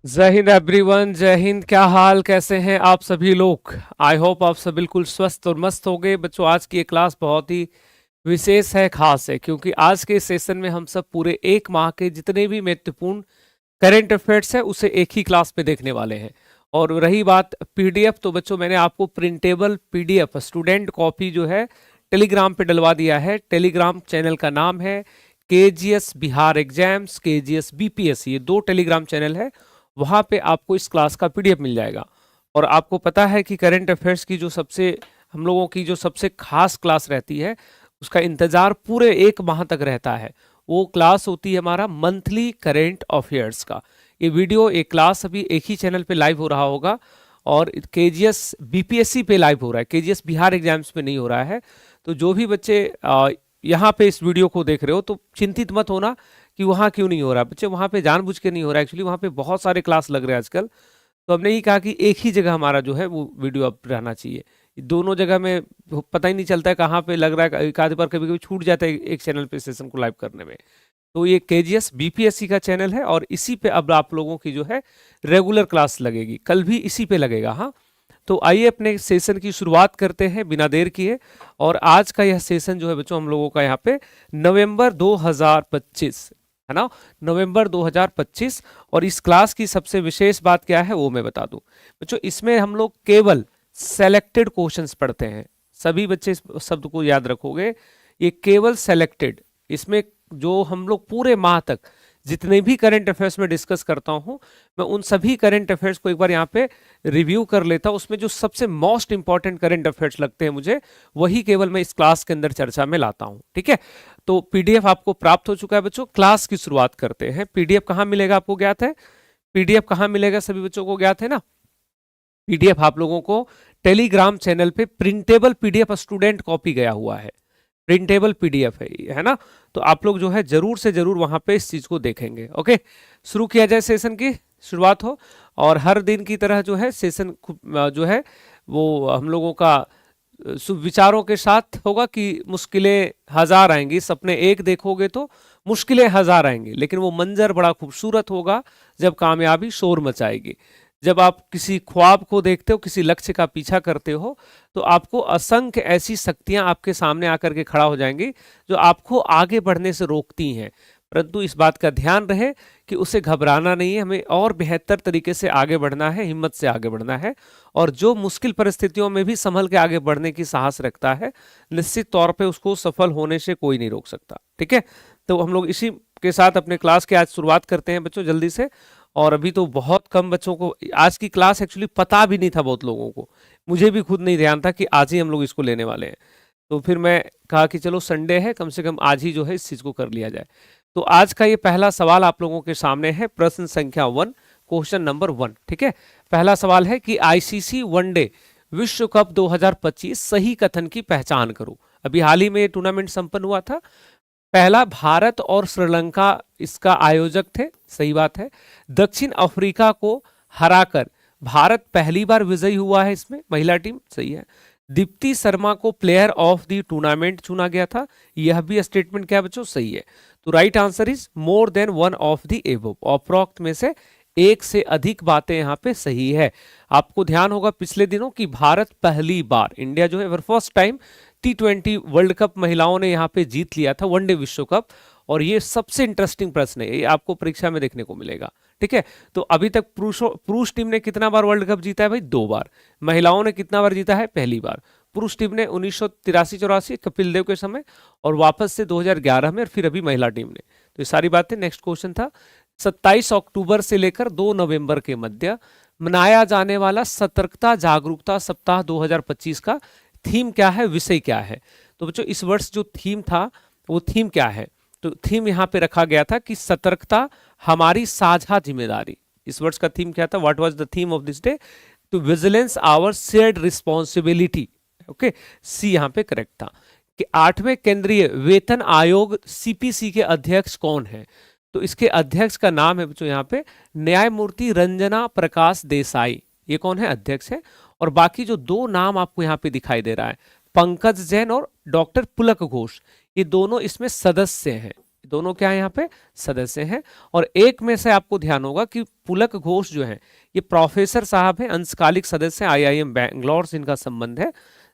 जय हिंद एवरीवन। जय हिंद। क्या हाल, कैसे हैं आप सभी लोग? आई होप आप सब बिल्कुल स्वस्थ और मस्त हो गए। बच्चों, आज की ये क्लास बहुत ही विशेष है, खास है, क्योंकि आज के सेशन में हम सब पूरे एक माह के जितने भी महत्वपूर्ण करंट अफेयर्स है उसे एक ही क्लास में देखने वाले हैं। और रही बात पीडीएफ, तो बच्चों मैंने आपको प्रिंटेबल पीडीएफ स्टूडेंट कॉपी जो है टेलीग्राम पे डलवा दिया है। टेलीग्राम चैनल का नाम है KGS Bihar exams, KGS BPSC, ये दो टेलीग्राम चैनल है। वहां पे आपको इस क्लास का पीडीएफ मिल जाएगा। और आपको पता है कि करंट अफेयर्स की जो सबसे हम लोगों की जो सबसे खास क्लास रहती है, उसका इंतजार पूरे एक माह तक रहता है। वो क्लास होती है हमारा मंथली करंट अफेयर्स का। ये वीडियो, एक क्लास अभी एक ही चैनल पे लाइव हो रहा होगा, और केजीएस बीपीएससी पे लाइव हो रहा है, केजीएस बिहार एग्जाम्स पे नहीं हो रहा है। तो जो भी बच्चे यहाँ पे इस वीडियो को देख रहे हो, तो चिंतित मत होना कि वहाँ क्यों नहीं हो रहा। बच्चे, वहाँ पे जानबूझ के नहीं हो रहा है, एक्चुअली वहाँ पे बहुत सारे क्लास लग रहे हैं आजकल। तो हमने ये कहा कि एक ही जगह हमारा जो है वो वीडियो अब रहना चाहिए। दोनों जगह में पता ही नहीं चलता है कहाँ पे लग रहा है, एक आधे बार कभी कभी छूट जाता है एक चैनल पे सेशन को लाइव करने में। तो ये केजीएस बीपीएससी का चैनल है, और इसी पे अब आप लोगों की जो है रेगुलर क्लास लगेगी। कल भी इसी पे लगेगा। हाँ, तो आइए अपने सेशन की शुरुआत करते हैं बिना देर किए। और आज का यह सेशन जो है बच्चों, हम लोगों का यहाँ पे नवंबर 2025 है ना, नवंबर 2025। और इस क्लास की सबसे विशेष बात क्या है वो मैं बता दूं बच्चों। इसमें हम लोग केवल सेलेक्टेड क्वेश्चंस पढ़ते हैं। सभी बच्चे इस शब्द को याद रखोगे, ये केवल सेलेक्टेड। इसमें जो हम लोग पूरे माह तक जितने भी करंट अफेयर्स में डिस्कस करता हूं, मैं उन सभी करंट अफेयर्स को एक बार यहाँ पे रिव्यू कर लेता हूं। उसमें जो सबसे मोस्ट इंपॉर्टेंट करंट अफेयर्स लगते हैं मुझे, वही केवल मैं इस क्लास के अंदर चर्चा में लाता हूं। ठीक है, तो पीडीएफ आपको प्राप्त हो चुका है बच्चों। क्लास की शुरुआत करते हैं। पीडीएफ कहाँ मिलेगा आपको ज्ञात है? पीडीएफ कहाँ मिलेगा सभी बच्चों को ज्ञात है ना? पीडीएफ आप लोगों को टेलीग्राम चैनल पे प्रिंटेबल पीडीएफ स्टूडेंट कॉपी गया हुआ है। प्रिंटेबल पीडीएफ है ना? तो आप लोग जो है जरूर से जरूर वहां पे इस चीज को देखेंगे। ओके, शुरू किया जाए, सेशन की शुरुआत हो। और हर दिन की तरह जो है सेशन जो है वो हम लोगों का विचारों के साथ होगा कि मुश्किलें हजार आएंगी। सपने एक देखोगे तो मुश्किलें हजार आएंगी, लेकिन वो मंजर बड़ा खूबसूरत होगा जब कामयाबी शोर मचाएगी। जब आप किसी ख्वाब को देखते हो, किसी लक्ष्य का पीछा करते हो, तो आपको असंख्य ऐसी शक्तियां आपके सामने आकर के खड़ा हो जाएंगी जो आपको आगे बढ़ने से रोकती हैं। परंतु इस बात का ध्यान रहे कि उसे घबराना नहीं है, हमें और बेहतर तरीके से आगे बढ़ना है, हिम्मत से आगे बढ़ना है। और जो मुश्किल परिस्थितियों में भी संभल के आगे बढ़ने की साहस रखता है, निश्चित तौर पे उसको सफल होने से कोई नहीं रोक सकता। ठीक है, तो हम लोग इसी के साथ अपने क्लास की आज शुरुआत करते हैं बच्चों, जल्दी से। और अभी तो बहुत कम बच्चों को आज की क्लास एक्चुअली पता भी नहीं था, बहुत लोगों को, मुझे भी खुद नहीं ध्यान था कि आज ही हम लोग इसको लेने वाले हैं। तो फिर मैं कहा कि चलो संडे है, कम से कम आज ही जो है इस चीज को कर लिया जाए। तो आज का ये पहला सवाल आप लोगों के सामने है, प्रश्न संख्या 1, क्वेश्चन नंबर 1। ठीक है, पहला सवाल है कि आईसीसी वनडे विश्व कप 2025 सही कथन की पहचान करो। अभी हाल ही में ये टूर्नामेंट संपन्न हुआ था। पहला, भारत और श्रीलंका इसका आयोजक थे, सही बात है। दक्षिण अफ्रीका को हराकर भारत पहली बार विजयी हुआ है इसमें, महिला टीम, सही है। दीप्ति शर्मा को प्लेयर ऑफ द टूर्नामेंट चुना गया था, यह भी स्टेटमेंट क्या है बच्चों, सही है। तो right answer is more than one of the above, ऑप्रोक्त में से एक से अधिक बातें यहां पे सही है। आपको ध्यान होगा पिछले दिनों कि भारत पहली बार, इंडिया जो है first time T20 world cup महिलाओं ने यहाँ पे जीत लिया था, वनडे विश्व कप। और ये सबसे इंटरेस्टिंग प्रश्न है, ये आपको परीक्षा में देखने को मिलेगा। ठीक है, तो अभी तक पुरुष टीम ने कितना बार वर्ल्ड कप जीता है भाई? 2 बार। महिलाओं ने कितना बार जीता है? पहली बार। पुरुष टीम ने 1983-84 कपिल देव के समय, और वापस से 2011 में, और फिर अभी महिला टीम ने। तो ये सारी बातें। नेक्स्ट क्वेश्चन था, 27 अक्टूबर से लेकर 2 नवंबर के मध्य मनाया जाने वाला सतर्कता जागरूकता सप्ताह 2025 का थीम क्या है, विषय क्या है? तो बच्चों, इस वर्ष जो थीम था वो थीम क्या है? तो थीम यहां पे रखा गया था कि सतर्कता हमारी साझा जिम्मेदारी। इस वर्ष का थीम क्या था? What was the theme of this day? To vigilance our shared responsibility. Okay, see यहां पे करेक्ट था। कि 8वें केंद्रीय वेतन आयोग सीपीसी के अध्यक्ष कौन है? तो इसके अध्यक्ष का नाम है बच्चों यहाँ पे न्यायमूर्ति रंजना प्रकाश देसाई। ये कौन है? अध्यक्ष है। और बाकी जो 2 नाम आपको यहाँ पे दिखाई दे रहा है, पंकज जैन और डॉक्टर पुलक घोष, ये दोनों इसमें सदस्य हैं। दोनों क्या है यहाँ पे सदस्य हैं। और एक में से आपको ध्यान होगा कि पुलक घोष जो है ये प्रोफेसर साहब हैं, अंशकालिक सदस्य IIM बैंगलोर से इनका संबंध है।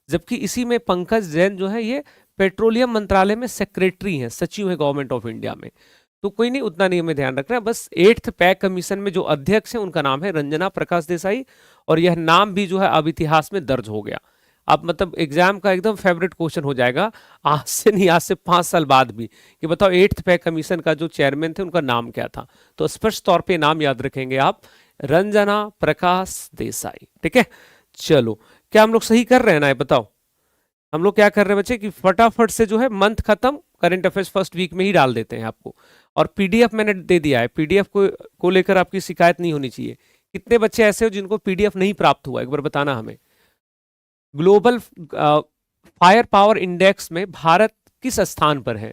जबकि इसी में पंकज जैन जो है ये पेट्रोलियम मंत्रालय में सेक्रेटरी हैं, सचिव है गवर्नमेंट ऑफ इंडिया में। तो कोई नहीं, उतना नहीं हमें ध्यान रखना है। बस 8th पे कमीशन में जो अध्यक्ष है उनका नाम है रंजना प्रकाश देसाई, और यह नाम भी जो है अब इतिहास में दर्ज हो गया। अब मतलब एग्जाम का एकदम फेवरेट क्वेश्चन हो जाएगा आज से नहीं, आज से 5 साल बाद भी, कि बताओ 8th पे कमीशन का जो चेयरमैन थे उनका नाम क्या था। तो स्पष्ट तौर पे नाम याद रखेंगे आप, रंजना प्रकाश देसाई। ठीक है, चलो क्या हम लोग सही कर रहे हैं ना, ये बताओ। हम लोग क्या कर रहे हैं बच्चे कि फटाफट से जो है मंथ खत्म, करंट अफेयर्स फर्स्ट वीक में ही डाल देते हैं आपको। और पीडीएफ मैंने दे दिया है, पीडीएफ को लेकर आपकी शिकायत नहीं होनी चाहिए। कितने बच्चे ऐसे हो जिनको पीडीएफ नहीं प्राप्त हुआ, एक बार बताना हमें। ग्लोबल फायर पावर इंडेक्स में भारत किस स्थान पर है?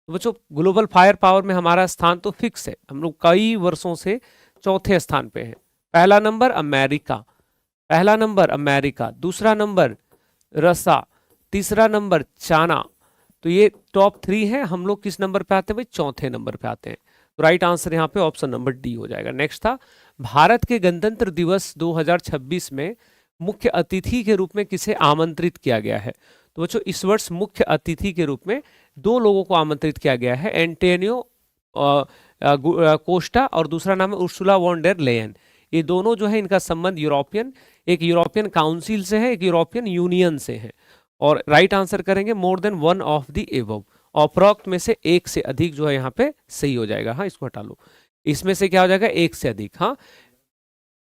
तो बच्चों ग्लोबल फायर पावर में हमारा स्थान तो फिक्स है, हम लोग कई वर्षों से चौथे स्थान पे हैं। पहला नंबर अमेरिका, पहला नंबर अमेरिका, दूसरा नंबर रसा, तीसरा नंबर चाइना। तो ये टॉप 3 है। हम लोग किस नंबर पे आते हैं भाई? चौथे नंबर पे आते हैं। तो राइट आंसर यहाँ पे ऑप्शन नंबर डी हो जाएगा। नेक्स्ट था, भारत के गणतंत्र दिवस 2026 में मुख्य अतिथि के रूप में किसे आमंत्रित किया गया है? तो बच्चों इस वर्ष मुख्य अतिथि के रूप में 2 लोगों को आमंत्रित किया गया है, एंटोनियो कोस्टा और दूसरा नाम है उर्सुला वॉन डेर लेयन। ये दोनों जो है इनका संबंध एक यूरोपियन काउंसिल से है, एक यूरोपियन यूनियन से है। और राइट आंसर करेंगे मोर than one of the above, उपरोक्त में से एक से अधिक जो है यहाँ पे सही हो जाएगा। हाँ, इसको हटा लो, इसमें से क्या हो जाएगा? एक से अधिक। हाँ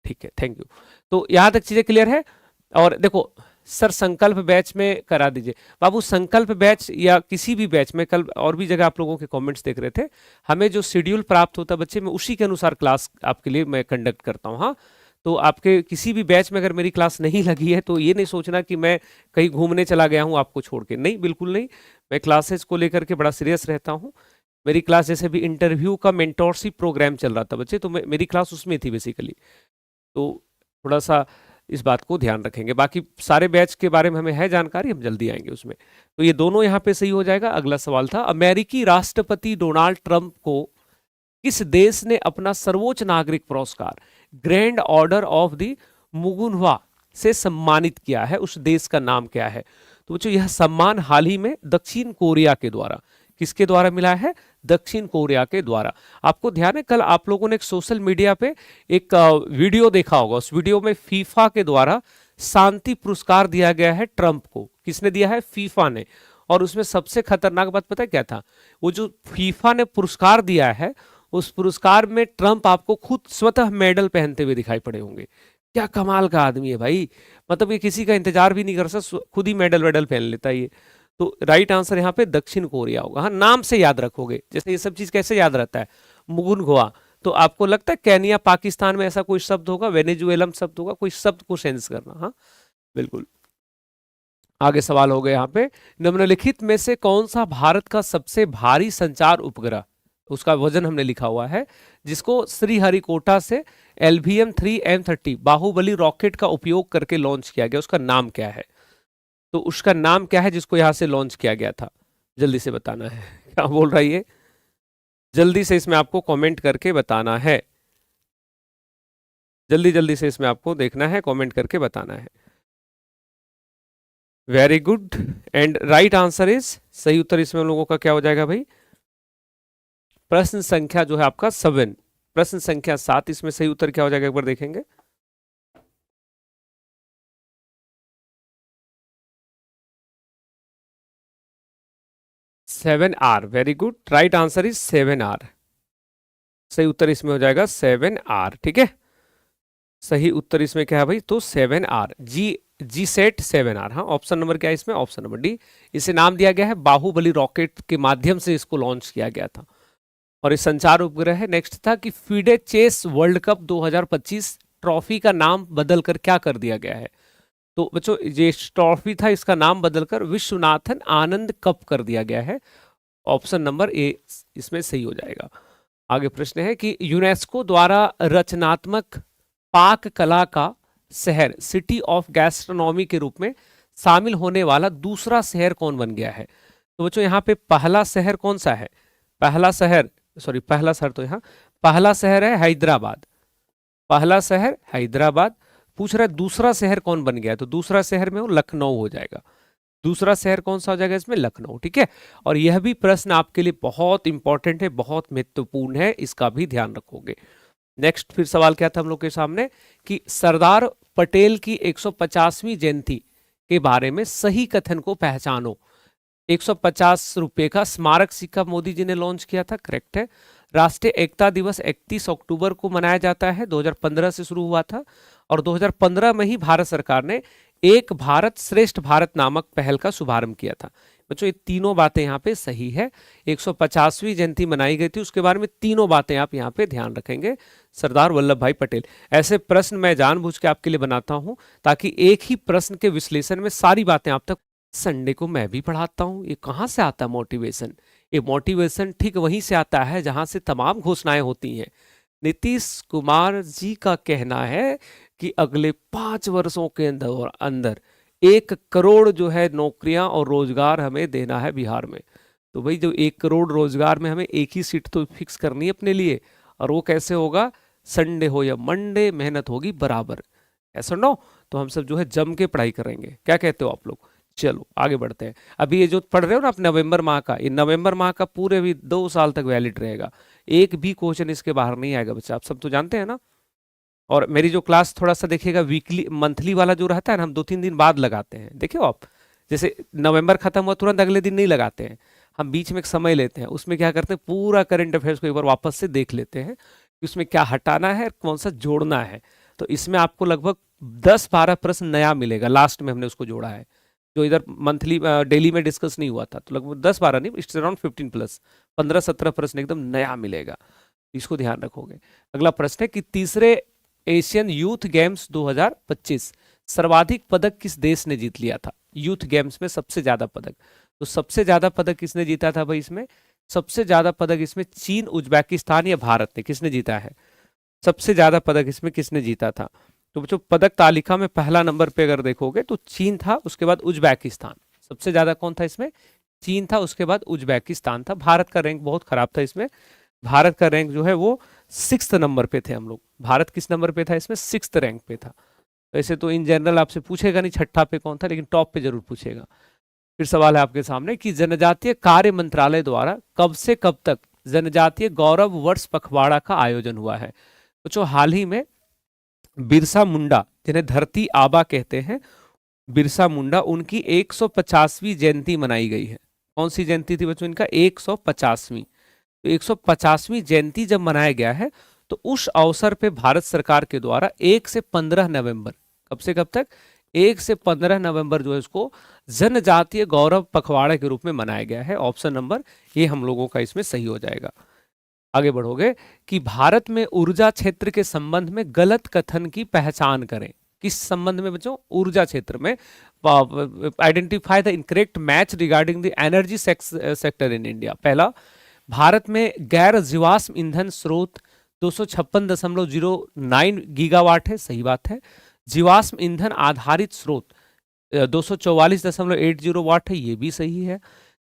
ठीक है, थैंक यू। तो यहाँ तक चीजें क्लियर है। और देखो सर संकल्प बैच में करा दीजिए बाबू, संकल्प बैच या किसी भी बैच में, कल और भी जगह आप लोगों के कमेंट्स देख रहे थे, हमें जो शेड्यूल प्राप्त होता है बच्चे में उसी के अनुसार क्लास आपके लिए मैं कंडक्ट करता हूँ। हाँ, तो आपके किसी भी बैच में अगर मेरी क्लास नहीं लगी है तो ये नहीं सोचना कि मैं कहीं घूमने चला गया हूँ आपको छोड़ के, नहीं, बिल्कुल नहीं। मैं क्लासेस को लेकर के बड़ा सीरियस रहता हूँ। मेरी क्लास जैसे भी इंटरव्यू का मेंटोरशिप प्रोग्राम चल रहा था बच्चे, तो मेरी क्लास उसमें थी बेसिकली। तो थोड़ा सा इस बात को ध्यान रखेंगे। बाकी सारे बैच के बारे में हमें है जानकारी, हम जल्दी आएंगे उसमें। तो ये दोनों यहाँ पे सही हो जाएगा। अगला सवाल था, अमेरिकी राष्ट्रपति डोनाल्ड ट्रंप को किस देश ने अपना सर्वोच्च नागरिक पुरस्कार ग्रैंड ऑर्डर ऑफ द मुगुनवा से सम्मानित किया है? उस देश का नाम क्या है? तो बच्चों यह सम्मान हाल ही में दक्षिण कोरिया के द्वारा, किसके द्वारा मिला है? दक्षिण कोरिया के द्वारा। आपको ध्यान है कल आप लोगों ने एक सोशल मीडिया पे एक वीडियो देखा होगा, उस वीडियो में फीफा के द्वारा शांति पुरस्कार दिया गया है ट्रंप को। किसने दिया है? फीफा ने। और उसमें सबसे खतरनाक बात पता है क्या था? वो जो फीफा ने पुरस्कार दिया है, उस पुरस्कार में ट्रंप आपको खुद स्वतः मेडल पहनते हुए दिखाई पड़े होंगे। क्या कमाल का आदमी है भाई, मतलब ये किसी का इंतजार भी नहीं कर सकता, खुद ही मेडल वेडल पहन लेता है ये। तो राइट आंसर यहाँ पे दक्षिण कोरिया होगा। हाँ, नाम से याद रखोगे, जैसे ये सब चीज कैसे याद रहता है? मुगुनगवा। तो आपको लगता है केनिया पाकिस्तान में ऐसा कोई शब्द होगा, वेनेजुएलम शब्द होगा, कोई शब्द को सेंस करना। हाँ बिल्कुल। आगे सवाल हो गया यहाँ पे, निम्नलिखित में से कौन सा भारत का सबसे भारी संचार उपग्रह, उसका वजन हमने लिखा हुआ है, जिसको श्रीहरिकोटा से LVM-3 बाहुबली रॉकेट का उपयोग करके लॉन्च किया गया, उसका नाम क्या है? तो उसका नाम क्या है जिसको यहां से लॉन्च किया गया था? जल्दी से बताना है। क्या बोल रहा है ये? जल्दी से इसमें आपको कमेंट करके बताना है, जल्दी जल्दी से इसमें आपको देखना है, कमेंट करके बताना है। Very good, and right answer is, सही उत्तर इसमें हम लोगों का क्या हो जाएगा भाई? प्रश्न संख्या जो है आपका 7, प्रश्न संख्या 7, इसमें सही उत्तर क्या हो जाएगा एक बार देखेंगे। Seven R, very good, right answer is 7R। सही उत्तर इसमें हो जाएगा 7R। ठीक है, सही उत्तर इसमें क्या है भाई? तो 7R, जी सेट 7R। हाँ, ऑप्शन नंबर क्या है इसमें? Option number D. इसे नाम दिया गया है बाहुबली रॉकेट के माध्यम से इसको लॉन्च किया गया था, और इस संचार उपग्रह है। नेक्स्ट था कि FIDE chess world cup 2025 trophy का नाम बदलकर क्या कर दिया गया है? तो बच्चों ये ट्रॉफी था, इसका नाम बदलकर विश्वनाथन आनंद कप कर दिया गया है। ऑप्शन नंबर ए इसमें सही हो जाएगा। आगे प्रश्न है कि यूनेस्को द्वारा रचनात्मक पाक कला का शहर, सिटी ऑफ गैस्ट्रोनॉमी के रूप में शामिल होने वाला दूसरा शहर कौन बन गया है? तो बच्चों यहाँ पे पहला शहर कौन सा है? पहला शहर तो यहाँ, पहला शहर है हैदराबाद, पहला शहर हैदराबाद। पूछ रहा है दूसरा शहर कौन बन गया है, तो दूसरा शहर में वो लखनऊ हो जाएगा। दूसरा शहर कौन सा हो जाएगा इसमें, लखनऊ। ठीक है, और यह भी प्रश्न आपके लिए बहुत इंपॉर्टेंट है, बहुत महत्वपूर्ण है, इसका भी ध्यान रखोगे। नेक्स्ट फिर सवाल क्या था हम लोग के सामने कि सरदार पटेल की 150वीं जयंती के बारे में सही कथन को पहचानो। 150 रुपए का स्मारक सिक्का मोदी जी ने लॉन्च किया था, करेक्ट है। राष्ट्रीय एकता दिवस 31 अक्टूबर को मनाया जाता है, 2015 से शुरू हुआ था, और 2015 में ही भारत सरकार ने एक भारत श्रेष्ठ भारत नामक पहल का शुभारंभ किया था। बच्चों ये तीनों बातें यहाँ पे सही है। 150वीं जयंती मनाई गई थी, उसके बारे में तीनों बातें आप यहाँ पे ध्यान रखेंगे। सरदार वल्लभ भाई पटेल, ऐसे प्रश्न मैं जानबूझ के आपके लिए बनाता हूँ ताकि एक ही प्रश्न के विश्लेषण में सारी बातें आप तक। संडे को मैं भी पढ़ाता हूँ, ये कहाँ से आता है मोटिवेशन? ये मोटिवेशन ठीक वहीं से आता है जहां से तमाम घोषणाएं होती हैं। नीतीश कुमार जी का कहना है कि अगले 5 वर्षों के अंदर 1 करोड़ जो है नौकरियां और रोजगार हमें देना है बिहार में। तो भाई जो 1 करोड़ रोजगार में हमें एक ही सीट तो फिक्स करनी है अपने लिए, और वो कैसे होगा? संडे हो या मंडे, मेहनत होगी बराबर। ऐसा नो, तो हम सब जो है जम के पढ़ाई करेंगे। क्या कहते हो आप लोग? चलो आगे बढ़ते हैं। अभी ये जो पढ़ रहे हो ना आप नवंबर माह का, ये नवंबर माह का पूरे भी 2 साल तक वैलिड रहेगा, एक भी क्वेश्चन इसके बाहर नहीं आएगा बच्चा, आप सब तो जानते हैं ना। और मेरी जो क्लास थोड़ा सा देखिएगा, वीकली मंथली वाला जो रहता है ना, हम 2-3 दिन बाद लगाते हैं। देखियो आप, जैसे नवंबर खत्म हुआ तुरंत अगले दिन नहीं लगाते हैं, हम बीच में एक समय लेते हैं, उसमें क्या करते हैं, पूरा करंट अफेयर्स को एक बार वापस से देख लेते हैं कि उसमें क्या हटाना है, कौन सा जोड़ना है। तो इसमें आपको लगभग 10-12 प्रश्न नया मिलेगा, लास्ट में हमने उसको जोड़ा है, जो इधर मंथली डेली में डिस्कस नहीं हुआ था। तो लगभग 10-12 नहीं, इट्स अराउंड 15 प्लस 15-17 प्रश्न एकदम नया मिलेगा, इसको ध्यान रखोगे। अगला प्रश्न है कि तीसरे एशियन यूथ गेम्स 2025 सर्वाधिक पदक किस देश ने जीत लिया था? यूथ गेम्स में सबसे ज्यादा पदक, तो सबसे ज्यादा पदक किसने जीता था भाई? इसमें सबसे ज्यादा पदक इसमें चीन, उज्बेकिस्तान या भारत ने, किसने जीता है? सबसे ज्यादा पदक इसमें किसने जीता था? तो बच्चों पदक तालिका में पहला नंबर पे अगर देखोगे तो चीन था, उसके बाद उज्बेकिस्तान। सबसे ज्यादा कौन था इसमें? चीन था, उसके बाद उज्बेकिस्तान था। भारत का रैंक बहुत खराब था इसमें, भारत का रैंक जो है वो 6th नंबर पे थे हम लोग। भारत किस नंबर पे था इसमें? 6th रैंक पे था। वैसे तो इन जनरल आपसे पूछेगा नहीं छठा पे कौन था, लेकिन टॉप पे जरूर पूछेगा। फिर सवाल है आपके सामने कि जनजातीय कार्य मंत्रालय द्वारा कब से कब तक जनजातीय गौरव वर्ष पखवाड़ा का आयोजन हुआ है? बच्चों हाल ही में बिरसा मुंडा, जिन्हें धरती आबा कहते हैं, बिरसा मुंडा, उनकी 150वीं जयंती मनाई गई है। कौन सी जयंती थी बच्चों इनका? 150वीं। तो 150वीं जयंती जब मनाया गया है तो उस अवसर पे भारत सरकार के द्वारा 1 से 15 नवंबर, कब से कब तक? 1 से 15 नवंबर जो है इसको जनजातीय गौरव पखवाड़ा के रूप में मनाया गया है। ऑप्शन नंबर ये हम लोगों का इसमें सही हो जाएगा। आगे बढ़ोगे कि भारत में ऊर्जा क्षेत्र के संबंध में गलत कथन की पहचान करें। किस संबंध में बच्चों? ऊर्जा क्षेत्र में। Identify the incorrect match regarding the energy sector in India. पहला, भारत में गैर जीवाश्म ईंधन स्रोत 256.09 गीगावाट है, सही बात है। जीवाश्म ईंधन आधारित स्रोत 244.80 वाट है, ये भी सही है।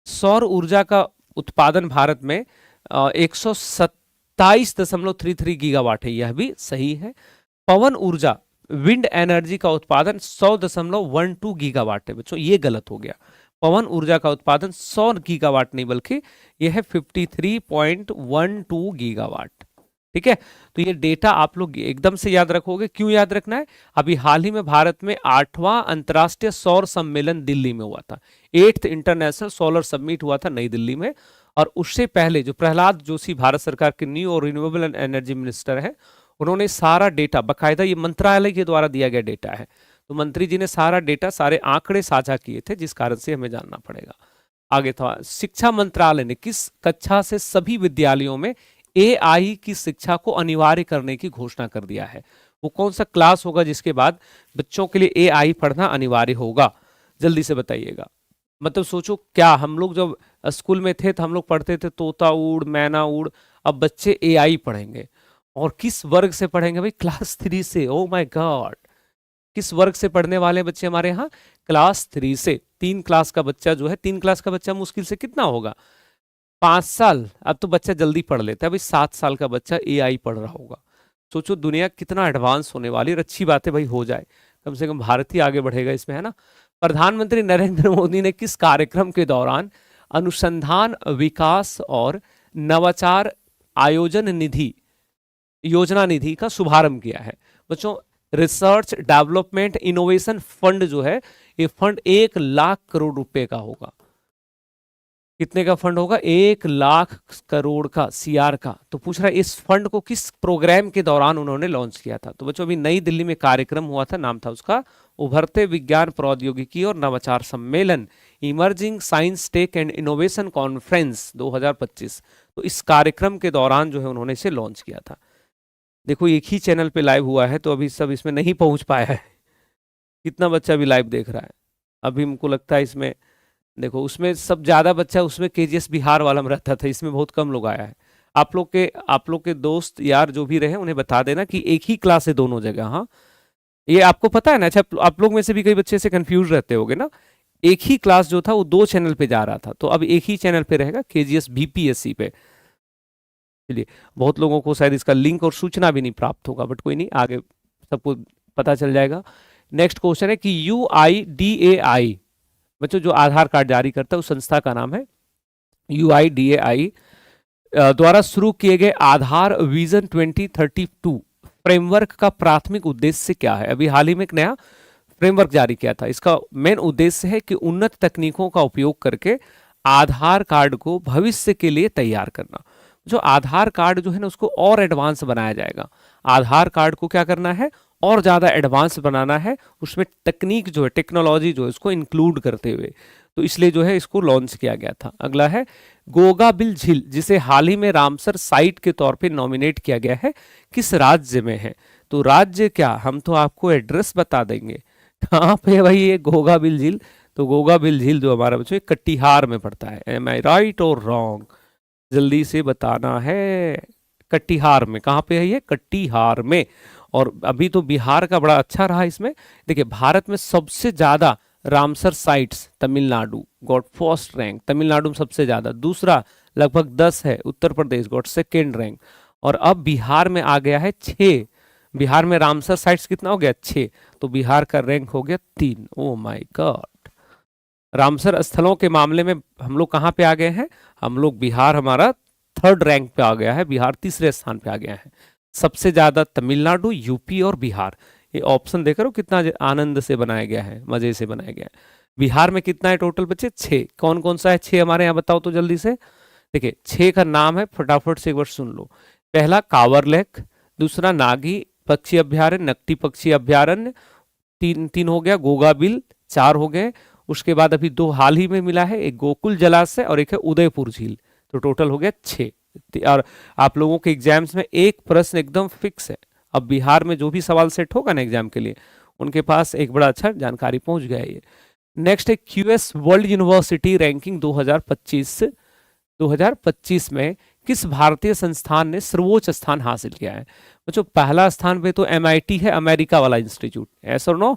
सौर ऊर्जा का उत्पादन भारत में 127.33 गीगावाट है, यह भी सही है। पवन ऊर्जा, विंड एनर्जी का उत्पादन 100.12 गीगावाट है। बच्चों ये गलत हो गया, पवन ऊर्जा का उत्पादन 100 गीगावाट नहीं बल्कि यह है 53.12 गीगावाट। ठीक है, तो ये डेटा आप लोग एकदम से याद रखोगे। क्यों याद रखना है? अभी हाल ही में भारत में 8वां अंतर्राष्ट्रीय सौर सम्मेलन दिल्ली में हुआ था। 8th इंटरनेशनल सोलर समिट हुआ था नई दिल्ली में, और उससे पहले जो प्रहलाद जोशी भारत सरकार के न्यू और रिन्यूएबल एनर्जी मिनिस्टर हैं, उन्होंने सारा डेटा बकायदा, ये मंत्रालय के द्वारा दिया गया डेटा है, तो मंत्री जी ने सारा डेटा, सारे आंकड़े साझा किए थे, जिस कारण से हमें जानना पड़ेगा। आगे था, शिक्षा मंत्रालय ने किस कक्षा से सभी विद्यालयों में AI की शिक्षा को अनिवार्य करने की घोषणा कर दिया है? वो कौन सा क्लास होगा जिसके बाद बच्चों के लिए AI पढ़ना अनिवार्य होगा? जल्दी से बताइएगा। मतलब सोचो, क्या हम लोग जब स्कूल में थे तो हम लोग पढ़ते थे तोता उड़, मैना उड़, अब बच्चे AI पढ़ेंगे। और किस वर्ग से पढ़ेंगे भाई? क्लास 3 से। ओ माय गॉड, किस वर्ग से पढ़ने वाले बच्चे हमारे यहाँ? क्लास 3 से। 3 क्लास का बच्चा जो है, 3 क्लास का बच्चा मुश्किल से कितना होगा? 5 साल, अब तो बच्चा जल्दी पढ़ लेता है। अभी 7 साल का बच्चा एआई पढ़ रहा होगा। सोचो दुनिया कितना एडवांस होने वाली है। और अच्छी बात है भाई, हो जाए, कम से कम भारत ही आगे बढ़ेगा इसमें, है ना। प्रधानमंत्री नरेंद्र मोदी ने किस कार्यक्रम के दौरान अनुसंधान, विकास और नवाचार आयोजन निधि योजना निधि का शुभारंभ किया है? बच्चों, रिसर्च डेवलपमेंट इनोवेशन फंड जो है, ये फंड 1 लाख करोड़ रुपए का होगा। कितने का फंड होगा? 1 लाख करोड़ का, सीआर का। तो पूछ रहा है इस फंड को किस प्रोग्राम के दौरान उन्होंने लॉन्च किया था? तो बच्चों अभी नई दिल्ली में कार्यक्रम हुआ था, नाम था उसका उभरते विज्ञान प्रौद्योगिकी और नवाचार सम्मेलन, emerging science tech and innovation conference 2025। तो इस कार्यक्रम के दौरान जो है उन्होंने इसे लॉन्च किया था। देखो एक ही चैनल पे लाइव हुआ है, तो अभी सब इसमें नहीं पहुंच पाया है। कितना बच्चा अभी लाइव देख रहा है? अभी हमको लगता है इसमें, देखो उसमें सब ज्यादा बच्चा उसमें केजीएस बिहार वाला में रहता था, इसमें बहुत कम लोग आया है। आप लोग के दोस्त यार जो भी रहे उन्हें बता देना कि एक ही क्लास है दोनों जगह। हाँ, ये आपको पता है ना? अच्छा, आप लोग में से भी कई बच्चे से कंफ्यूज रहते होंगे ना। एक ही क्लास जो था वो 2 चैनल पे जा रहा था, तो अब एक ही चैनल पे रहेगा, केजीएस बीपीएससी पे। चलिए, बहुत लोगों को शायद इसका लिंक और सूचना भी नहीं प्राप्त होगा, बट कोई नहीं, आगे सबको पता चल जाएगा। नेक्स्ट क्वेश्चन है कि UIDAI, बच्चों जो आधार कार्ड जारी करता है उस संस्था का नाम है UIDAI, द्वारा शुरू किए गए आधार विजन 2032 फ्रेमवर्क का प्राथमिक उद्देश्य क्या है? अभी हाल ही में एक नया फ्रेमवर्क जारी किया था। इसका मेन उद्देश्य है कि उन्नत तकनीकों का उपयोग करके आधार कार्ड को भविष्य के लिए तैयार करना। जो आधार कार्ड जो है ना उसको और एडवांस बनाया जाएगा। आधार कार्ड को क्या करना है? और ज्यादा एडवांस बनाना है, उसमें तकनीक जो है, टेक्नोलॉजी जो है उसको इंक्लूड करते हुए। तो इसलिए जो है इसको लॉन्च किया गया था। अगला है गोगाबिल झील, जिसे हाल ही में रामसर साइट के तौर पे नॉमिनेट किया गया है, किस राज्य में है? तो राज्य क्या, हम तो आपको एड्रेस बता देंगे। कहाँ पे है भाई ये गोगाबिल झील? तो गोगाबिल झील जो हमारा बच्चों कटिहार में पड़ता है। एम आई राइट और रॉन्ग? जल्दी से बताना है। कटिहार में। कहाँ पे है ये? कटिहार में। और अभी तो बिहार का बड़ा अच्छा रहा इसमें। देखिए भारत में सबसे ज्यादा Ramsar sites Tamil Nadu got first rank, Tamil Nadu में सबसे ज्यादा। दूसरा लगभग 10 है Uttar Pradesh, got second rank. और अब बिहार में आ गया है 6। बिहार में रामसर साइट्स कितना हो गया? 6। तो बिहार का रैंक हो गया 3। ओ माय गॉड, रामसर स्थलों के मामले में हम लोग कहाँ पे आ गए हैं? हम लोग बिहार, हमारा 3rd रैंक पे आ गया है, बिहार 3रे स्थान पे आ गया है। सबसे ज्यादा तमिलनाडु, यूपी और बिहार। ये ऑप्शन देख रहे हो कितना आनंद से बनाया गया है, मजे से बनाया गया है। बिहार में कितना है टोटल बच्चे? 6। कौन कौन सा है 6 हमारे यहाँ? बताओ तो जल्दी से। देखिए 6 का नाम है, फटाफट से एक बार सुन लो। पहला कांवर लेक, दूसरा नागी पक्षी अभ्यारण्य, नकटी पक्षी अभ्यारण्य, तीन हो गया। गोगाबिल 4 हो गए। उसके बाद अभी 2 हाल ही में मिला है, एक गोकुल जलाशय और एक है उदयपुर झील। तो टोटल हो गया 6। और आप लोगों के एग्जाम्स में एक प्रश्न एकदम फिक्स है। अब बिहार में जो भी सवाल सेट होगा ना एग्जाम के लिए, उनके पास एक बड़ा अच्छा जानकारी पहुंच गया है ये। नेक्स्ट है क्यूएस वर्ल्ड यूनिवर्सिटी रैंकिंग 2025 में किस भारतीय संस्थान ने सर्वोच्च स्थान हासिल किया है? बच्चों पहला स्थान पे तो MIT है, अमेरिका वाला इंस्टीट्यूट। यस और नो?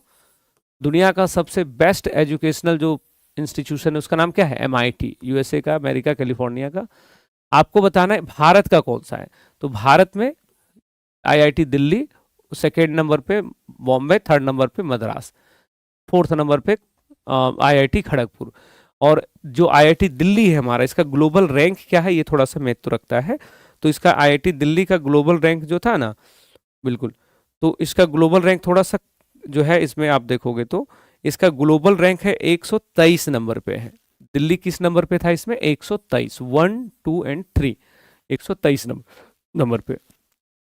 दुनिया का सबसे बेस्ट एजुकेशनल जो इंस्टीट्यूशन है उसका नाम क्या है? MIT, यूएसए का, अमेरिका, कैलिफोर्निया का। आपको बताना है भारत का कौन सा है। तो भारत में IIT दिल्ली, सेकेंड नंबर पे बॉम्बे, थर्ड नंबर पे मद्रास, फोर्थ नंबर पे IIT खड़गपुर। और जो IIT दिल्ली है हमारा, इसका ग्लोबल रैंक क्या है? ये थोड़ा सा महत्व रखता है। तो इसका IIT दिल्ली का ग्लोबल रैंक जो था ना, बिल्कुल, तो इसका ग्लोबल रैंक थोड़ा सा जो है, इसमें आप देखोगे तो इसका ग्लोबल रैंक है 123 नंबर पे है। दिल्ली किस नंबर पे था इसमें? 123, 1, 2 एंड 3, 123 नंबर पे।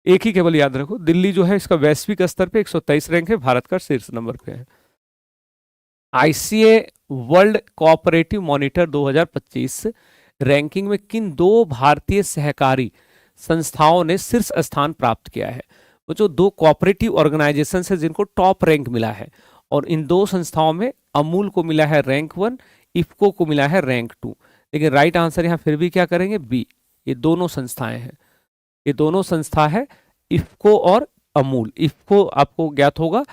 एक ही केवल याद रखो, दिल्ली जो है इसका वैश्विक स्तर पे 123 रैंक है, भारत का शीर्ष नंबर पे है। ICA world cooperative monitor 2025 ranking में किन 2 भारतीय सहकारी संस्थाओं ने शीर्ष स्थान प्राप्त किया है? वो जो 2 कोऑपरेटिव ऑर्गेनाइजेशन है जिनको टॉप रैंक मिला है, और इन 2 संस्थाओं में अमूल को मिला है रैंक 1, इफको को मिला है रैंक 2। लेकिन राइट आंसर यहाँ फिर भी क्या करेंगे? बी। ये दोनों संस्थाएं हैं, ये दोनों संस्था है, इफको और अमूल। इफको आपको ज्ञात होगा,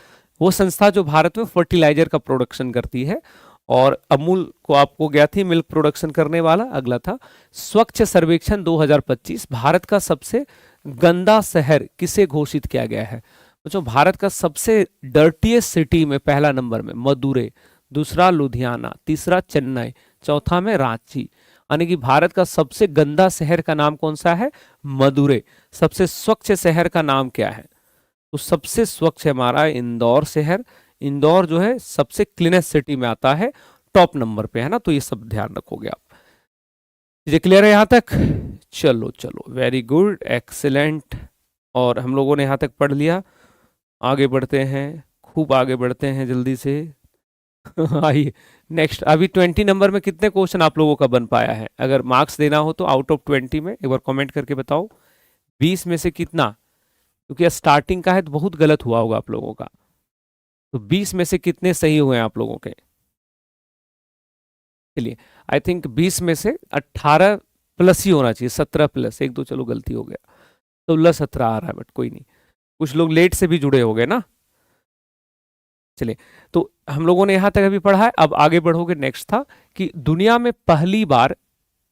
वो संस्था जो भारत में फर्टिलाइजर का प्रोडक्शन करती है, और अमूल को आपको गया थी मिल्क प्रोडक्शन करने वाला। अगला था स्वच्छ सर्वेक्षण 2025, भारत का सबसे गंदा शहर किसे घोषित किया गया है? बच्चों भारत का सबसे डर्टीएस्ट सिटी में पहला नंबर में मदुरै, दूसरा लुधियाना, तीसरा चेन्नई, चौथा में रांची। यानी कि भारत का सबसे गंदा शहर का नाम कौन सा है? मदुरै। सबसे स्वच्छ शहर का नाम क्या है? तो सबसे स्वच्छ है हमारा इंदौर शहर। इंदौर जो है सबसे क्लीनेस्ट सिटी में आता है, टॉप नंबर पे है ना। तो ये सब ध्यान रखोगे आप। ये क्लियर है यहां तक? चलो चलो, वेरी गुड, एक्सीलेंट। और हम लोगों ने यहां तक पढ़ लिया। आगे बढ़ते हैं, खूब आगे बढ़ते हैं जल्दी से। आइए नेक्स्ट। अभी 20 नंबर में कितने क्वेश्चन आप लोगों का बन पाया है? अगर मार्क्स देना हो तो आउट ऑफ 20 में एक बार कमेंट करके बताओ 20 में से कितना, क्योंकि स्टार्टिंग का है तो बहुत गलत हुआ होगा आप लोगों का। तो 20 में से कितने सही हुए हैं आप लोगों के? चलिए, आई थिंक 20 में से 18 प्लस ही होना चाहिए, 17 प्लस। एक दो चलो गलती हो गया, 16-17 आ रहा है, बट कोई नहीं, कुछ लोग लेट से भी जुड़े हो गए ना। चलिए, तो हम लोगों ने यहां तक अभी पढ़ा है। अब आगे बढ़ोगे। नेक्स्ट था कि दुनिया में पहली बार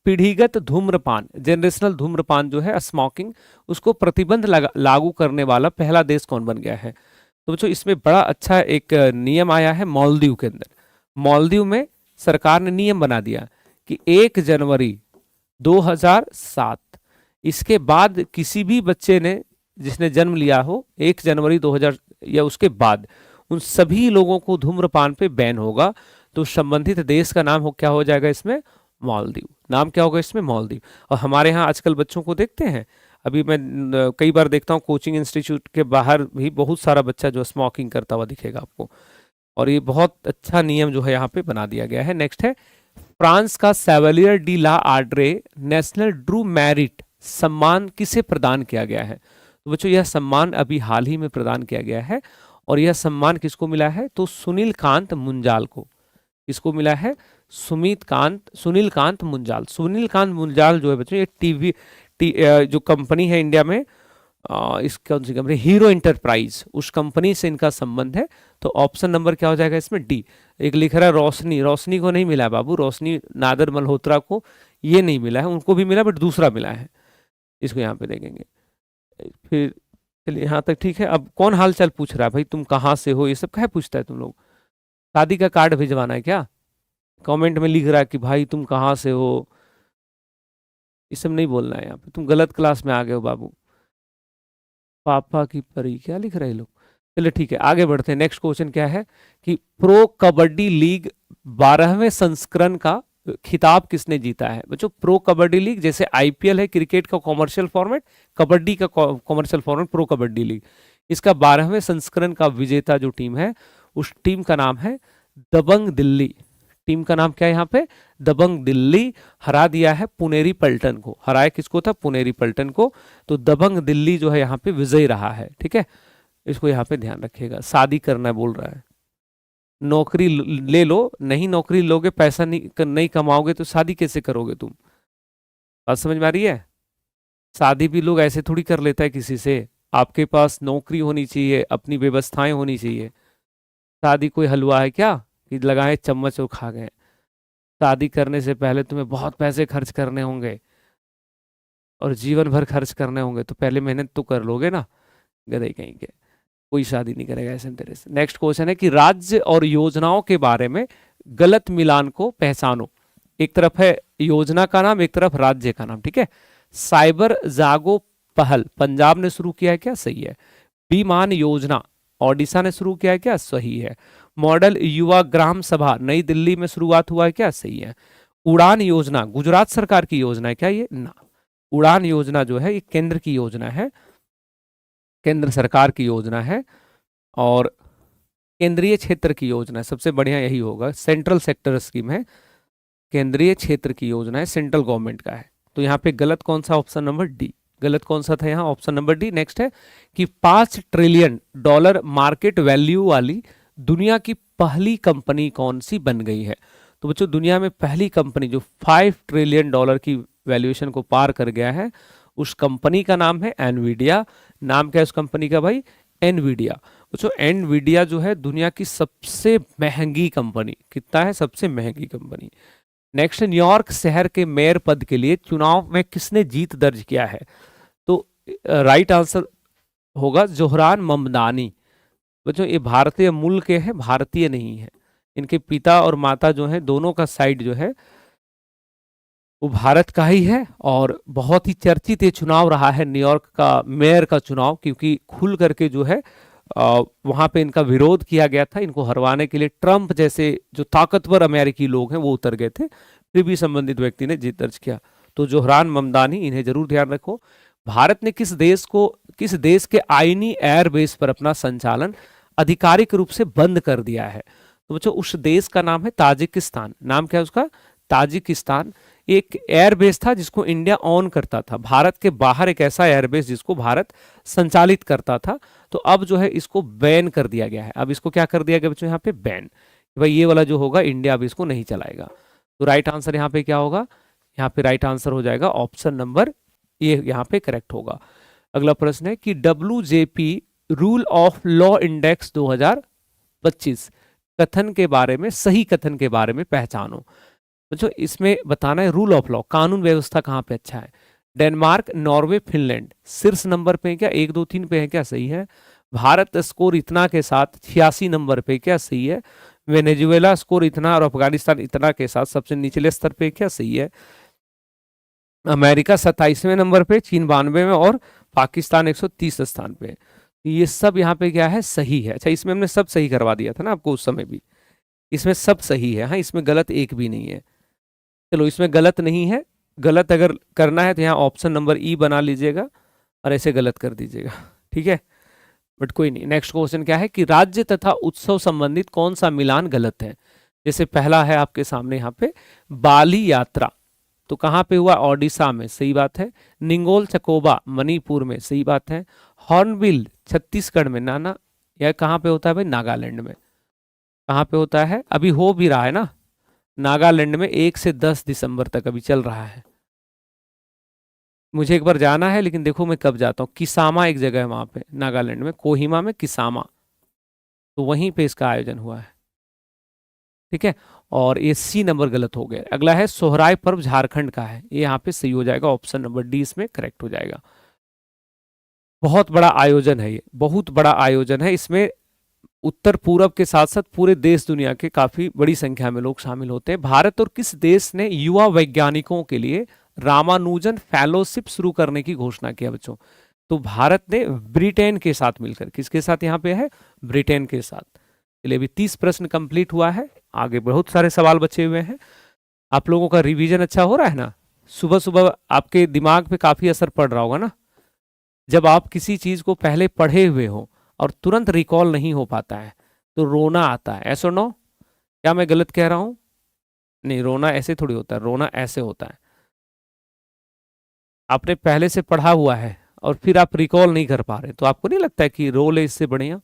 पीढ़ीगत धूम्रपान, जनरेशनल धूम्रपान जो है स्मोकिंग, उसको प्रतिबंध लागू करने वाला पहला देश कौन बन गया है? तो बच्चों इसमें बड़ा अच्छा एक नियम आया है मालदीव के अंदर। मालदीव में सरकार ने नियम बना दिया कि 1 जनवरी 2007, इसके बाद किसी भी बच्चे ने जिसने जन्म लिया हो 1 जनवरी 2000 या उसके बाद, उन सभी लोगों को धूम्रपान पे बैन होगा। तो संबंधित देश का नाम क्या हो जाएगा इसमें? मालदीव। नाम क्या होगा इसमें? मालदीव। और हमारे यहाँ आजकल बच्चों को देखते हैं, अभी मैं कई बार देखता हूँ कोचिंग इंस्टीट्यूट के बाहर भी बहुत सारा बच्चा जो स्मोकिंग करता हुआ दिखेगा आपको। और ये बहुत अच्छा नियम जो है यहाँ पे बना दिया गया है। नेक्स्ट है फ्रांस का सेवलियर डी ला आर्ड्रे नेशनल ड्रू मेरिट सम्मान किसे प्रदान किया गया है? तो बच्चों यह सम्मान अभी हाल ही में प्रदान किया गया है। और यह सम्मान किसको मिला है? तो सुनील कांत मुंजाल को। किसको मिला है? सुनील कांत मुंजाल। सुनील कांत मुंजाल जो है बच्चों ये जो कंपनी है इंडिया में, इस कौन सी कंपनी? हीरो एंटरप्राइज, उस कंपनी से इनका संबंध है। तो ऑप्शन नंबर क्या हो जाएगा इसमें? डी। एक लिख रहा है रोशनी, रोशनी को नहीं मिला है बाबू, रोशनी नादर मल्होत्रा को ये नहीं मिला है, उनको भी मिला बट दूसरा मिला है, इसको यहाँ पे देखेंगे। फिर चलिए यहाँ तक ठीक है। अब कौन हाल चाल पूछ रहा है भाई, तुम कहाँ से हो, ये सब कहे पूछता है तुम लोग? शादी का कार्ड भिजवाना है क्या? कमेंट में लिख रहा है कि भाई तुम कहाँ से हो, ये सब नहीं बोलना है यहाँ पे, तुम गलत क्लास में आ गए हो बाबू। पापा की परी क्या लिख रहे हैं लोग? चलिए ठीक है, आगे बढ़ते हैं। नेक्स्ट क्वेश्चन क्या है कि प्रो कबड्डी लीग 12वें संस्करण का खिताब किसने जीता है? बच्चों प्रो कबड्डी लीग जैसे आईपीएल है क्रिकेट का कॉमर्शियल फॉर्मेट, कबड्डी का commercial format pro kabaddi league, इसका 12वें संस्करण का विजेता जो टीम है उस टीम का नाम है दबंग दिल्ली। टीम का नाम क्या है यहाँ पे? दबंग दिल्ली। हरा दिया है पुनेरी पल्टन को। हराया किसको था? पुनेरी पल्टन को। तो दबंग दिल्ली जो है यहाँ पे विजयी रहा है। ठीक है, इसको यहाँ पे ध्यान रखिएगा। शादी करना बोल रहा है, नौकरी ले लो, नहीं नौकरी लोगे पैसा नहीं कमाओगे तो शादी कैसे करोगे तुम? बात समझ में आ रही है? शादी भी लोग ऐसे थोड़ी कर लेता है किसी से। आपके पास नौकरी होनी चाहिए, अपनी व्यवस्थाएं होनी चाहिए। शादी कोई हलवा है क्या कि लगाए चम्मच और खा गए? शादी करने से पहले तुम्हें बहुत पैसे खर्च करने होंगे और जीवन भर खर्च करने होंगे, तो पहले मेहनत तो कर लोगे ना, गधे कहीं के। कोई शादी नहीं करेगा ऐसे तेरे से। नेक्स्ट क्वेश्चन है कि राज्य और योजनाओं के बारे में गलत मिलान को पहचानो। एक तरफ है योजना का नाम, एक तरफ राज्य का नाम। ठीक है, साइबर जागो पहल पंजाब ने शुरू किया है क्या? सही है। बीमान योजना ओडिशा ने शुरू किया है क्या? सही है। मॉडल युवा ग्राम सभा नई दिल्ली में शुरुआत हुआ है क्या? सही है। उड़ान योजना गुजरात सरकार की योजना है क्या? ये ना, उड़ान योजना जो है ये केंद्र की योजना है, केंद्र सरकार की योजना है और केंद्रीय क्षेत्र की योजना है। सबसे बढ़िया यही होगा, सेंट्रल सेक्टर स्कीम है, केंद्रीय क्षेत्र की योजना है, सेंट्रल गवर्नमेंट का है। तो यहाँ पे गलत कौन सा? Option number D. गलत कौन सा था यहाँ? Option number D. नेक्स्ट है कि $5 ट्रिलियन मार्केट वैल्यू वाली दुनिया की पहली कंपनी कौन सी बन गई है? तो बच्चों दुनिया में पहली कंपनी जो $5 ट्रिलियन की वैल्यूएशन को पार कर गया है, उस कंपनी का नाम है एनवीडिया। नाम क्या है उस कंपनी का भाई? एनवीडिया। तो एनवीडिया जो है दुनिया की सबसे महंगी कंपनी, कितना है, सबसे महंगी कंपनी। नेक्स्ट, न्यूयॉर्क शहर के मेयर पद के लिए चुनाव में किसने जीत दर्ज किया है? तो राइट आंसर होगा जोहरान ममदानी। बच्चों ये भारतीय मूल के हैं, भारतीय नहीं है। इनके पिता और माता जो है दोनों का साइड जो है वो भारत का ही है। और बहुत ही चर्चित ये चुनाव रहा है न्यूयॉर्क का मेयर का चुनाव, क्योंकि खुल करके जो है वहां पे इनका विरोध किया गया था। इनको हरवाने के लिए ट्रंप जैसे जो ताकतवर अमेरिकी लोग हैं वो उतर गए थे, फिर भी संबंधित व्यक्ति ने जीत दर्ज किया। तो जोहरान ममदानी, इन्हें जरूर ध्यान रखो। भारत ने किस देश के आईनी एयरबेस पर अपना संचालन आधिकारिक रूप से बंद कर दिया है? तो बच्चों उस देश का नाम है ताजिकिस्तान। नाम क्या है उसका? ताजिकिस्तान। एक एयरबेस था जिसको इंडिया ऑन करता था, भारत के बाहर एक ऐसा एयरबेस जिसको भारत संचालित करता था। तो अब जो है इसको बैन कर दिया गया है। अब इसको क्या कर दिया गया बच्चों? यहाँ पे बैन, भाई ये वाला जो होगा इंडिया अब इसको नहीं चलाएगा। तो राइट आंसर यहाँ पे क्या होगा? यहाँ पे राइट आंसर हो जाएगा ऑप्शन नंबर ये, यहाँ पे करेक्ट होगा। अगला प्रश्न है कि WJP rule of law index 2025 कथन के बारे में, सही कथन के बारे में पहचानो। बच्चों इसमें बताना है रूल ऑफ लॉ, कानून व्यवस्था कहाँ पे अच्छा है। डेनमार्क, नॉर्वे, फिनलैंड शीर्ष नंबर पे है क्या? 1 2 3 पे है क्या? सही है। भारत स्कोर इतना के साथ 86 नंबर पे, क्या? सही है। वेनेजुएला स्कोर इतना और अफगानिस्तान इतना के साथ सबसे निचले स्तर पे, क्या? सही है। अमेरिका 27वें नंबर पे, चीन 92 में और पाकिस्तान 130 स्थान पे। ये सब यहाँ पे क्या है? सही है। अच्छा इसमें हमने सब सही करवा दिया था ना आपको उस समय भी, इसमें सब सही है। हाँ इसमें गलत एक भी नहीं है। चलो इसमें गलत नहीं है, गलत अगर करना है तो यहाँ ऑप्शन नंबर ई बना लीजिएगा और ऐसे गलत कर दीजिएगा, ठीक है, बट कोई नहीं। नेक्स्ट क्वेश्चन क्या है कि राज्य तथा उत्सव संबंधित कौन सा मिलान गलत है? जैसे पहला है आपके सामने यहाँ पे बाली यात्रा, तो कहाँ पे हुआ? ओडिशा में, सही बात है। निंगोल चकोबा मणिपुर में, सही बात है। हॉर्नबिल छत्तीसगढ़ में, नाना यह कहाँ पे होता है भाई? नागालैंड में। कहाँ पे होता है? अभी हो भी रहा है ना नागालैंड में, 1 से 10 दिसंबर तक अभी चल रहा है। मुझे एक बार जाना है, लेकिन देखो मैं कब जाता हूँ। किसामा एक जगह है वहां पे नागालैंड में, कोहिमा में किसामा, तो वहीं पे इसका आयोजन हुआ है, ठीक है। और ये सी नंबर गलत हो गया। अगला है सोहराय पर्व झारखंड का है, ये यहाँ पे सही हो जाएगा, ऑप्शन नंबर डी इसमें करेक्ट हो जाएगा। बहुत बड़ा आयोजन है ये, बहुत बड़ा आयोजन है। इसमें उत्तर पूरब के साथ साथ पूरे देश दुनिया के काफी बड़ी संख्या में लोग शामिल होते हैं। भारत और किस देश ने युवा वैज्ञानिकों के लिए रामानुजन फेलोशिप शुरू करने की घोषणा किया बच्चों? तो भारत ने ब्रिटेन के साथ मिलकर, किसके साथ यहाँ पे है? ब्रिटेन के साथ। चलिए अभी 30 प्रश्न कंप्लीट हुआ है, आगे बहुत सारे सवाल बचे हुए हैं। आप लोगों का रिवीजन अच्छा हो रहा है ना? सुबह सुबह आपके दिमाग पे काफी असर पड़ रहा होगा ना, जब आप किसी चीज को पहले पढ़े हुए हो और तुरंत रिकॉल नहीं हो पाता है तो रोना आता है, ऐसा नो? क्या मैं गलत कह रहा हूं? नहीं, रोना ऐसे थोड़ी होता है, रोना ऐसे होता है। आपने पहले से पढ़ा हुआ है और फिर आप रिकॉल नहीं कर पा रहे, तो आपको नहीं लगता है कि रो ले इससे बढ़िया?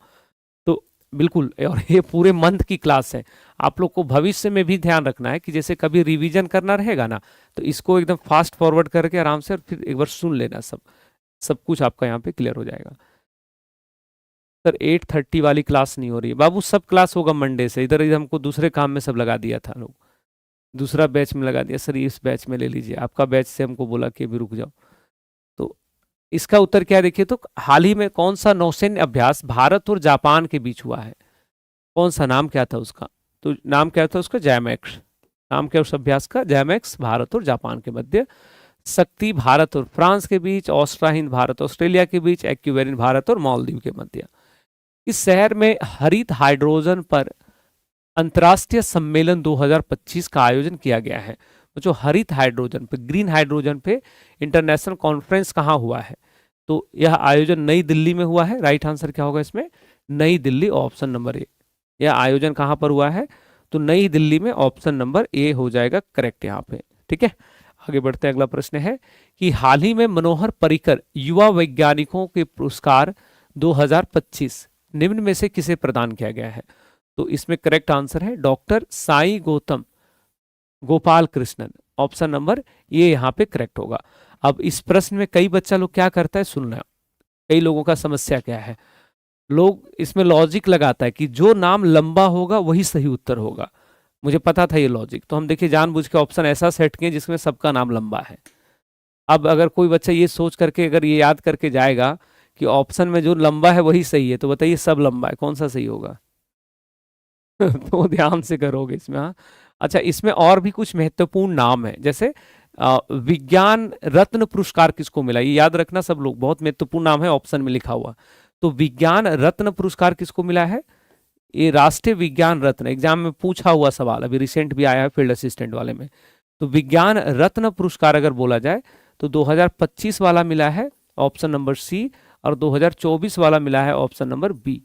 तो बिल्कुल, और ये पूरे मंथ की क्लास है। आप लोग को भविष्य में भी ध्यान रखना है कि जैसे कभी रिवीजन करना रहेगा ना, तो इसको एकदम फास्ट फॉरवर्ड करके आराम से और फिर एक बार सुन लेना, सब कुछ आपका यहाँ पे क्लियर हो जाएगा। सर 8:30 वाली क्लास नहीं हो रही है बाबू, सब क्लास होगा मंडे से। इधर इधर हमको दूसरे काम में सब लगा दिया था लोग, दूसरा बैच में लगा दिया। सर इस बैच में ले लीजिए, आपका बैच से हमको बोला कि अभी रुक जाओ। तो इसका उत्तर क्या देखिए, तो हाल ही में कौन सा नौसैन्य अभ्यास भारत और जापान के बीच हुआ है? कौन सा, नाम क्या था उसका? तो नाम क्या था उसका? जैमैक्स। नाम क्या उस अभ्यास का? जैमैक्स, भारत और जापान के मध्य। शक्ति भारत और फ्रांस के बीच। ऑस्ट्रा हिंद भारत ऑस्ट्रेलिया के बीच। एक्यूवेरिन भारत और मालदीव के मध्य। इस शहर में हरित हाइड्रोजन पर अंतर्राष्ट्रीय सम्मेलन 2025 का आयोजन किया गया है। जो हरित हाइड्रोजन पे, ग्रीन हाइड्रोजन पे इंटरनेशनल कॉन्फ्रेंस कहाँ हुआ है? तो यह आयोजन नई दिल्ली में हुआ है। राइट आंसर क्या होगा इसमें? नई दिल्ली, ऑप्शन नंबर ए। यह आयोजन कहाँ पर हुआ है? तो नई दिल्ली में, ऑप्शन नंबर ए हो जाएगा करेक्ट यहाँ पे, ठीक है। आगे बढ़ते हैं, अगला प्रश्न है कि हाल ही में मनोहर पर्रिकर युवा वैज्ञानिकों के पुरस्कार 2025 निम्न में से किसे प्रदान किया गया है? तो इसमें करेक्ट आंसर है doctor Sai Gautam Gopal Krishnan, option number ये यहाँ पे करेक्ट होगा। अब इस प्रश्न में कई बच्चा लोग क्या करता है, सुनना, कई लोगों का समस्या क्या है, लोग इसमें लॉजिक लगाता है कि जो नाम लंबा होगा वही सही उत्तर होगा। मुझे पता था ये लॉजिक, तो हम देखिए जानबूझ के ऑप्शन ऐसा सेट किए जिसमें सबका नाम लंबा है। अब अगर कोई बच्चा ये सोच करके अगर ये याद करके जाएगा कि ऑप्शन में जो लंबा है वही सही है, तो बताइए सब लंबा है, कौन सा सही होगा? तो ध्यान से करोगे इसमें, हाँ। अच्छा, इसमें और भी कुछ महत्वपूर्ण नाम है, जैसे विज्ञान रत्न पुरस्कार किसको मिला, ये याद रखना सब लोग, बहुत महत्वपूर्ण नाम है ऑप्शन में लिखा हुआ। तो विज्ञान रत्न पुरस्कार किसको मिला है? ये राष्ट्रीय विज्ञान रत्न, एग्जाम में पूछा हुआ सवाल, अभी रिसेंट भी आया है फील्ड असिस्टेंट वाले में। तो विज्ञान रत्न पुरस्कार अगर बोला जाए तो 2025 वाला मिला है ऑप्शन नंबर सी, और 2024 वाला मिला है ऑप्शन नंबर बी,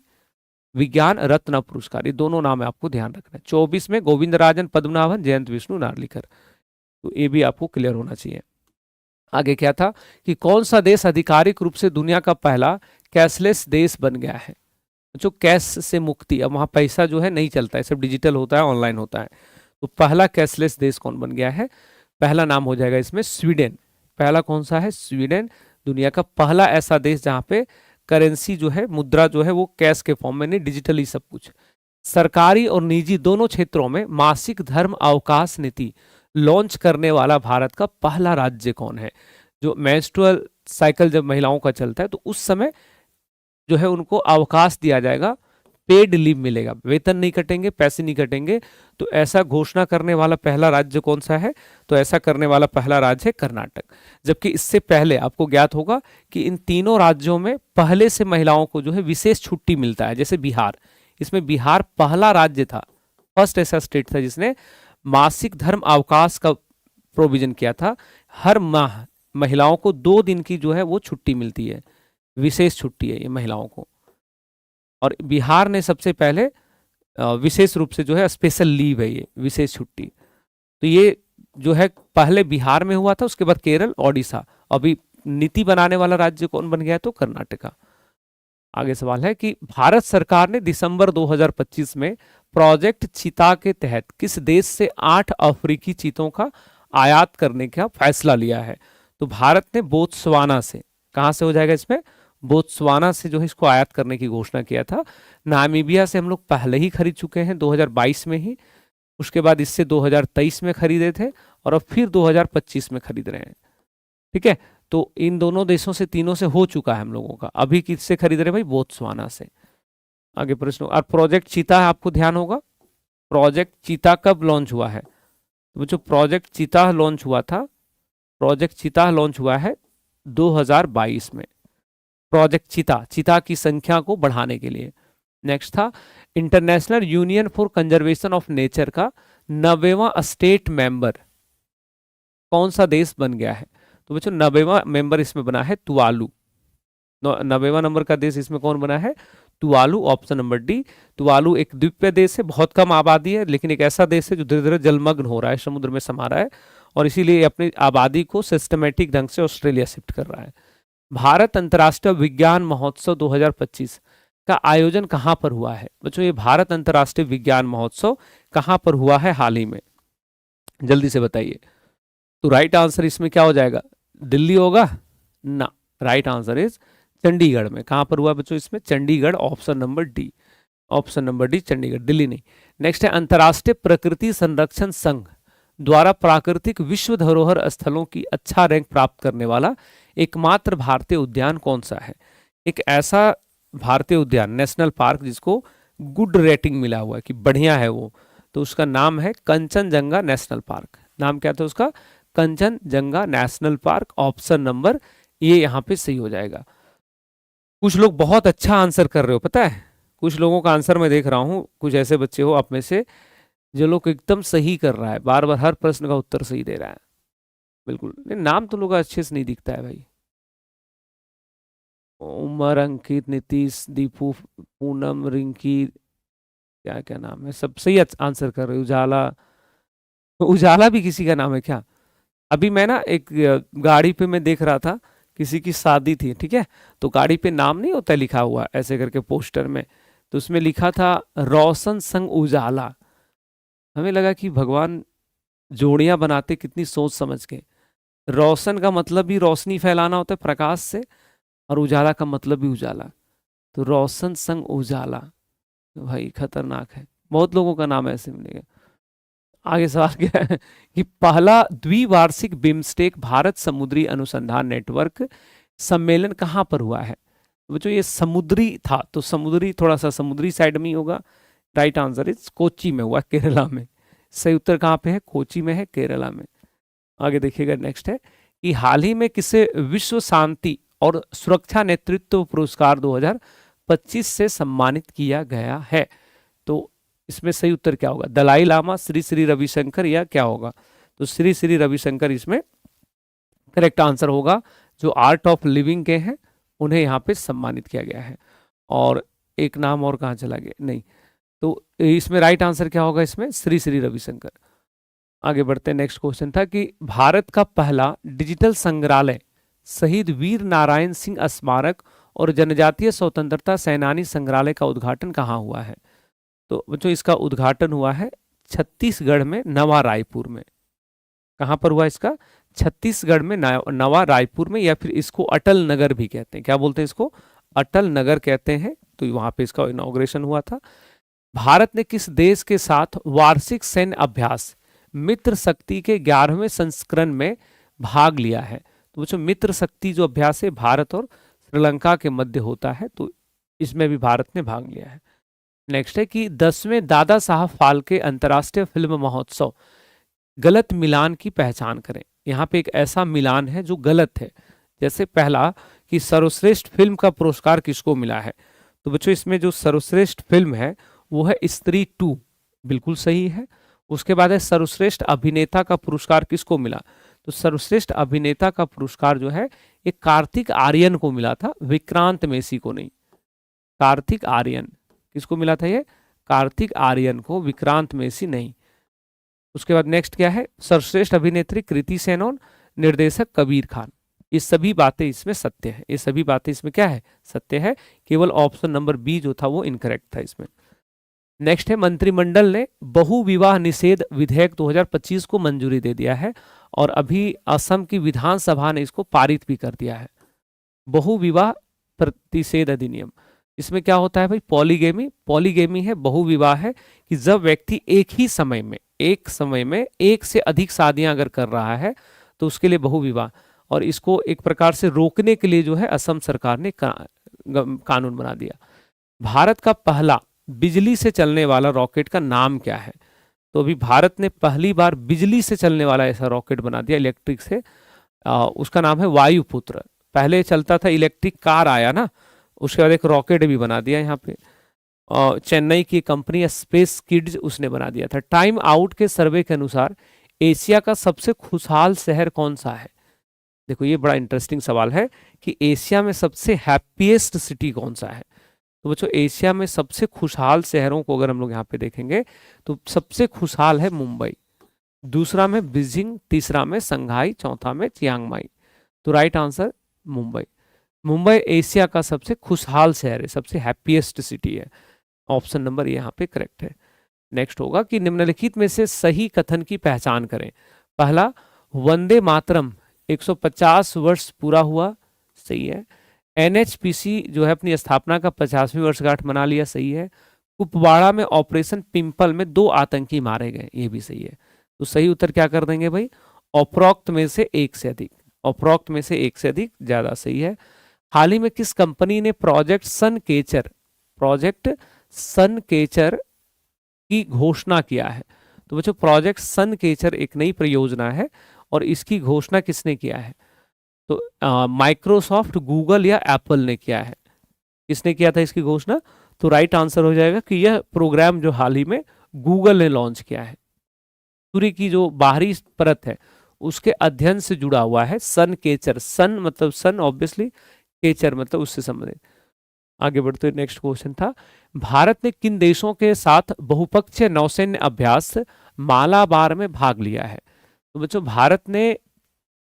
विज्ञान रत्न पुरस्कार। ये दोनों नाम है, आपको ध्यान रखना है। 24 में गोविंदराजन पद्मनाभन, जयंत विष्णु नार्लिकर, तो ये भी आपको क्लियर होना चाहिए। आगे क्या था कि कौन सा देश आधिकारिक रूप से दुनिया का पहला कैशलेस देश बन गया है? जो कैश से मुक्ति, अब वहां पैसा जो है नहीं चलता है, सब डिजिटल होता है, ऑनलाइन होता है। तो पहला कैशलेस देश कौन बन गया है? पहला नाम हो जाएगा इसमें स्वीडन। पहला कौन सा है? स्वीडन, दुनिया का पहला ऐसा देश जहां पे करेंसी जो है, मुद्रा जो है वो कैश के फॉर्म में नहीं, डिजिटली सब कुछ। सरकारी और निजी दोनों क्षेत्रों में मासिक धर्म अवकाश नीति लॉन्च करने वाला भारत का पहला राज्य कौन है? जो मेंस्ट्रुअल साइकिल जब महिलाओं का चलता है तो उस समय जो है उनको अवकाश दिया जाएगा, पेड लीव मिलेगा, वेतन नहीं कटेंगे, पैसे नहीं कटेंगे। तो ऐसा घोषणा करने वाला पहला राज्य कौन सा है? तो ऐसा करने वाला पहला राज्य है कर्नाटक। जबकि इससे पहले आपको ज्ञात होगा कि इन तीनों राज्यों में पहले से महिलाओं को जो है विशेष छुट्टी मिलता है। जैसे बिहार, इसमें बिहार पहला राज्य था, फर्स्ट ऐसा स्टेट था जिसने मासिक धर्म अवकाश का प्रोविजन किया था। हर माह महिलाओं को 2 दिन की जो है वो छुट्टी मिलती है, विशेष छुट्टी है ये महिलाओं को। और बिहार ने सबसे पहले विशेष रूप से जो है स्पेशल लीव है ये, विशेष छुट्टी। तो ये जो है पहले बिहार में हुआ था, उसके बाद केरल, ओडिशा। अभी नीति बनाने वाला राज्य कौन बन गया? तो कर्नाटका। आगे सवाल है कि भारत सरकार ने दिसंबर 2025 में प्रोजेक्ट चीता के तहत किस देश से 8 अफ्रीकी चीतों का आयात करने का फैसला लिया है? तो भारत ने बोत्सवाना से, कहां से हो जाएगा इसमें? बोत्सवाना से जो है इसको आयात करने की घोषणा किया था। नामीबिया से हम लोग पहले ही खरीद चुके हैं 2022 में ही, उसके बाद इससे 2023 में खरीदे थे, और अब फिर 2025 में खरीद रहे हैं। ठीक है, तो इन दोनों देशों से, तीनों से हो चुका है हम लोगों का। अभी किससे खरीद रहे हैं भाई? बोत्सवाना से। आगे प्रश्न, और प्रोजेक्ट चीता है, आपको ध्यान होगा प्रोजेक्ट चीता कब लॉन्च हुआ है? तो बच्चों प्रोजेक्ट चीता लॉन्च हुआ था, प्रोजेक्ट चीता लॉन्च हुआ है 2022 में। प्रोजेक्ट चीता, चीता की संख्या को बढ़ाने के लिए। नेक्स्ट था international union for conservation of nature का 90वां स्टेट मेंबर कौन सा देश बन गया है? तो बच्चों 90वां मेंबर इसमें बना है तुवालू। 90वां नंबर का देश इसमें कौन बना है? Tuvalu, option number D. Tuvalu एक द्वीपीय देश है, बहुत कम आबादी है, लेकिन एक ऐसा देश है जो धीरे धीरे जलमग्न हो रहा है, समुद्र में समा रहा है, और इसीलिए अपनी आबादी को सिस्टमेटिक ढंग से ऑस्ट्रेलिया शिफ्ट कर रहा है। भारत अंतर्राष्ट्रीय विज्ञान महोत्सव 2025 का आयोजन कहां पर हुआ है? बच्चों ये भारत अंतर्राष्ट्रीय विज्ञान महोत्सव कहां पर हुआ है हाल ही में? जल्दी से बताइए। तो राइट आंसर इसमें क्या हो जाएगा? दिल्ली होगा ना, राइट आंसर इज चंडीगढ़ में। कहां पर हुआ बच्चों? इसमें Chandigarh, option number D, option number D Chandigarh, Delhi नहीं। नेक्स्ट है अंतर्राष्ट्रीय प्रकृति संरक्षण संघ द्वारा प्राकृतिक विश्व धरोहर स्थलों की अच्छा रैंक प्राप्त करने वाला एकमात्र भारतीय उद्यान कौन सा है? एक ऐसा भारतीय उद्यान, नेशनल पार्क, जिसको गुड रेटिंग मिला हुआ है कि बढ़िया है वो, तो उसका नाम है कंचनजंगा नेशनल पार्क। नाम क्या था उसका? Kanchenjunga national park, option number ये यहाँ पे सही हो जाएगा। कुछ लोग बहुत अच्छा आंसर कर रहे हो, पता है कुछ लोगों का आंसर मैं देख रहा हूँ, कुछ ऐसे बच्चे हो आप में से जो लोग एकदम सही कर रहा है, बार बार हर प्रश्न का उत्तर सही दे रहा है। बिल्कुल नहीं, नाम तो लोग अच्छे से नहीं दिखता है भाई। उमर, अंकित, नीतीश, दीपू, पूनम, रिंकी, क्या क्या नाम है, सब सही आंसर कर रहे हो। उजाला, उजाला भी किसी का नाम है क्या? अभी मैं ना एक गाड़ी पे मैं देख रहा था, किसी की शादी थी, ठीक है, तो गाड़ी पे नाम नहीं होता लिखा हुआ ऐसे करके पोस्टर में, तो उसमें लिखा था रोशन संग उजाला। हमें लगा कि भगवान जोड़ियां बनाते कितनी सोच समझ के। रोशन का मतलब भी रोशनी फैलाना होता है प्रकाश से, और उजाला का मतलब भी उजाला। तो रोशन संग उजाला, भाई खतरनाक है, बहुत लोगों का नाम ऐसे मिलेगा। आगे सवाल क्या है कि पहला द्विवार्षिक बिम्स्टेक भारत समुद्री अनुसंधान नेटवर्क सम्मेलन कहाँ पर हुआ है? तो बच्चों ये समुद्री था, तो समुद्री थोड़ा सा समुद्री साइड में ही होगा। राइट आंसर इज कोच्चि में हुआ, केरला में। सही उत्तर कहाँ पे है? कोच्चि में है, केरला में। आगे देखिएगा, नेक्स्ट है कि हाल ही में किसे विश्व शांति और सुरक्षा नेतृत्व पुरस्कार 2025 से सम्मानित किया गया है? तो इसमें सही उत्तर क्या होगा? दलाई लामा, श्री श्री रविशंकर, या क्या होगा? तो श्री श्री रविशंकर इसमें करेक्ट आंसर होगा। जो आर्ट ऑफ लिविंग के हैं उन्हें यहाँ पे सम्मानित किया गया है। और एक नाम और कहाँ चला गया? नहीं, तो इसमें राइट आंसर क्या होगा? इसमें श्री श्री रविशंकर। आगे बढ़ते हैं, नेक्स्ट क्वेश्चन था कि भारत का पहला डिजिटल संग्रहालय शहीद वीर नारायण सिंह स्मारक और जनजातीय स्वतंत्रता सेनानी संग्रहालय का उद्घाटन कहाँ हुआ है? तो बच्चों इसका उद्घाटन हुआ है छत्तीसगढ़ में, नवा रायपुर में। कहाँ पर हुआ इसका? छत्तीसगढ़ में, नवा रायपुर में, या फिर इसको अटल नगर भी कहते हैं। क्या बोलते हैं इसको? अटल नगर कहते हैं। तो वहां पे इसका इनॉग्रेशन हुआ था। भारत ने किस देश के साथ वार्षिक सैन्य अभ्यास मित्र शक्ति के 11वें संस्करण में भाग लिया है? तो बच्चों मित्र शक्ति जो अभ्यास है भारत और श्रीलंका के मध्य होता है, तो इसमें भी भारत ने भाग लिया है। नेक्स्ट है कि 10वें दादा साहब फाल्के अंतर्राष्ट्रीय फिल्म महोत्सव गलत मिलान की पहचान करें। यहाँ पे एक ऐसा मिलान है जो गलत है। जैसे पहला कि सर्वश्रेष्ठ फिल्म का पुरस्कार किसको मिला है? तो बच्चों इसमें जो सर्वश्रेष्ठ फिल्म है वो है स्त्री 2, बिल्कुल सही है। उसके बाद है सर्वश्रेष्ठ अभिनेता का पुरस्कार किसको मिला? तो सर्वश्रेष्ठ अभिनेता का पुरस्कार जो है ये कार्तिक आर्यन को मिला था, विक्रांत मेसी को नहीं। कार्तिक आर्यन किसको मिला था? ये कार्तिक आर्यन को, विक्रांत मेसी नहीं। उसके बाद नेक्स्ट क्या है? सर्वश्रेष्ठ अभिनेत्री कृति सेनन, निर्देशक कबीर खान। ये सभी बातें इसमें सत्य है। ये सभी बातें इसमें क्या है? सत्य है। केवल ऑप्शन नंबर बी जो था वो इनकरेक्ट था इसमें। नेक्स्ट है मंत्रिमंडल ने बहु विवाह निषेध विधेयक 2025 को मंजूरी दे दिया है और अभी असम की विधानसभा ने इसको पारित भी कर दिया है। बहु विवाह प्रतिषेध अधिनियम, इसमें क्या होता है भाई? पॉलीगेमी। पॉलीगेमी है, बहु विवाह है कि जब व्यक्ति एक ही समय में, एक समय में एक से अधिक शादियां अगर कर रहा है तो उसके लिए बहु विवाह। और इसको एक प्रकार से रोकने के लिए जो है असम सरकार ने कानून बना दिया। भारत का पहला बिजली से चलने वाला रॉकेट का नाम क्या है? तो अभी भारत ने पहली बार बिजली से चलने वाला ऐसा रॉकेट बना दिया, इलेक्ट्रिक से। उसका नाम है वायुपुत्र। पहले चलता था, इलेक्ट्रिक कार आया ना, उसके बाद एक रॉकेट भी बना दिया यहाँ पे। चेन्नई की कंपनी स्पेस किड्स उसने बना दिया था। टाइम आउट के सर्वे के अनुसार एशिया का सबसे खुशहाल शहर कौन सा है? देखो ये बड़ा इंटरेस्टिंग सवाल है कि एशिया में सबसे हैप्पीएस्ट सिटी कौन सा है? तो बच्चों एशिया में सबसे खुशहाल शहरों को अगर हम लोग यहाँ पे देखेंगे तो सबसे खुशहाल है मुंबई, दूसरा में बीजिंग, तीसरा में संघाई, चौथा में चियांग माई। तो right answer Mumbai. Mumbai Asia का सबसे खुशहाल शहर है, सबसे हैप्पीएस्ट सिटी है। ऑप्शन नंबर यहाँ पे करेक्ट है। नेक्स्ट होगा कि निम्नलिखित में से सही कथन की पहचान करें। पहला, वंदे मातरम 150 वर्ष पूरा हुआ, सही है। एनएचपीसी जो है अपनी स्थापना का 50वीं वर्षगांठ मना लिया, सही है। कुपवाड़ा में ऑपरेशन पिंपल में 2 आतंकी मारे गए, ये भी सही है। तो सही उत्तर क्या कर देंगे भाई? उपरोक्त में से एक से अधिक, उपरोक्त में से एक से अधिक ज्यादा सही है। हाल ही में किस कंपनी ने प्रोजेक्ट सनकेचर की घोषणा किया है? तो बच्चों प्रोजेक्ट सनकेचर एक नई परियोजना है और इसकी घोषणा किसने किया है? तो माइक्रोसॉफ्ट, गूगल या एप्पल ने किया है। किसने किया था इसकी घोषणा? तो राइट आंसर हो जाएगा कि यह प्रोग्राम जो हाल ही में गूगल ने लॉन्च किया है। सूर्य की जो बाहरी परत है उसके अध्ययन से जुड़ा हुआ है सनकेचर। सन मतलब सन ऑब्वियसली, केचर मतलब उससे संबंधित। आगे बढ़ते हुए नेक्स्ट क्वेश्चन था, भारत ने किन देशों के साथ बहुपक्षीय नौसैन्य अभ्यास मालाबार में भाग लिया है? तो बच्चों भारत ने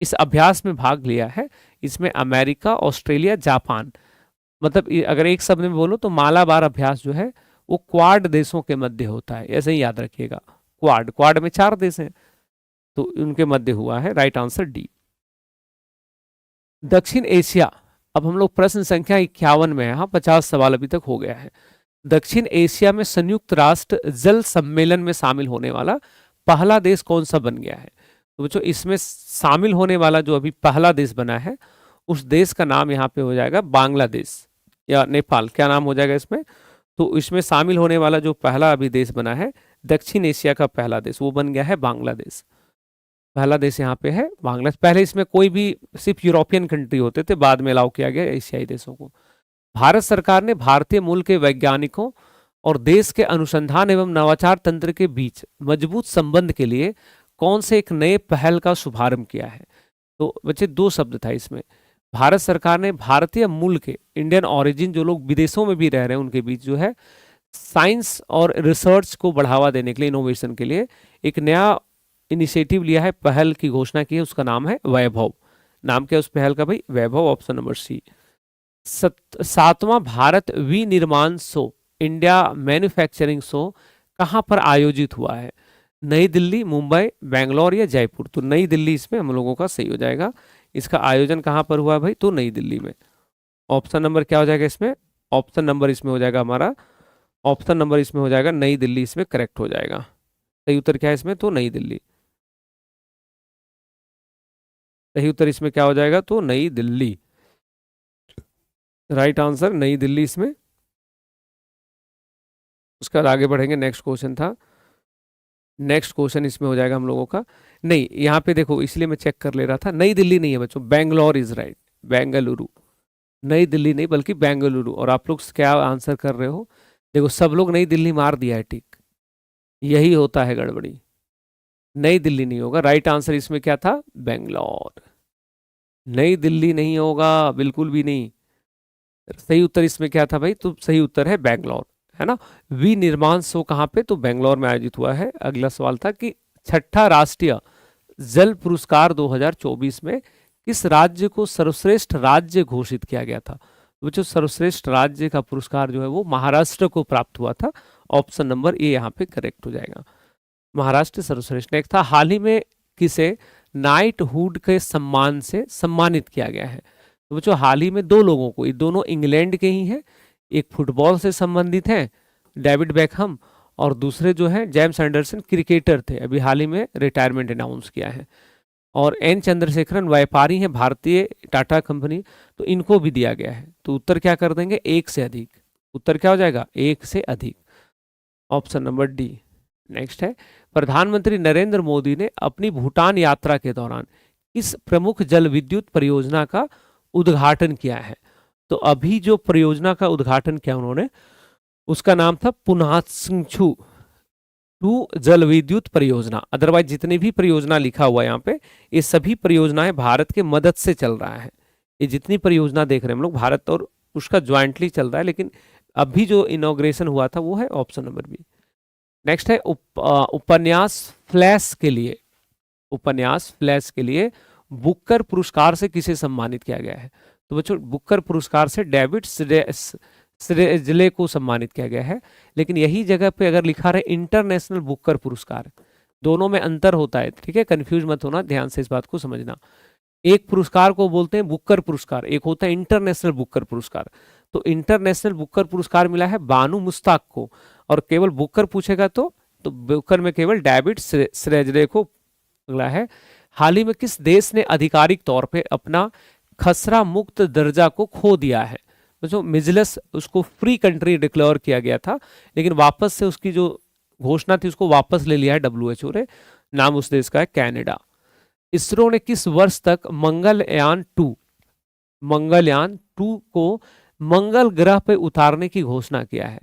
इस अभ्यास में भाग लिया है, इसमें अमेरिका, ऑस्ट्रेलिया, जापान। मतलब अगर एक शब्द में बोलो तो मालाबार अभ्यास जो है वो क्वाड देशों के मध्य होता है, ऐसे ही याद रखिएगा। क्वाड में 4 देश हैं तो उनके मध्य हुआ है। Right answer D. दक्षिण एशिया अब हम लोग प्रश्न संख्या 51 में है। हाँ, 50 सवाल अभी तक हो गया है। दक्षिण एशिया में संयुक्त राष्ट्र जल सम्मेलन में शामिल होने वाला पहला देश कौन सा बन गया है? तो बच्चों इसमें शामिल होने वाला जो अभी पहला देश बना है, उस देश का नाम यहाँ पे हो जाएगा बांग्लादेश या नेपाल, क्या नाम हो जाएगा इसमें? तो इसमें शामिल होने वाला जो पहला अभी देश बना है, दक्षिण एशिया का पहला देश, वो बन गया है बांग्लादेश। पहला देश यहाँ पे है बांग्लादेश। पहले इसमें कोई भी सिर्फ यूरोपियन कंट्री होते थे, बाद में अलाउ किया गया एशियाई देशों को। भारत सरकार ने भारतीय मूल के वैज्ञानिकों और देश के अनुसंधान एवं नवाचार तंत्र के बीच मजबूत संबंध के लिए कौन से एक नए पहल का शुभारंभ किया है? तो बच्चे दो शब्द था इसमें। भारत सरकार ने भारतीय मूल के, इंडियन ऑरिजिन जो लोग विदेशों में भी रह रहे हैं उनके बीच जो है साइंस और रिसर्च को बढ़ावा देने के लिए, इनोवेशन के लिए एक नया इनिशिएटिव लिया है, पहल की घोषणा की है, उसका नाम है वैभव। नाम क्या है उस पहल का भाई? वैभव, ऑप्शन नंबर सी। 7वां भारत विनिर्माण शो, इंडिया मैन्युफैक्चरिंग शो कहाँ पर आयोजित हुआ है? नई दिल्ली, मुंबई, बेंगलोर या जयपुर? तो नई दिल्ली इसमें हम लोगों का सही हो जाएगा। इसका आयोजन कहाँ पर हुआ भाई? तो नई दिल्ली में। ऑप्शन नंबर क्या हो जाएगा इसमें? ऑप्शन नंबर इसमें हो जाएगा हमारा, ऑप्शन नंबर इसमें हो जाएगा नई दिल्ली, इसमें करेक्ट हो जाएगा। सही उत्तर क्या है इसमें? तो नई दिल्ली। सही उत्तर इसमें क्या हो जाएगा? तो नई दिल्ली, राइट आंसर नई दिल्ली इसमें। उसके बाद आगे बढ़ेंगे, नेक्स्ट क्वेश्चन था, नेक्स्ट क्वेश्चन इसमें हो जाएगा हम लोगों का, नहीं यहाँ पे देखो इसलिए मैं चेक कर ले रहा था, नई दिल्ली नहीं है बच्चों, बेंगलोर इज राइट, बेंगलुरु। नई दिल्ली नहीं बल्कि बेंगलुरु। और आप लोग क्या आंसर कर रहे हो? देखो सब लोग नई दिल्ली मार दिया है, ठीक यही होता है गड़बड़ी। नई दिल्ली नहीं होगा, राइट आंसर इसमें क्या था? बेंगलोर। नई दिल्ली नहीं होगा, बिल्कुल भी नहीं। सही उत्तर इसमें क्या था भाई? तो सही उत्तर है बेंगलोर, है ना। विनिर्माण शो कहाँ पे? तो बेंगलोर में आयोजित हुआ है। अगला सवाल था कि छठा राष्ट्रीय जल पुरस्कार 2024 में किस राज्य को सर्वश्रेष्ठ राज्य घोषित किया गया था? वो जो सर्वश्रेष्ठ राज्य का पुरस्कार जो है वो महाराष्ट्र को प्राप्त हुआ था। ऑप्शन नंबर ए यहाँ पे करेक्ट हो जाएगा, महाराष्ट्र सर्वश्रेष्ठ। नेक्स्ट था, हाल ही में किसे नाइटहुड के सम्मान से सम्मानित किया गया है? तो बच्चों हाल ही में दो लोगों को, ये दोनों इंग्लैंड के ही हैं, एक फुटबॉल से संबंधित हैं डेविड बेकहम, और दूसरे जो है जेम्स एंडरसन, क्रिकेटर थे, अभी हाल ही में रिटायरमेंट अनाउंस किया है। और एन चंद्रशेखरन व्यापारी हैं, भारतीय टाटा कंपनी, तो इनको भी दिया गया है। तो उत्तर क्या कर देंगे? एक से अधिक। उत्तर क्या हो जाएगा? एक से अधिक, ऑप्शन नंबर डी। नेक्स्ट है, प्रधानमंत्री नरेंद्र मोदी ने अपनी भूटान यात्रा के दौरान इस प्रमुख जल विद्युत परियोजना का उद्घाटन किया है? तो अभी जो परियोजना का उद्घाटन किया उन्होंने, उसका नाम था पुनासंगछू टू जल विद्युत परियोजना। अदरवाइज जितनी भी परियोजना लिखा हुआ है यहाँ पे, ये सभी परियोजनाएं भारत के मदद से चल रहा है। ये जितनी परियोजना देख रहे हैं हम लोग, भारत और उसका ज्वाइंटली चल रहा है, लेकिन अभी जो इनॉग्रेशन हुआ था वो है ऑप्शन नंबर बी। नेक्स्ट है, उपन्यास फ्लैश के लिए, उपन्यास फ्लैश के लिए बुकर पुरस्कार से किसे सम्मानित किया गया है? तो बच्चों बुकर पुरस्कार से डेविड श्रेजले को सम्मानित किया गया है। लेकिन यही जगह पे अगर लिखा रहे इंटरनेशनल बुकर पुरस्कार, दोनों में अंतर होता है, ठीक है, कंफ्यूज मत होना, ध्यान से इस बात को समझना। एक पुरस्कार को बोलते हैं बुकर पुरस्कार, एक होता है इंटरनेशनल बुकर पुरस्कार। तो इंटरनेशनल बुकर पुरस्कार मिला है बानू मुश्ताक को, और केवल बुकर पूछेगा तो बुकर में केवल डेविड श्रेजले को मिला है। हाल ही में किस देश ने आधिकारिक तौर पे अपना खसरा मुक्त दर्जा को खो दिया है? तो जो मिजलस, उसको फ्री कंट्री डिक्लेयर किया गया था, लेकिन वापस से उसकी जो घोषणा थी उसको वापस ले लिया है WHO ने। नाम उस देश का है कनाडा। इसरो ने किस वर्ष तक मंगलयान 2 को मंगल ग्रह पे उतारने की घोषणा किया है?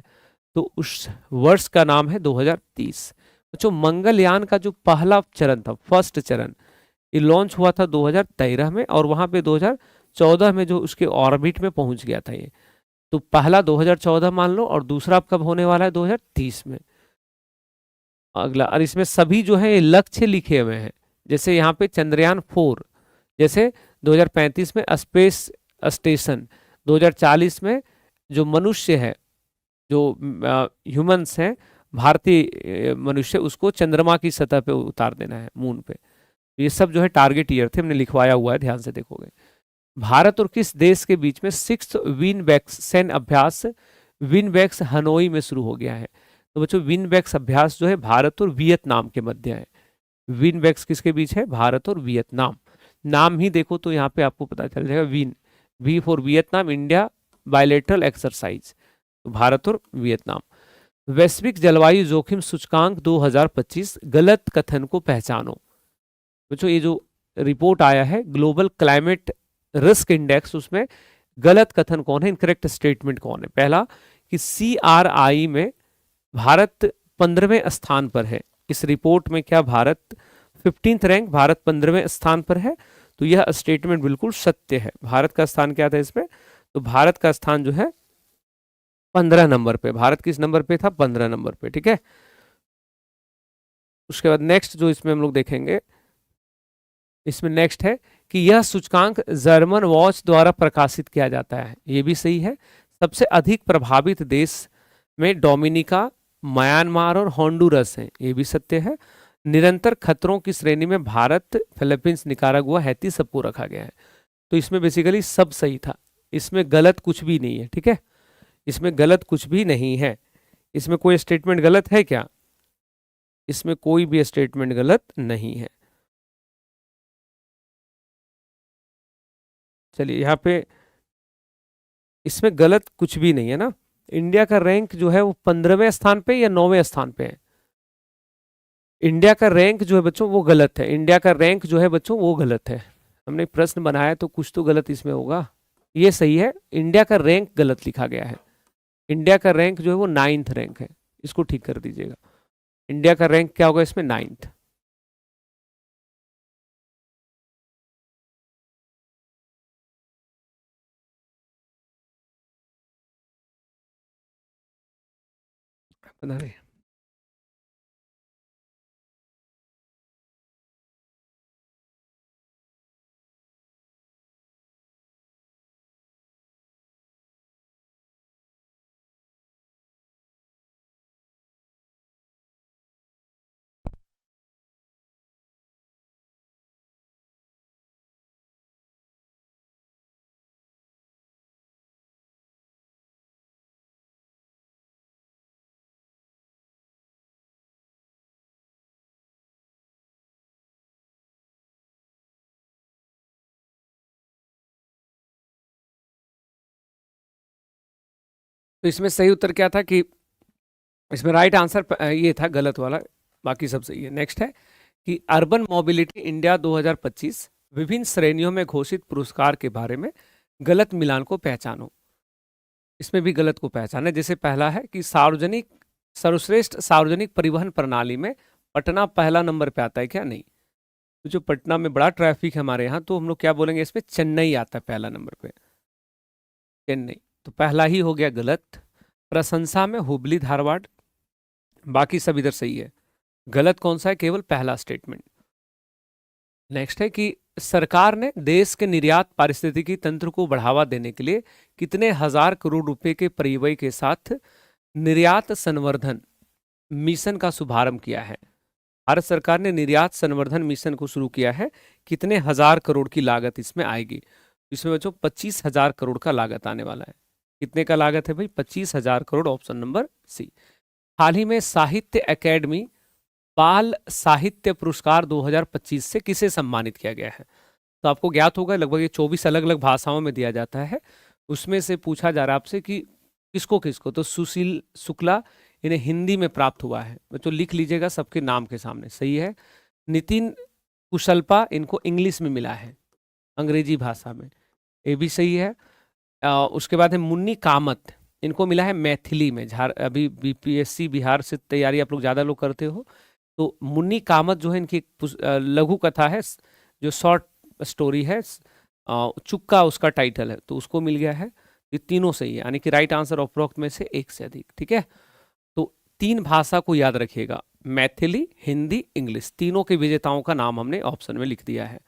तो उस वर्ष का नाम है 2030। जो मंगलयान का जो पहला चरण था, फर्स्ट चरण, ये लॉन्च हुआ था 2013 में, और वहां पे 2014 में जो उसके ऑर्बिट में पहुंच गया था ये। तो पहला 2014 मान लो, और दूसरा कब होने वाला है? 2030 में अगला। और इसमें सभी जो है ये लक्ष्य लिखे हुए हैं, जैसे यहाँ पे चंद्रयान 4, जैसे 2035 में स्पेस स्टेशन, 2040 में जो मनुष्य है, जो ह्यूमंस हैं, भारतीय मनुष्य, उसको चंद्रमा की सतह पे उतार देना है, मून पे। ये सब जो है टारगेट ईयर थे, हमने लिखवाया हुआ है, ध्यान से देखोगे। भारत और किस देश के बीच में 6th विनबैक्स सैन्य अभ्यास विनबैक्स हनोई में शुरू हो गया है? तो बच्चों विनबैक्स अभ्यास जो है भारत और वियतनाम के मध्य है। विनबैक्स किसके बीच है? भारत और वियतनाम। नाम ही देखो तो यहाँ पे आपको पता चल जाएगा, Vin, V for Vietnam, India, bilateral exercise, तो भारत और वियतनाम। वैश्विक जलवायु जोखिम सूचकांक 2025 गलत कथन को पहचानो। बच्चों ये जो रिपोर्ट आया है ग्लोबल क्लाइमेट रिस्क इंडेक्स, उसमें गलत कथन कौन है, इनकरेक्ट स्टेटमेंट कौन है? पहला कि CRI में भारत 15वें स्थान पर है। इस रिपोर्ट में क्या भारत 15th रैंक, भारत 15वें स्थान पर है? तो यह स्टेटमेंट बिल्कुल सत्य है। भारत का स्थान क्या था इसमें? तो भारत का स्थान जो है 15 नंबर पे। भारत किस नंबर पे था? 15 नंबर पे, ठीक है। उसके बाद नेक्स्ट जो इसमें हम लोग देखेंगे, इसमें नेक्स्ट है कि यह सूचकांक जर्मन वॉच द्वारा प्रकाशित किया जाता है। ये भी सही है। सबसे अधिक प्रभावित देश में डोमिनिका, म्यांमार और होंडुरस हैं। ये भी सत्य है। निरंतर खतरों की श्रेणी में भारत, फिलीपींस, निकारागुआ, हैती सबको रखा गया है। तो इसमें बेसिकली सब सही था, इसमें गलत कुछ भी नहीं है, ठीक है। इसमें गलत कुछ भी नहीं है। इसमें कोई स्टेटमेंट गलत है क्या? इसमें कोई भी स्टेटमेंट गलत नहीं है। चलिए यहाँ पे इसमें गलत कुछ भी नहीं है ना। इंडिया का रैंक जो है वो 15वें स्थान पे या 9वें स्थान पे है? इंडिया का रैंक जो है बच्चों वो गलत है। इंडिया का रैंक जो है बच्चों वो गलत है। हमने प्रश्न बनाया तो कुछ तो गलत इसमें होगा। ये सही है, इंडिया का रैंक गलत लिखा गया है। इंडिया का रैंक जो है वो 9th रैंक है, इसको ठीक कर दीजिएगा। इंडिया का रैंक क्या होगा इसमें? 9th। पता नहीं। तो इसमें सही उत्तर क्या था कि इसमें राइट आंसर ये था, गलत वाला, बाकी सब सही है। नेक्स्ट है कि अर्बन मोबिलिटी इंडिया 2025 विभिन्न श्रेणियों में घोषित पुरस्कार के बारे में गलत मिलान को पहचानो। इसमें भी गलत को पहचाना। जैसे पहला है कि सर्वश्रेष्ठ सार्वजनिक परिवहन प्रणाली में पटना पहला नंबर पे आता है क्या? नहीं। तो जो पटना में बड़ा ट्रैफिक है हमारे यहाँ, तो हम लोग क्या बोलेंगे इसमें? चेन्नई आता है पहला नंबर पे, चेन्नई। तो पहला ही हो गया गलत। प्रशंसा में हुबली धारवाड़, बाकी सब इधर सही है। गलत कौन सा है? केवल पहला स्टेटमेंट। नेक्स्ट है कि सरकार ने देश के निर्यात पारिस्थितिकी तंत्र को बढ़ावा देने के लिए कितने हजार करोड़ रुपए के परिव्यय के साथ निर्यात संवर्धन मिशन का शुभारंभ किया है? भारत सरकार ने निर्यात संवर्धन मिशन को शुरू किया है। कितने हजार करोड़ की लागत इसमें आएगी? इसमें बच्चों 25,000 करोड़ का लागत आने वाला है। कितने का लागत है भाई? 25,000 करोड़, ऑप्शन नंबर सी। हाल ही में साहित्य अकेडमी बाल साहित्य पुरस्कार 2025 से किसे सम्मानित किया गया है? तो आपको ज्ञात होगा लगभग ये 24 अलग अलग भाषाओं में दिया जाता है। उसमें से पूछा जा रहा है आपसे कि किसको किसको। तो सुशील शुक्ला, इन्हें हिंदी में प्राप्त हुआ है। तो लिख लीजिएगा सबके नाम के सामने, सही है। नितिन कुशलपा, इनको इंग्लिश में मिला है, अंग्रेजी भाषा में, ये भी सही है। उसके बाद है मुन्नी कामत, इनको मिला है मैथिली में। अभी BPSC बिहार से तैयारी आप लोग ज़्यादा लोग करते हो, तो मुन्नी कामत जो है इनकी एक लघु कथा है, जो शॉर्ट स्टोरी है, चुक्का उसका टाइटल है, तो उसको मिल गया है। ये तीनों सही है, यानी कि राइट आंसर उपरोक्त में से एक से अधिक, ठीक है। तो 3 भाषा को याद रखिएगा, मैथिली, हिंदी, इंग्लिश, तीनों के विजेताओं का नाम हमने ऑप्शन में लिख दिया है।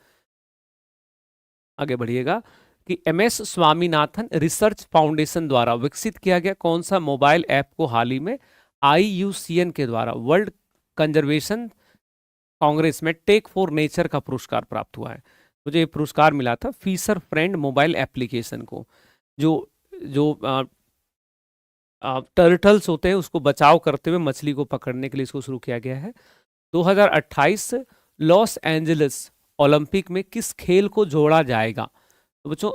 आगे बढ़िएगा कि MS स्वामीनाथन रिसर्च फाउंडेशन द्वारा विकसित किया गया कौन सा मोबाइल ऐप को हाल ही में IUCN के द्वारा वर्ल्ड कंजर्वेशन कांग्रेस में टेक फॉर नेचर का पुरस्कार प्राप्त हुआ है? मुझे ये पुरस्कार मिला था फिशर फ्रेंड मोबाइल एप्लीकेशन को। जो जो टर्टल्स होते हैं उसको बचाव करते हुए मछली को पकड़ने के लिए इसको शुरू किया गया है। 2028 लॉस एंजलिस ओलंपिक में किस खेल को जोड़ा जाएगा? तो बच्चों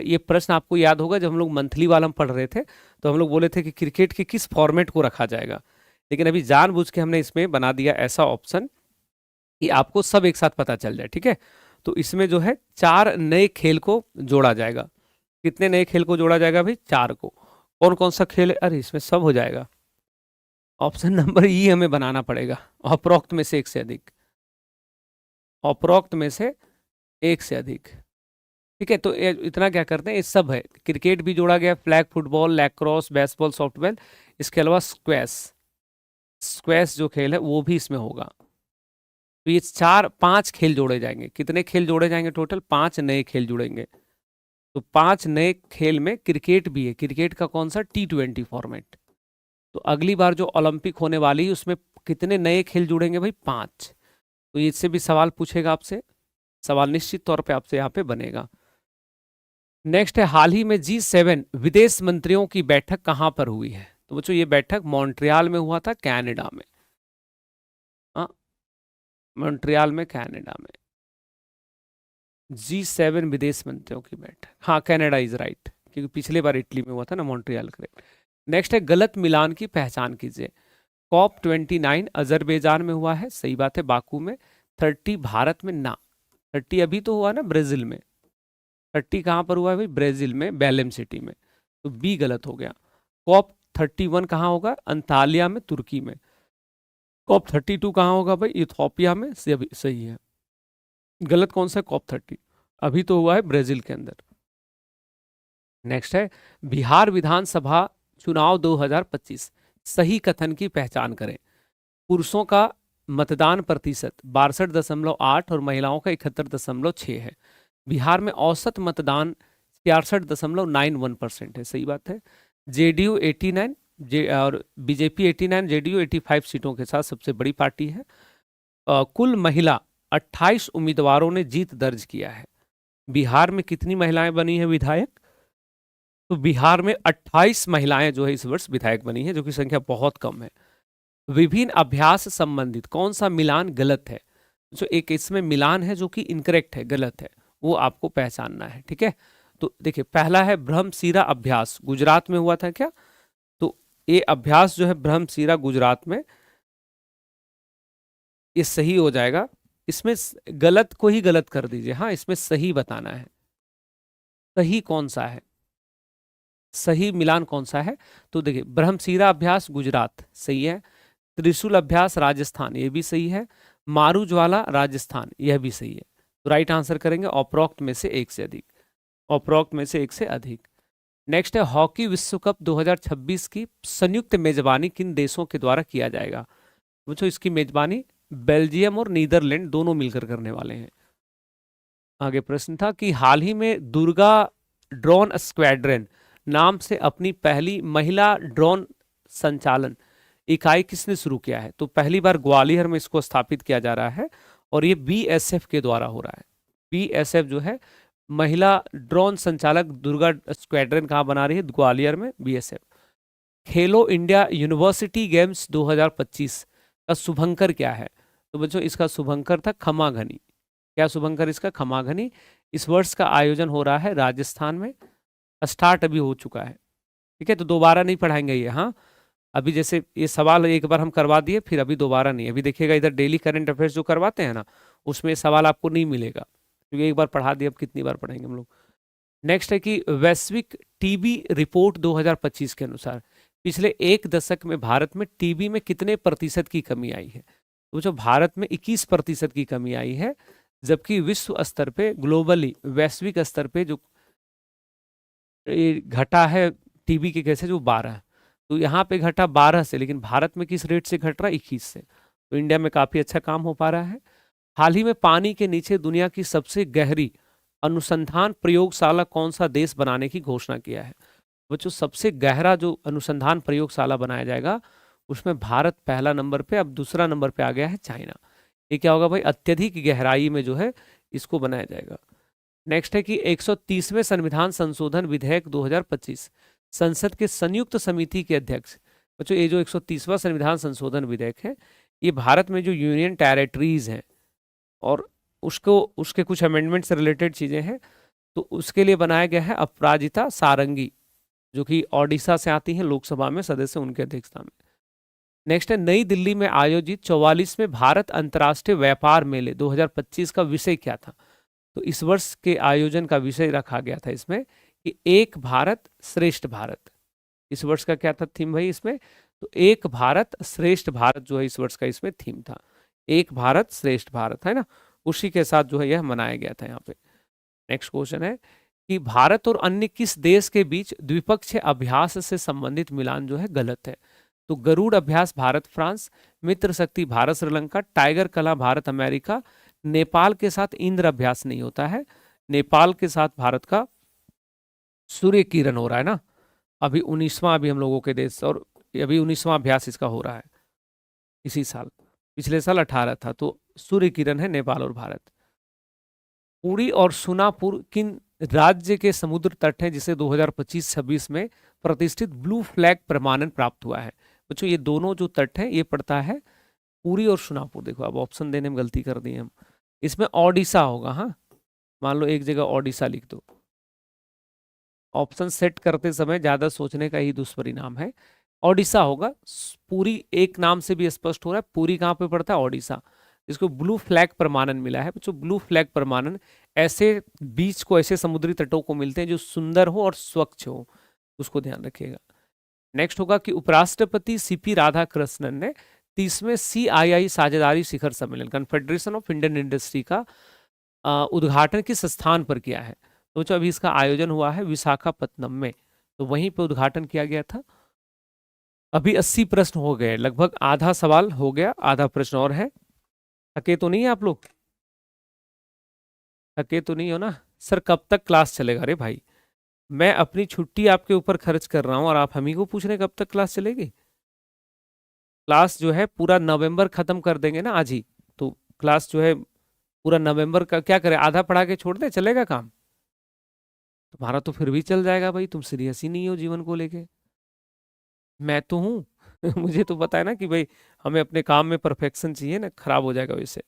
ये प्रश्न आपको याद होगा, जब हम लोग मंथली वाला हम पढ़ रहे थे तो हम लोग बोले थे कि क्रिकेट के किस फॉर्मेट को रखा जाएगा, लेकिन अभी जानबूझ के हमने इसमें बना दिया ऐसा ऑप्शन कि आपको सब एक साथ पता चल जाए। ठीक है, तो इसमें जो है 4 नए खेल को जोड़ा जाएगा। कितने नए खेल को जोड़ा जाएगा भाई? 4 को। कौन कौन सा खेल है? अरे इसमें सब हो जाएगा। ऑप्शन नंबर ई हमें बनाना पड़ेगा, उपरोक्त में से एक से अधिक, उपरोक्त में से एक से अधिक। ठीक है, तो इतना क्या करते हैं, ये सब है। क्रिकेट भी जोड़ा गया, flag football, lacrosse, baseball, softball, इसके अलावा स्क्वैश, स्क्वैश जो खेल है वो भी इसमें होगा। तो ये 5 खेल जोड़े जाएंगे। कितने खेल जोड़े जाएंगे? टोटल 5 नए खेल जुड़ेंगे। तो 5 नए खेल में क्रिकेट भी है। क्रिकेट का कौन सा? T20 format. तो अगली बार जो ओलंपिक होने वाली है उसमें कितने नए खेल जुड़ेंगे भाई? 5। तो इससे भी सवाल पूछेगा आपसे, सवाल निश्चित तौर पे आपसे यहाँ पे बनेगा। नेक्स्ट है, हाल ही में G7 विदेश मंत्रियों की बैठक कहाँ पर हुई है? तो बच्चों ये बैठक मॉन्ट्रियल में हुआ था, कनाडा में। हाँ, मॉन्ट्रियल में, कनाडा में। G7 विदेश मंत्रियों की बैठक, हाँ कनाडा इज राइट, क्योंकि पिछले बार इटली में हुआ था ना, मॉन्ट्रियल करेक्ट। नेक्स्ट है, गलत मिलान की पहचान कीजिए। COP29 अजरबैजान में हुआ है, सही बात है, बाकू में। 30 भारत में ना, 30 अभी तो हुआ ना ब्राजील में। 30 कहाँ पर हुआ है भाई? ब्राजील में, बेलेम सिटी में। तो बी गलत हो गया। COP31 कहाँ होगा? अंतालिया में, तुर्की में। COP32 कहाँ होगा भाई? इथोपिया में। सही है। गलत कौन सा? COP30 अभी तो हुआ है ब्राजील के अंदर। नेक्स्ट है, बिहार विधानसभा चुनाव 2025 सही कथन की पहचान करें। पुरुषों का मतदान प्रतिशत 62.8 और महिलाओं का 71.6 है। बिहार में औसत मतदान 66.91% है, सही बात है। JDU 89 और बीजेपी 89, JDU 85 सीटों के साथ सबसे बड़ी पार्टी है। कुल महिला 28 उम्मीदवारों ने जीत दर्ज किया है। बिहार में कितनी महिलाएं बनी है विधायक? तो बिहार में 28 महिलाएं जो है इस वर्ष विधायक बनी है, जो कि संख्या बहुत कम है। विभिन्न अभ्यास संबंधित कौन सा मिलान गलत है? जो एक इसमें मिलान है जो कि इनकरेक्ट है, गलत है, वो आपको पहचानना है। ठीक है, तो देखिए पहला है ब्रह्मशिरा अभ्यास, गुजरात में हुआ था क्या? तो ये अभ्यास जो है ब्रह्मशिरा गुजरात में, ये सही हो जाएगा। इसमें गलत को ही गलत कर दीजिए, हाँ इसमें सही बताना है। सही कौन सा है? सही मिलान कौन सा है? तो देखिए ब्रह्मशिरा अभ्यास गुजरात सही है, त्रिशूल अभ्यास राजस्थान ये भी सही है, मारू ज्वाला राजस्थान यह भी सही है। तो राइट आंसर करेंगे उपरोक्त में से एक से अधिक, उपरोक्त में से एक से अधिक। नेक्स्ट है, हॉकी विश्व कप 2026 की संयुक्त मेजबानी किन देशों के द्वारा किया जाएगा? पूछो, इसकी मेजबानी बेल्जियम और नीदरलैंड दोनों मिलकर करने वाले हैं। आगे प्रश्न था कि हाल ही में दुर्गा ड्रोन स्क्वाड्रन नाम से अपनी पहली महिला ड्रोन संचालन इकाई किसने शुरू किया है? तो पहली बार ग्वालियर में इसको स्थापित किया जा रहा है और ये BSF के द्वारा हो रहा है। BSF जो है महिला ड्रोन संचालक दुर्गा स्क्वाड्रन कहाँ बना रही है? ग्वालियर में, BSF। खेलो इंडिया यूनिवर्सिटी गेम्स 2025 का शुभंकर क्या है? तो बच्चों इसका शुभंकर था खमाघनी। क्या शुभंकर इसका? खमाघनी। इस वर्ष का आयोजन हो रहा है राजस्थान में, स्टार्ट अभी हो चुका है। ठीक है, तो दोबारा नहीं पढ़ाएंगे ये, हाँ अभी जैसे ये सवाल एक बार हम करवा दिए फिर अभी दोबारा नहीं। अभी देखिएगा इधर डेली करंट अफेयर्स जो करवाते हैं ना, उसमें सवाल आपको नहीं मिलेगा, क्योंकि एक बार पढ़ा दिया, अब कितनी बार पढ़ेंगे हम लोग। नेक्स्ट है कि वैश्विक टीबी रिपोर्ट 2025 के अनुसार पिछले 1 दशक में भारत में टीबी में कितने प्रतिशत की कमी आई है? तो जो भारत में 21% की कमी आई है, जबकि विश्व स्तर पे, ग्लोबली वैश्विक स्तर पे जो घटा है टीबी के केसेज वो 12। तो यहाँ पे घटा 12 से, लेकिन भारत में किस रेट से घट रहा है? 21 से। तो इंडिया में काफी अच्छा काम हो पा रहा है। हाल ही में पानी के नीचे दुनिया की सबसे गहरी अनुसंधान प्रयोगशाला कौन सा देश बनाने की घोषणा किया है? बच्चों सबसे गहरा जो अनुसंधान प्रयोगशाला बनाया जाएगा उसमें भारत पहला नंबर पे, अब दूसरा नंबर पे आ गया है चाइना। ये क्या होगा भाई? अत्यधिक गहराई में जो है इसको बनाया जाएगा। नेक्स्ट है कि 130वें संविधान संशोधन विधेयक 2025 संसद के संयुक्त समिति के अध्यक्ष। बच्चों ये जो 130वां संविधान संशोधन विधेयक है, ये भारत में जो यूनियन टेरिटरीज हैं और उसके कुछ अमेंडमेंट से रिलेटेड चीजें हैं, तो उसके लिए बनाया गया है अपराजिता सारंगी, जो कि ओडिशा से आती हैं, लोकसभा में सदस्य उनके अध्यक्षता में। नेक्स्ट है नई दिल्ली में आयोजित 44वें भारत अंतर्राष्ट्रीय व्यापार मेले 2025 का विषय क्या था? तो इस वर्ष के आयोजन का विषय रखा गया था इसमें कि एक भारत श्रेष्ठ भारत। इस वर्ष का क्या था थीम भाई इसमें? तो एक भारत श्रेष्ठ भारत जो है इस वर्ष का इसमें थीम था। एक भारत श्रेष्ठ भारत है ना, उसी के साथ जो है यह मनाया गया था यहाँ पे। नेक्स्ट क्वेश्चन है कि भारत और अन्य किस देश के बीच द्विपक्षीय अभ्यास से संबंधित मिलान जो है गलत है? तो गरुड़ अभ्यास भारत फ्रांस, मित्र शक्ति भारत श्रीलंका, टाइगर कला भारत अमेरिका, नेपाल के साथ इंद्र अभ्यास नहीं होता है। नेपाल के साथ भारत का सूर्य किरण हो रहा है ना, अभी 19वां अभी हम लोगों के देश, और अभी 19वां अभ्यास इसका हो रहा है इसी साल। पिछले साल 18 था, तो सूर्य किरण है नेपाल और भारत। पुरी और सुनापुर किन राज्य के समुद्र तट हैं जिसे 2025-26 में प्रतिष्ठित ब्लू फ्लैग प्रमाणन प्राप्त हुआ है? बच्चों ये दोनों जो तट हैं ये पड़ता है पुरी और सुनापुर। देखो अब ऑप्शन देने में गलती कर दी हम, इसमें ओडिशा होगा। हाँ, मान लो एक जगह ओडिशा लिख दो। ऑप्शन सेट करते समय ज्यादा सोचने का ही दुष्परिणाम है। ओडिशा होगा। पुरी एक नाम से भी स्पष्ट हो रहा है, पुरी कहाँ पे पड़ता है? ओडिशा। इसको ब्लू फ्लैग प्रमाणन मिला है बच्चों। ब्लू फ्लैग प्रमाणन ऐसे बीच को, ऐसे समुद्री तटों को मिलते हैं जो सुंदर हो और स्वच्छ हो, उसको ध्यान रखिएगा। नेक्स्ट होगा कि उपराष्ट्रपति सीपी राधाकृष्णन ने 30वें CII साझेदारी शिखर सम्मेलन कन्फेडरेशन ऑफ इंडियन इंडस्ट्री का उद्घाटन किस स्थान पर किया है? तो जो अभी इसका आयोजन हुआ है विशाखापत्तनम में, तो वहीं पर उद्घाटन किया गया था। अभी 80 प्रश्न हो गए, लगभग आधा सवाल हो गया, आधा प्रश्न और है। थके तो नहीं है आप लोग? थके तो नहीं हो ना? सर कब तक क्लास चलेगा? रे भाई, मैं अपनी छुट्टी आपके ऊपर खर्च कर रहा हूं और आप हम ही को पूछ रहे कब तक क्लास चलेगी? क्लास जो है पूरा नवंबर खत्म कर देंगे ना आज ही, तो क्लास जो है पूरा नवंबर का क्या करें, आधा पढ़ा के छोड़ दे, चलेगा काम? तुम्हारा तो फिर भी चल जाएगा भाई, तुम सीरियस ही नहीं हो जीवन को लेके। मैं तो हूँ मुझे तो पता है ना कि भाई हमें अपने काम में परफेक्शन चाहिए ना, खराब हो जाएगा वैसे।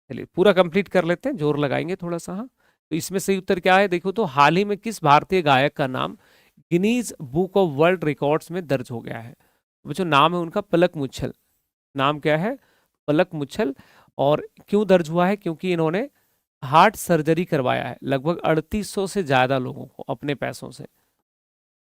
चलिए पूरा कंप्लीट कर लेते हैं, जोर लगाएंगे थोड़ा सा। हाँ, तो इसमें सही उत्तर क्या है देखो तो, हाल ही में किस भारतीय गायक का नाम Guinness book of world records में दर्ज हो गया है? जो नाम है उनका पलक मुच्छल। नाम क्या है? पलक मुच्छल। और क्यों दर्ज हुआ है? क्योंकि इन्होंने हार्ट सर्जरी करवाया है लगभग 3800 से ज्यादा लोगों को अपने पैसों से।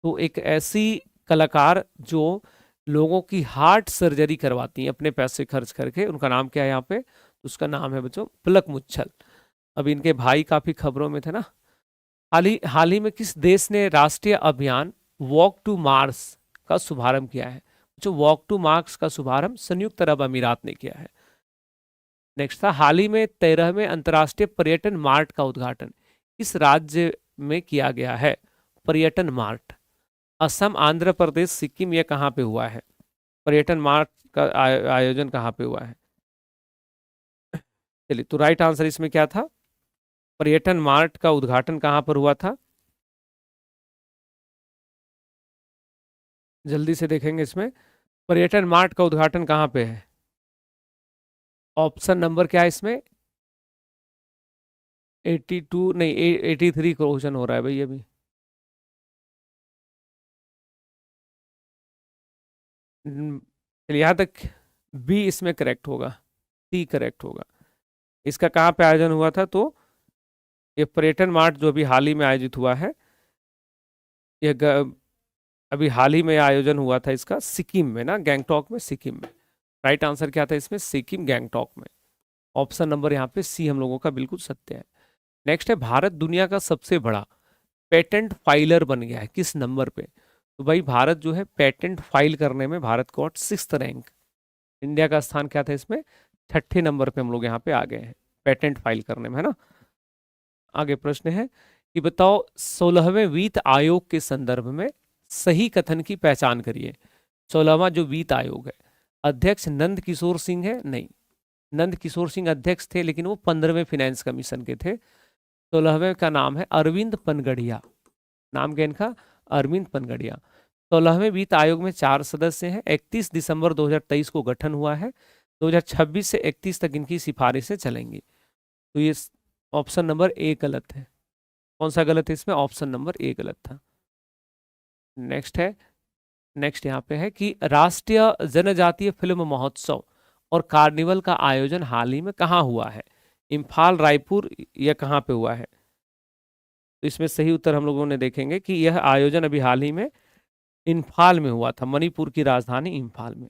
तो एक ऐसी कलाकार जो लोगों की हार्ट सर्जरी करवाती हैं अपने पैसे खर्च करके, उनका नाम क्या है यहाँ पे? उसका नाम है बच्चों पलक मुच्छल। अब इनके भाई काफी खबरों में थे ना। हाल ही में किस देश ने राष्ट्रीय अभियान वॉक टू मार्स का शुभारंभ किया है? जो वॉक टू मार्स का शुभारंभ संयुक्त अरब अमीरात ने किया है। नेक्स्ट था, हाल ही में 13वें अंतर्राष्ट्रीय पर्यटन मार्ट का उद्घाटन किस राज्य में किया गया है? पर्यटन मार्ट असम, आंध्र प्रदेश, सिक्किम, यह कहाँ पे हुआ है? पर्यटन मार्ट का आयोजन कहाँ पे हुआ है? चलिए, तो राइट आंसर इसमें क्या था? पर्यटन मार्ट का उद्घाटन कहाँ पर हुआ था? जल्दी से देखेंगे इसमें, पर्यटन मार्ट का उद्घाटन कहाँ पे है? ऑप्शन नंबर क्या है इसमें? 82 नहीं 83 क्वेश्चन हो रहा है भाई अभी। चलिए यहाँ तक बी इसमें करेक्ट होगा, सी करेक्ट होगा। इसका कहाँ पे आयोजन हुआ था? तो ये पर्यटन मार्ट जो अभी हाल ही में आयोजित हुआ है, ये अभी हाल ही में आयोजन हुआ था इसका सिक्किम में ना, गैंगटॉक में, सिक्किम में। राइट आंसर क्या था इसमें? सिक्किम, गैंगटॉक में। ऑप्शन नंबर यहाँ पे सी हम लोगों का बिल्कुल सत्य है। नेक्स्ट है, भारत दुनिया का सबसे बड़ा पेटेंट फाइलर बन गया है किस नंबर पे? तो भाई भारत जो है पेटेंट फाइल करने में भारत को 6th रैंक। इंडिया का स्थान क्या था इसमें? 6ठे नंबर पे हम लोग यहाँ पे आ गए हैं पेटेंट फाइल करने में, है ना। आगे प्रश्न है कि बताओ 16वें वित्त आयोग के संदर्भ में सही कथन की पहचान करिए। 16वां जो वित्त आयोग है, अध्यक्ष नंद किशोर सिंह है? नहीं। नंद किशोर सिंह अध्यक्ष थे, लेकिन वो 15वें फाइनेंस कमीशन के थे। 16वें का नाम है अरविंद पनगड़िया। नाम क्या इनका? अरविंद पनगड़िया। 16वें वित्त आयोग में 4 सदस्य हैं। 31 दिसंबर 2023 को गठन हुआ है। 2026 से 31 तक इनकी सिफारिशें चलेंगी। तो ये ऑप्शन नंबर ए गलत है। कौन सा गलत है इसमें? ऑप्शन नंबर ए गलत था। नेक्स्ट है, नेक्स्ट यहाँ पे है कि राष्ट्रीय जनजातीय फिल्म महोत्सव और कार्निवल का आयोजन हाल ही में कहाँ हुआ है? इम्फाल, रायपुर या कहाँ पे हुआ है? तो इसमें सही उत्तर हम लोगों ने देखेंगे कि यह आयोजन अभी हाल ही में इम्फाल में हुआ था, मणिपुर की राजधानी इम्फाल में।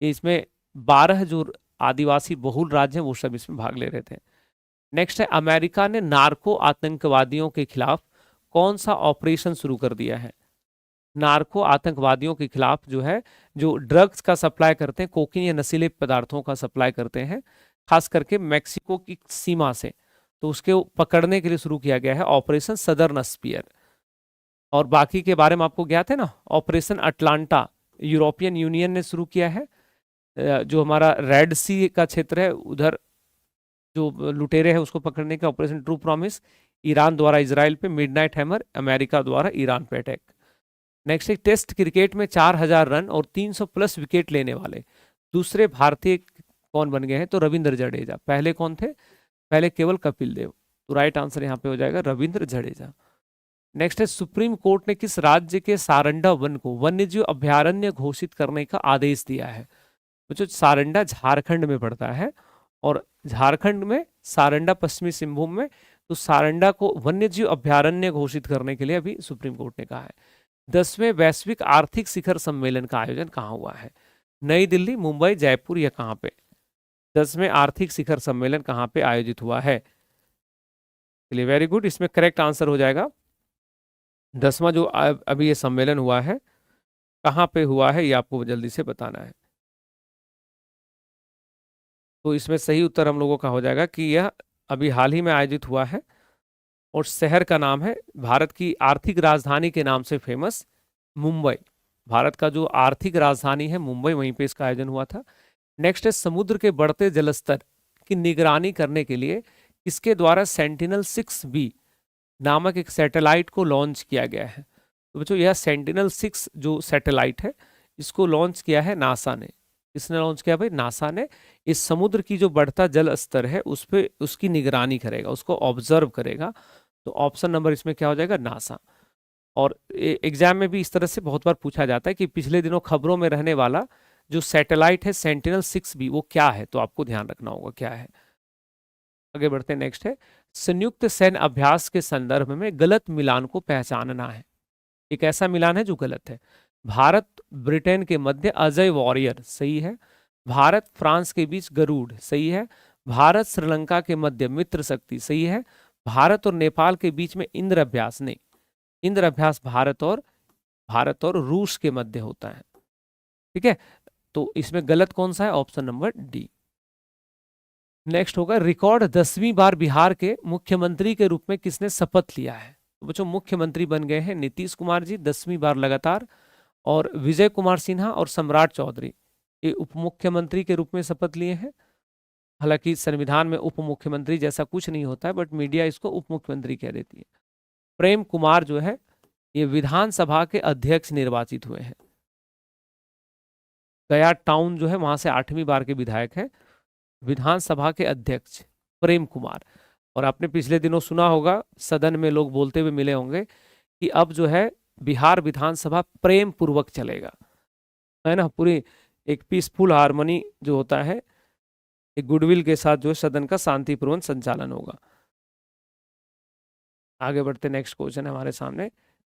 इसमें 12 जो आदिवासी बहुल राज्य हैं वो सब इसमें भाग ले रहे थे। नेक्स्ट है, अमेरिका ने नार्को आतंकवादियों के खिलाफ कौन सा ऑपरेशन शुरू कर दिया है? नार्को आतंकवादियों के खिलाफ जो है, जो ड्रग्स का सप्लाई करते हैं, कोकीन या नशीले पदार्थों का सप्लाई करते हैं, खास करके मैक्सिको की सीमा से, तो उसके पकड़ने के लिए शुरू किया गया है ऑपरेशन सदर्न स्पीयर। और बाकी के बारे में आपको ज्ञात है ना, ऑपरेशन अटलांटा यूरोपियन यूनियन ने शुरू किया है। जो हमारा रेड सी का क्षेत्र है उधर जो लुटेरे हैं उसको पकड़ने का ऑपरेशन ट्रू प्रॉमिस, ईरान द्वारा इजराइल पे, मिडनाइट हैमर अमेरिका द्वारा ईरान पे अटैक। नेक्स्ट, एक टेस्ट क्रिकेट में 4000 रन और 300 प्लस विकेट लेने वाले दूसरे भारतीय कौन बन गए हैं? तो रविंद्र जडेजा। पहले कौन थे? पहले केवल कपिल देव। तो राइट आंसर यहाँ पे हो जाएगा रविंद्र जडेजा। नेक्स्ट है, सुप्रीम कोर्ट ने किस राज्य के सारंडा वन को वन्यजीव अभयारण्य घोषित करने का आदेश दिया है? जो सारंडा झारखंड में पड़ता है, और झारखंड में सारंडा पश्चिमी सिंहभूम में, तो सारंडा को वन्यजीव अभयारण्य घोषित करने के लिए अभी सुप्रीम कोर्ट ने कहा है। 10वें वैश्विक आर्थिक शिखर सम्मेलन का आयोजन कहाँ हुआ है? नई दिल्ली, मुंबई, जयपुर या कहाँ पे? 10वें आर्थिक शिखर सम्मेलन कहाँ पे आयोजित हुआ है? चलिए वेरी गुड, इसमें करेक्ट आंसर हो जाएगा 10वां जो अभी ये सम्मेलन हुआ है कहाँ पे हुआ है, ये आपको जल्दी से बताना है। तो इसमें सही उत्तर हम लोगों का हो जाएगा कि यह अभी हाल ही में आयोजित हुआ है, और शहर का नाम है, भारत की आर्थिक राजधानी के नाम से फेमस, मुंबई। भारत का जो आर्थिक राजधानी है मुंबई, वहीं पे इसका आयोजन हुआ था। नेक्स्ट है, समुद्र के बढ़ते जलस्तर की निगरानी करने के लिए किसके द्वारा सेंटिनल-6B नामक एक सैटेलाइट को लॉन्च किया गया है? तो बच्चों यह सेंटिनल-6 जो सैटेलाइट है इसको लॉन्च किया है नासा ने। किसने लॉन्च किया भाई? नासा ने। इस समुद्र की जो बढ़ता जल स्तर है उस पे उसकी निगरानी करेगा, उसको ऑब्जर्व करेगा। तो ऑप्शन नंबर इसमें क्या हो जाएगा? नासा। और एग्जाम में भी इस तरह से बहुत बार पूछा जाता है कि पिछले दिनों खबरों में रहने वाला जो सैटेलाइट है सेंटिनल-6B वो क्या है, तो आपको ध्यान रखना होगा क्या है। आगे बढ़ते हैं। नेक्स्ट है, संयुक्त सैन्य अभ्यास के संदर्भ में गलत मिलान को पहचानना है। एक ऐसा मिलान है जो गलत है। भारत ब्रिटेन के मध्य अजय वॉरियर, सही है। भारत फ्रांस के बीच गरुड़, सही है। भारत श्रीलंका के मध्य मित्र शक्ति, सही है। भारत और नेपाल के बीच में इंद्र अभ्यास, नहीं, इंद्र अभ्यास भारत और रूस के मध्य होता है। ठीक है, तो इसमें गलत कौन सा है? Option number D. नेक्स्ट होगा, रिकॉर्ड 10वीं बार बिहार के मुख्यमंत्री के रूप में किसने शपथ लिया है? तो बच्चों मुख्यमंत्री बन गए हैं नीतीश कुमार जी 10वीं बार लगातार, और विजय कुमार सिन्हा और सम्राट चौधरी ये उप मुख्यमंत्री के रूप में शपथ लिए हैं। हालांकि संविधान में उप मुख्यमंत्री जैसा कुछ नहीं होता है, बट मीडिया इसको उप मुख्यमंत्री कह देती है। प्रेम कुमार जो है ये विधानसभा के अध्यक्ष निर्वाचित हुए हैं। गया टाउन जो है वहां से 8वीं बार के विधायक हैं, विधानसभा के अध्यक्ष प्रेम कुमार। और आपने पिछले दिनों सुना होगा, सदन में लोग बोलते हुए मिले होंगे कि अब जो है बिहार विधानसभा प्रेम पूर्वक चलेगा, है ना, पूरी एक पीसफुल हार्मनी जो होता है, एक गुडविल के साथ जो है सदन का शांतिपूर्ण संचालन होगा। आगे बढ़ते, नेक्स्ट क्वेश्चन है हमारे सामने।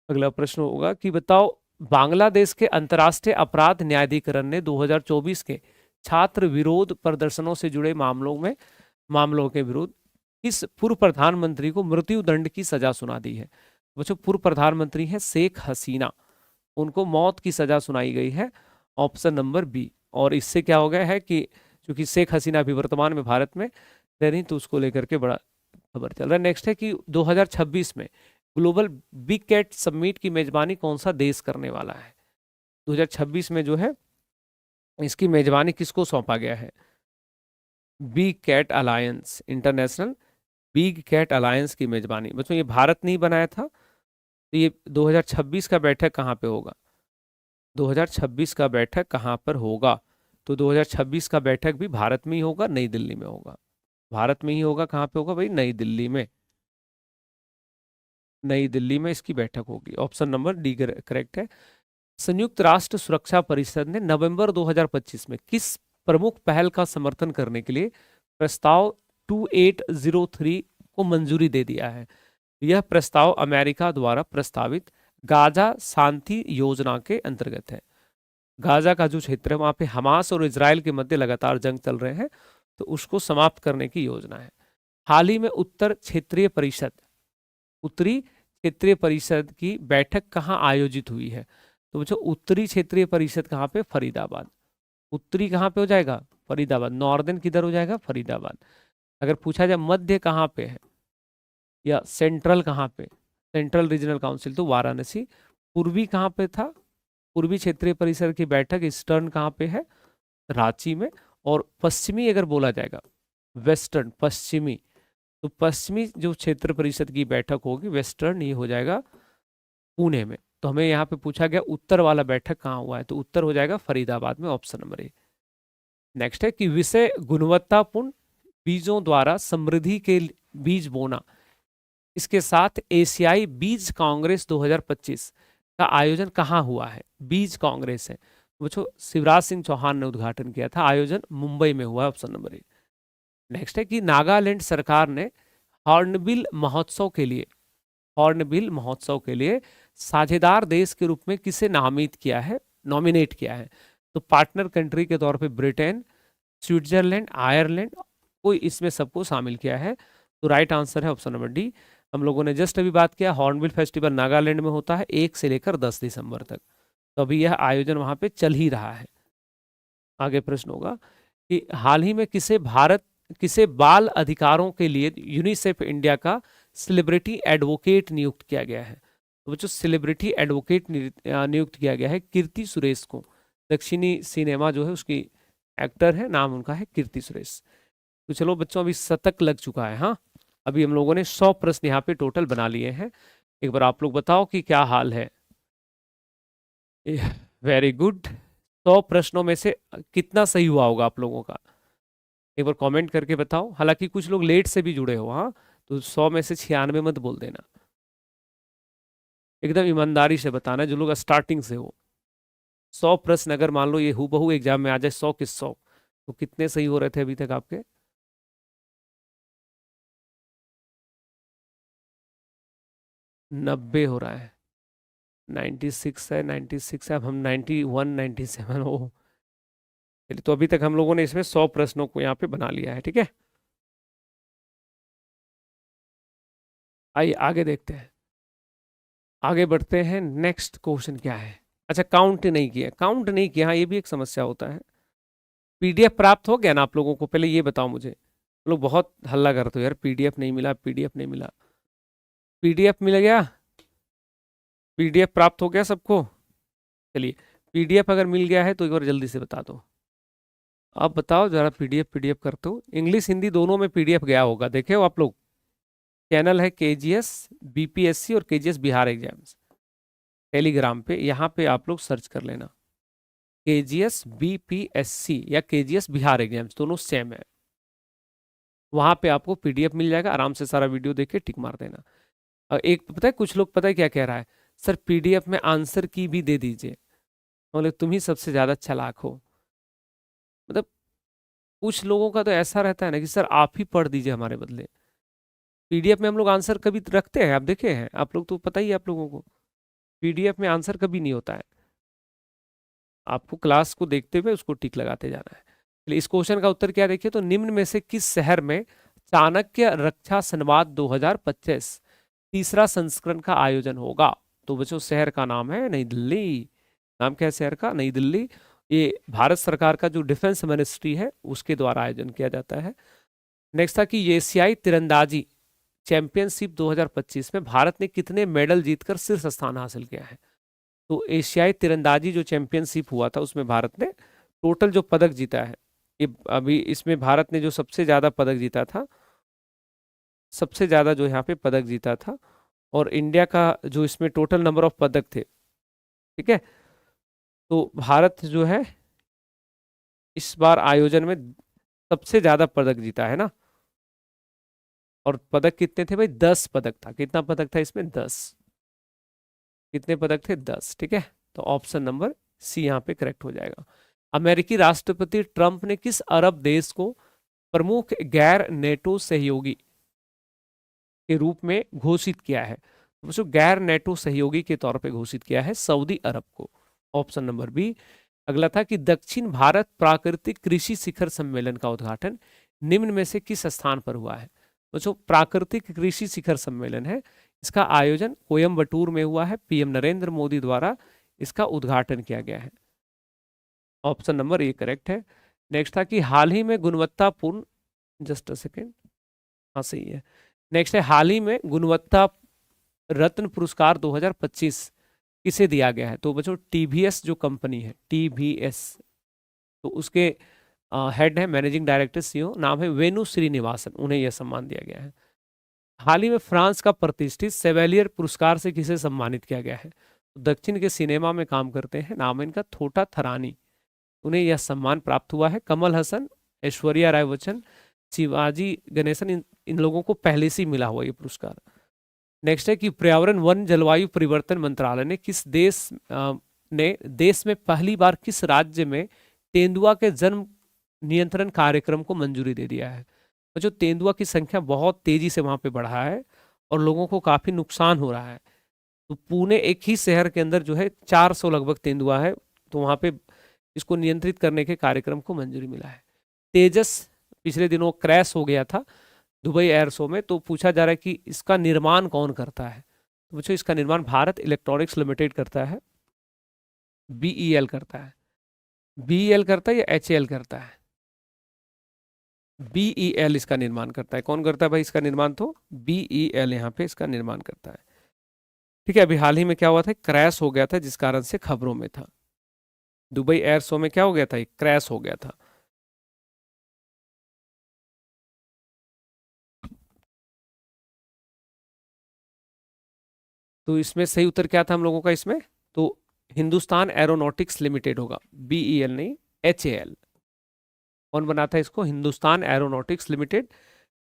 अगला प्रश्न होगा कि बताओ, बांग्लादेश के अंतर्राष्ट्रीय अपराध न्यायाधिकरण ने 2024 के छात्र विरोध प्रदर्शनों से जुड़े मामलों के विरुद्ध किस पूर्व प्रधानमंत्री को मृत्यु दंड की सजा सुना दी है? बच्चों पूर्व प्रधानमंत्री हैं शेख हसीना, उनको मौत की सजा सुनाई गई है, ऑप्शन नंबर बी। और इससे क्या हो गया है कि क्योंकि शेख हसीना अभी वर्तमान में भारत में रह रही, तो उसको लेकर के बड़ा खबर चल रहा है। नेक्स्ट है कि 2026 में ग्लोबल बिग कैट समिट की मेजबानी कौन सा देश करने वाला है? 2026 में जो है इसकी मेजबानी किसको सौंपा गया है? Big cat alliance, international big cat alliance की मेजबानी। बच्चों ये भारत नहीं बनाया था, तो ये 2026 का बैठक कहाँ पे होगा? 2026 का बैठक कहाँ पर होगा? तो 2026 का बैठक भी भारत में ही होगा, नई दिल्ली में होगा। भारत में ही होगा, कहाँ पे होगा भाई? नई दिल्ली में। नई दिल्ली में इसकी बैठक होगी। ऑप्शन नंबर डी करेक्ट है। संयुक्त राष्ट्र सुरक्षा परिषद ने नवंबर 2025 में किस प्रमुख पहल का समर्थन करने के लिए प्रस्ताव 2803 को मंजूरी दे दिया है? यह प्रस्ताव अमेरिका द्वारा प्रस्तावित गाजा शांति योजना के अंतर्गत है। गाजा का जो क्षेत्र है वहां पे हमास और इजराइल के मध्य लगातार जंग चल रहे हैं, तो उसको समाप्त करने की योजना है। हाल ही में उत्तरी क्षेत्रीय परिषद की बैठक कहाँ आयोजित हुई है? तो बच्चों उत्तरी क्षेत्रीय परिषद कहाँ पे? फरीदाबाद। उत्तरी कहाँ पे हो जाएगा? फरीदाबाद। नॉर्दर्न किधर हो जाएगा? फरीदाबाद। अगर पूछा जाए मध्य कहाँ पे है या सेंट्रल कहाँ पे, सेंट्रल रीजनल काउंसिल, तो वाराणसी। पूर्वी कहाँ पे था? पूर्वी क्षेत्रीय परिषद की बैठक ईस्टर्न कहाँ पे है? रांची में। और पश्चिमी अगर बोला जाएगा, वेस्टर्न, पश्चिमी, तो पश्चिमी जो क्षेत्र परिषद की बैठक होगी वेस्टर्न, ये हो जाएगा पुणे में। तो हमें यहाँ पे पूछा गया उत्तर वाला बैठक कहाँ हुआ है, तो उत्तर हो जाएगा फरीदाबाद में, ऑप्शन नंबर ए। नेक्स्ट है कि विषय गुणवत्तापूर्ण बीजों द्वारा समृद्धि के बीज बोना, इसके साथ एशियाई बीज कांग्रेस 2025 का आयोजन कहाँ हुआ है? बीज कांग्रेस है बच्चों, शिवराज सिंह चौहान ने उद्घाटन किया था। आयोजन मुंबई में हुआ है, ऑप्शन नंबर ए। नेक्स्ट है कि नागालैंड सरकार ने हॉर्नबिल महोत्सव के लिए साझेदार देश के रूप में किसे नामित किया है, नॉमिनेट किया है? तो पार्टनर कंट्री के तौर पे ब्रिटेन, स्विट्जरलैंड, आयरलैंड, कोई इसमें सबको शामिल किया है। तो राइट आंसर है ऑप्शन नंबर डी। हम लोगों ने जस्ट अभी बात किया, हॉर्नबिल फेस्टिवल नागालैंड में होता है 1 से लेकर 10 दिसंबर तक, तो अभी यह आयोजन वहां पे चल ही रहा है। आगे प्रश्न होगा कि हाल ही में किसे बाल अधिकारों के लिए यूनिसेफ इंडिया का सेलिब्रिटी एडवोकेट नियुक्त किया गया है? तो बच्चों सेलिब्रिटी एडवोकेट नियुक्त किया गया है कीर्ति सुरेश को। दक्षिणी सिनेमा जो है उसकी एक्टर है, नाम उनका है कीर्ति सुरेश। तो चलो बच्चों अभी शतक लग चुका है। हाँ, अभी हम लोगों ने 100 प्रश्न यहाँ पे टोटल बना लिए हैं। एक बार आप लोग बताओ कि क्या हाल है। Very good. 100 प्रश्नों में से कितना सही हुआ होगा आप लोगों का? एक बार कमेंट करके बताओ। हालांकि कुछ लोग लेट से भी जुड़े हो, हाँ, तो 100 में से 96 मत बोल देना। एकदम ईमानदारी से बताना जो लोग स्टार्टिंग से हो। 100 प्रश्न अगर मान लो ये हूबहू एग्जाम में आ जाए 100 के 100, तो कितने सही हो रहे थे अभी तक आपके? 90 हो रहा है, 96 है, 96 है, अब हम 91, 97 हो। चलिए, तो अभी तक हम लोगों ने इसमें 100 प्रश्नों को यहाँ पे बना लिया है, ठीक है। आइए आगे देखते हैं, आगे बढ़ते हैं। नेक्स्ट क्वेश्चन क्या है? अच्छा, काउंट नहीं किया, हाँ ये भी एक समस्या होता है। पीडीएफ प्राप्त हो गया ना आप लोगों को? पहले ये बताओ मुझे। लोग बहुत हल्ला करते हो यार, पीडीएफ नहीं मिला, पीडीएफ नहीं मिला। पीडीएफ मिल गया? पीडीएफ प्राप्त हो गया सबको? चलिए, पीडीएफ अगर मिल गया है तो एक बार जल्दी से बता दो। आप बताओ जरा, पीडीएफ पीडीएफ करते हो? इंग्लिश हिंदी दोनों में पीडीएफ गया होगा, देखे हो आप लोग? चैनल है केजीएस बीपीएससी और केजीएस बिहार एग्जाम्स, टेलीग्राम पे, यहाँ पे आप लोग सर्च कर लेना, केजीएस बीपीएससी या केजीएस बिहार एग्जाम्स, दोनों सेम है। वहां पे आपको पीडीएफ मिल जाएगा, आराम से सारा वीडियो देख के टिक मार देना। और एक पता है, कुछ लोग पता है क्या कह रहा है, सर पीडीएफ में आंसर की भी दे दीजिए। बोले तुम ही सबसे ज्यादा चालाक हो। मतलब कुछ लोगों का तो ऐसा रहता है ना कि सर आप ही पढ़ दीजिए हमारे बदले। पीडीएफ में हम लोग आंसर कभी रखते हैं? आप देखे हैं? आप लोग तो पता ही है आप लोगों को, पीडीएफ में आंसर कभी नहीं होता है। आपको क्लास को देखते हुए उसको टिक लगाते जाना है। चलिए, इस क्वेश्चन का उत्तर क्या देखिए, तो निम्न में से किस शहर में चाणक्य रक्षा संवाद 2025 तीसरा संस्करण का आयोजन होगा? तो बच्चों शहर का नाम है नई दिल्ली। नाम क्या है शहर का? नई दिल्ली। ये भारत सरकार का जो डिफेंस मिनिस्ट्री है उसके द्वारा आयोजन किया जाता है। नेक्स्ट था कि एशियाई तीरंदाजी चैंपियनशिप 2025 में भारत ने कितने मेडल जीतकर शीर्ष स्थान हासिल किया है? तो एशियाई तीरंदाजी जो चैंपियनशिप हुआ था उसमें भारत ने टोटल जो पदक जीता है ये अभी इसमें भारत ने जो सबसे ज्यादा पदक जीता था, सबसे ज्यादा जो यहाँ पे पदक जीता था, और इंडिया का जो इसमें टोटल नंबर ऑफ पदक थे, ठीक है, तो भारत जो है इस बार आयोजन में सबसे ज्यादा पदक जीता है ना। और पदक कितने थे भाई? 10 पदक था। कितना पदक था इसमें? 10। कितने पदक थे? 10। ठीक है, तो ऑप्शन नंबर सी यहाँ पे करेक्ट हो जाएगा। अमेरिकी राष्ट्रपति ट्रंप ने किस अरब देश को प्रमुख गैर नेटो सहयोगी के रूप में घोषित किया है? तो बच्चों गैर नेटो सहयोगी के तौर पे घोषित किया है सऊदी अरब को। Option number B. अगला था कि दक्षिण भारत प्राकृतिक कृषि शिखर सम्मेलन का उद्घाटन निम्न में से किस स्थान पर हुआ है? बच्चों प्राकृतिक कृषि शिखर सम्मेलन है, इसका आयोजन कोयम्बटूर में हुआ है। पीएम नरेंद्र मोदी द्वारा इसका उद्घाटन किया गया है। ऑप्शन नंबर ए करेक्ट है। नेक्स्ट था कि हाल ही में गुणवत्तापूर्ण, जस्ट अ सेकेंड, हाँ सही है। नेक्स्ट है हाल ही में गुणवत्ता रत्न पुरस्कार 2025 किसे दिया गया है? तो बच्चों टीवीएस जो कंपनी है, टीवीएस, तो उसके हेड है मैनेजिंग डायरेक्टर सीईओ, नाम है वेणु श्रीनिवासन, उन्हें यह सम्मान दिया गया है। हाल ही में फ्रांस का प्रतिष्ठित सेवेलियर पुरस्कार से किसे सम्मानित किया गया है? तो दक्षिण के सिनेमा में काम करते हैं, नाम है इनका थोटा थरानी, उन्हें यह सम्मान प्राप्त हुआ है। कमल हसन, ऐश्वर्या राय बच्चन, शिवाजी गणेशन, इन लोगों को पहले से ही मिला हुआ ये पुरस्कार। नेक्स्ट है कि पर्यावरण वन जलवायु परिवर्तन मंत्रालय ने देश में पहली बार किस राज्य में तेंदुआ के जन्म नियंत्रण कार्यक्रम को मंजूरी दे दिया है? तो जो तेंदुआ की संख्या बहुत तेजी से वहां पे बढ़ा है और लोगों को काफी नुकसान हो रहा है, तो पुणे एक ही शहर के अंदर जो है 400 लगभग तेंदुआ है, तो वहां पे इसको नियंत्रित करने के कार्यक्रम को मंजूरी मिला है। तेजस पिछले दिनों क्रैश हो गया था दुबई एयर शो में, तो पूछा जा रहा है कि इसका निर्माण कौन करता है? तो बच्चों इसका निर्माण भारत इलेक्ट्रॉनिक्स लिमिटेड करता है, बीईएल करता है। बीईएल करता है या एचएएल करता है? बीईएल इसका निर्माण करता है। कौन करता है भाई इसका निर्माण? तो बीईएल यहाँ पे इसका निर्माण करता है। ठीक है, अभी हाल ही में क्या हुआ था? क्रैश हो गया था, जिस कारण से खबरों में था। दुबई एयर शो में क्या हो गया था? एक क्रैश हो गया था। तो इसमें सही उत्तर क्या था हम लोगों का इसमें? तो हिंदुस्तान एरोनॉटिक्स लिमिटेड होगा, बीईएल नहीं, एचएएल। कौन बना था इसको? हिंदुस्तान एरोनॉटिक्स लिमिटेड,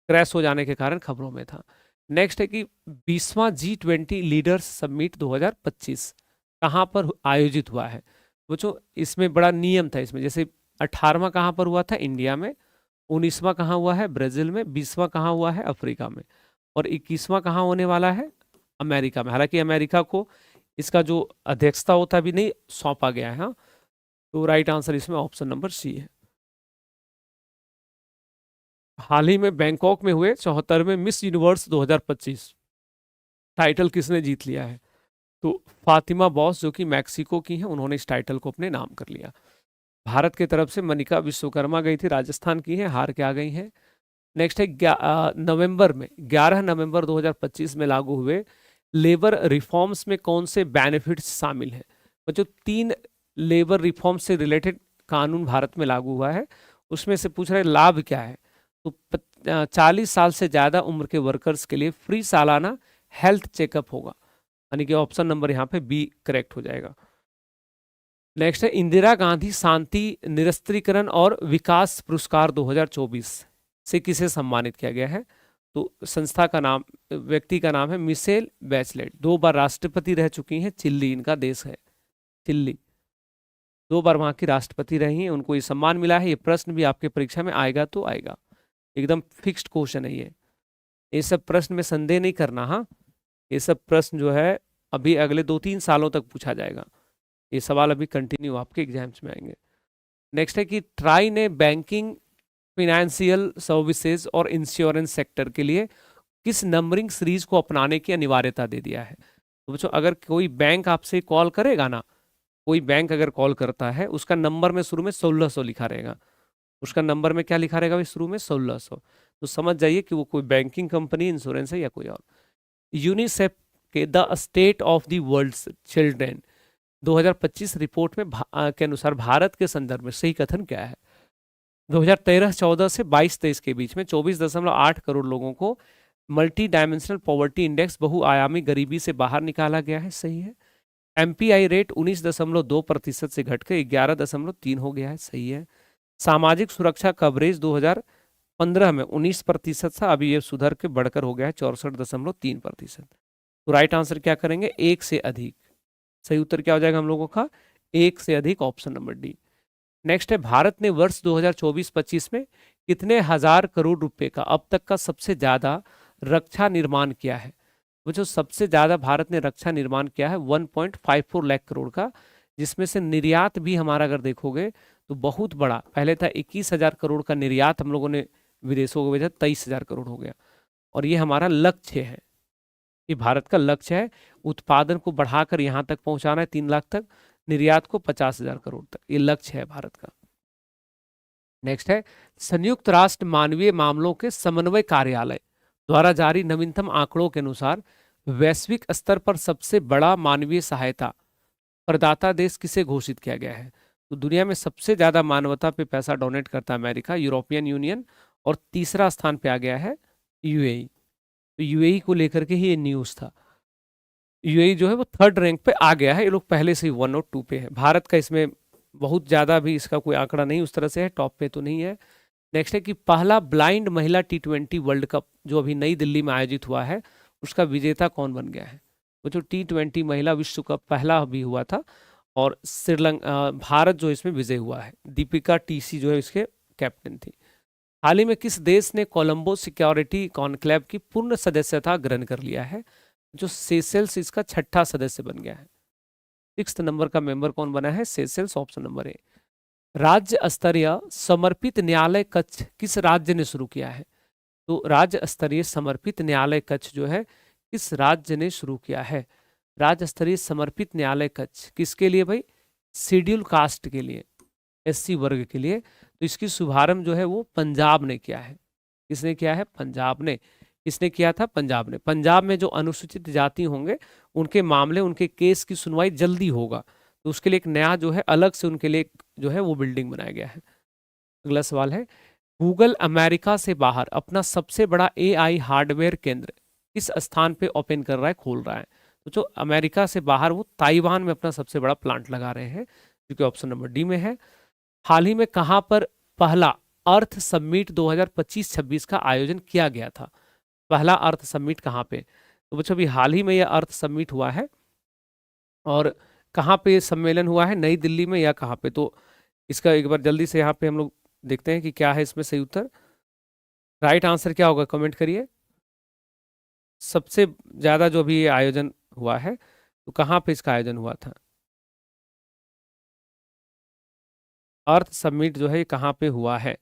क्रैश हो जाने के कारण खबरों में था। नेक्स्ट है कि 20वां G20 लीडर्स समिट 2025 कहाँ पर आयोजित हुआ है? बच्चों इसमें बड़ा नियम था इसमें, जैसे 18वां कहाँ पर हुआ था? इंडिया में। 19वां कहाँ हुआ है? ब्राजील में। 20वां कहाँ हुआ है? अफ्रीका में। और 21वां कहाँ होने वाला है? अमेरिका में। हालांकि अमेरिका को इसका जो अध्यक्षता होता भी नहीं सौंपा गया है। हाँ, तो राइट आंसर इसमें ऑप्शन नंबर सी है। हाल ही में बैंकॉक में हुए 74वें मिस यूनिवर्स 2025 टाइटल किसने जीत लिया है? तो फातिमा बॉस, जो कि मैक्सिको की हैं, उन्होंने इस टाइटल को अपने नाम कर लिया। भारत की तरफ से मनिका विश्वकर्मा गई थी, राजस्थान की हैं, हार के आ गई हैं। नेक्स्ट है नवंबर में 11 नवंबर 2025 में लागू हुए लेबर रिफॉर्म्स में कौन से बेनिफिट्स शामिल हैं? बच्चों 3 लेबर रिफॉर्म से रिलेटेड कानून भारत में लागू हुआ है, उसमें से पूछ रहे लाभ क्या है? तो 40 साल से ज्यादा उम्र के वर्कर्स के लिए फ्री सालाना हेल्थ चेकअप होगा, यानी कि ऑप्शन नंबर यहाँ पे बी करेक्ट हो जाएगा। नेक्स्ट है इंदिरा गांधी शांति निरस्त्रीकरण और विकास पुरस्कार 2024 से किसे सम्मानित किया गया है? तो संस्था का नाम, व्यक्ति का नाम है मिशेल बैचलेट, 2 बार राष्ट्रपति रह चुकी हैं, चिल्ली इनका देश है, चिल्ली 2 बार वहां की राष्ट्रपति रही हैं, उनको ये सम्मान मिला है। ये प्रश्न भी आपके परीक्षा में आएगा तो आएगा, एकदम फिक्स्ड क्वेश्चन है ये सब प्रश्न में संदेह नहीं करना। हाँ, ये सब प्रश्न जो है अभी अगले 2-3 सालों तक पूछा जाएगा, ये सवाल अभी कंटिन्यू आपके एग्जाम्स में आएंगे। नेक्स्ट है कि ट्राई ने बैंकिंग, फिनेंशियल सर्विसेज और इंश्योरेंस सेक्टर के लिए किस नंबरिंग सीरीज को अपनाने की अनिवार्यता दे दिया है? तो बच्चों अगर कोई बैंक आपसे कॉल करेगा ना, कोई बैंक अगर कॉल करता है, उसका नंबर में शुरू में 1600 लिखा रहेगा, उसका नंबर में क्या लिखा रहेगा शुरू में? 1600। तो समझ जाइए कि वो कोई बैंकिंग कंपनी, इंश्योरेंस है या कोई और। यूनिसेफ के the state of the world children 2025 report में के अनुसार भारत के संदर्भ में सही कथन क्या है? 2013-14 से 22-23 के बीच में 24.8 करोड़ लोगों को मल्टी डायमेंशनल पॉवर्टी इंडेक्स बहुआयामी गरीबी से बाहर निकाला गया है, सही है। एमपीआई रेट 19.2% से घटकर 11.3 हो गया है, सही है। सामाजिक सुरक्षा कवरेज 2015 में 19% था, अभी ये सुधर के बढ़कर हो गया है 64.3%। तो राइट आंसर क्या करेंगे, एक से अधिक। सही उत्तर क्या हो जाएगा हम लोगों का, एक से अधिक, ऑप्शन नंबर डी। नेक्स्ट है, भारत ने वर्ष 2024-25 में कितने हजार करोड़ रुपए का अब तक का सबसे ज्यादा रक्षा निर्माण किया है। वो जो सबसे ज्यादा भारत ने रक्षा निर्माण किया है 1.54 लाख करोड़ का, जिसमें से निर्यात भी हमारा अगर देखोगे तो बहुत बड़ा, पहले था 21,000 करोड़ का निर्यात हम लोगों ने विदेशों को भेजा, 23,000 करोड़ हो गया। और ये हमारा लक्ष्य है, ये भारत का लक्ष्य है, उत्पादन को बढ़ाकर यहां तक पहुंचाना है 3 लाख तक, निर्यात को 50,000 करोड़ तक, ये लक्ष्य है भारत का। नेक्स्ट है, संयुक्त राष्ट्र मानवीय मामलों के समन्वय कार्यालय द्वारा जारी नवीनतम आंकड़ों के अनुसार वैश्विक स्तर पर सबसे बड़ा मानवीय सहायता प्रदाता देश किसे घोषित किया गया है। तो दुनिया में सबसे ज्यादा मानवता पे पैसा डोनेट करता है अमेरिका, यूरोपियन यूनियन, और तीसरा स्थान पे आ गया है यूएई। तो यूएई को लेकर के ही ये न्यूज था। यूएई जो है वो 3rd रैंक पे आ गया है, ये लोग पहले से ही 1 और 2 पे है। भारत का इसमें बहुत ज्यादा भी इसका कोई आंकड़ा नहीं उस तरह से है, टॉप पे तो नहीं है। नेक्स्ट है कि पहला ब्लाइंड महिला T20 वर्ल्ड कप जो अभी नई दिल्ली में आयोजित हुआ है, उसका विजेता कौन बन गया है। वो जो T20 महिला विश्व कप पहला भी हुआ था, और श्रीलंका, भारत जो इसमें विजय हुआ है, दीपिका टीसी जो है इसके कैप्टन थी। हाल ही में किस देश ने कोलंबो सिक्योरिटी कॉन्क्लेव की पूर्ण सदस्यता ग्रहण कर लिया है। जो सेशेल्स इसका 6ठा सदस्य बन गया है। 6th नंबर का मेंबर कौन बना है, सेशेल्स, ऑप्शन नंबर ए। राज्य स्तरीय समर्पित न्यायालय कक्ष किस राज्य ने शुरू किया है। तो राज्य स्तरीय समर्पित न्यायालय कक्ष जो है किस राज्य ने शुरू किया है। राज्य स्तरीय समर्पित न्यायालय कक्ष किसके लिए भाई, शेड्यूल कास्ट के लिए, एससी वर्ग के लिए। तो इसकी शुभारंभ जो है वो पंजाब ने किया है। किसने किया है, पंजाब ने। किसने किया था, पंजाब ने। पंजाब में जो अनुसूचित जाति होंगे उनके मामले, उनके केस की सुनवाई जल्दी होगा, तो उसके लिए एक नया जो है अलग से उनके लिए जो है वो बिल्डिंग बनाया गया है। अगला सवाल है, गूगल अमेरिका से बाहर अपना सबसे बड़ा एआई हार्डवेयर केंद्र किस स्थान पे ओपन कर रहा है, खोल रहा है। तो जो अमेरिका से बाहर वो ताइवान में अपना सबसे बड़ा प्लांट लगा रहे हैं, जो कि ऑप्शन नंबर डी में है। हाल ही में कहां पर पहला अर्थ समिट 2025-26 का आयोजन किया गया था। पहला अर्थ समिट कहां पे, तो बच्चों अभी हाल ही में यह अर्थ समिट हुआ है, और कहाँ पे सम्मेलन हुआ है, नई दिल्ली में या कहाँ पे। तो इसका एक बार जल्दी से यहाँ पे हम लोग देखते हैं कि क्या है इसमें सही उत्तर। राइट आंसर क्या होगा, कमेंट करिए। सबसे ज्यादा जो भी ये आयोजन हुआ है, तो कहाँ पे इसका आयोजन हुआ था। अर्थ समिट जो है ये कहाँ पे हुआ है,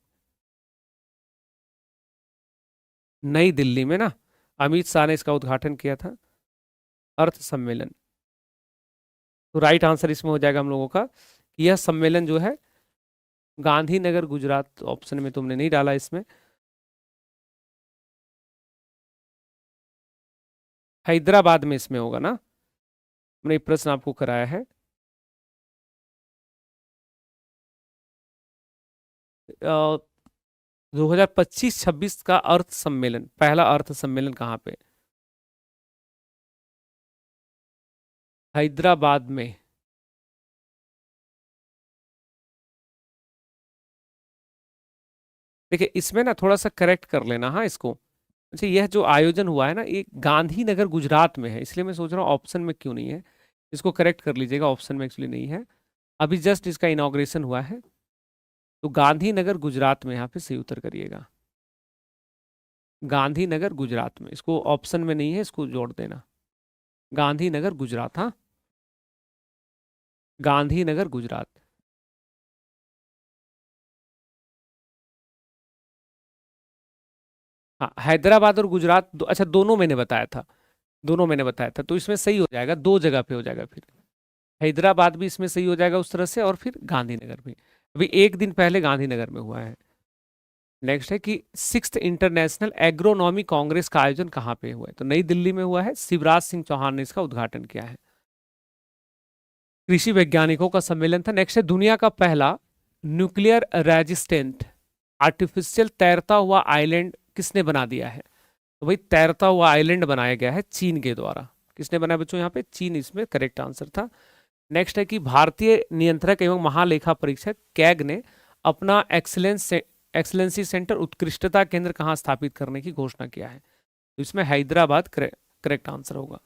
नई दिल्ली में ना, अमित शाह ने इसका उद्घाटन किया था, अर्थ सम्मेलन। तो राइट आंसर इसमें हो जाएगा हम लोगों का कि यह सम्मेलन जो है गांधीनगर गुजरात, ऑप्शन में तुमने नहीं डाला इसमें, हैदराबाद में इसमें होगा ना, हमने प्रश्न आपको कराया है। 2025-26 का अर्थ सम्मेलन, पहला अर्थ सम्मेलन कहाँ पे, हैदराबाद में। देखिए इसमें ना थोड़ा सा करेक्ट कर लेना, हाँ इसको। अच्छा, यह जो आयोजन हुआ है ना, ये गांधीनगर गुजरात में है, इसलिए मैं सोच रहा हूँ ऑप्शन में क्यों नहीं है, इसको करेक्ट कर लीजिएगा, ऑप्शन में एक्चुअली नहीं है, अभी जस्ट इसका इनॉग्रेशन हुआ है। तो गांधीनगर गुजरात में, यहाँ पे सही उत्तर करिएगा, गांधीनगर गुजरात में। इसको ऑप्शन में नहीं है, इसको जोड़ देना, गांधीनगर गुजरात। हाँ, गांधीनगर गुजरात। हाँ, हैदराबाद और गुजरात अच्छा दोनों मैंने बताया था, दोनों मैंने बताया था, तो इसमें सही हो जाएगा, दो जगह पे हो जाएगा फिर। हैदराबाद भी इसमें सही हो जाएगा उस तरह से, और फिर गांधीनगर भी। अभी एक दिन पहले गांधीनगर में हुआ है। नेक्स्ट है कि 6th इंटरनेशनल एग्रोनॉमी कांग्रेस का आयोजन कहाँ पे हुआ है। तो नई दिल्ली में हुआ है, शिवराज सिंह चौहान ने इसका उद्घाटन किया है। कृषि वैज्ञानिकों का सम्मेलन था। नेक्स्ट है, दुनिया का पहला न्यूक्लियर रेजिस्टेंट आर्टिफिशियल तैरता हुआ आइलैंड किसने बना दिया है? तो भाई तैरता हुआ आइलैंड बनाया गया है चीन के द्वारा। किसने बनाया बच्चों? यहाँ पे चीन इसमें करेक्ट आंसर था। नेक्स्ट है कि भारतीय नियंत्रक एवं महालेखा परीक्षक कैग ने अपना एक्सलेंसी सेंटर उत्कृष्टता केंद्र कहाँ स्थापित करने की घोषणा किया है? तो इसमें हैदराबाद करेक्ट आंसर होगा।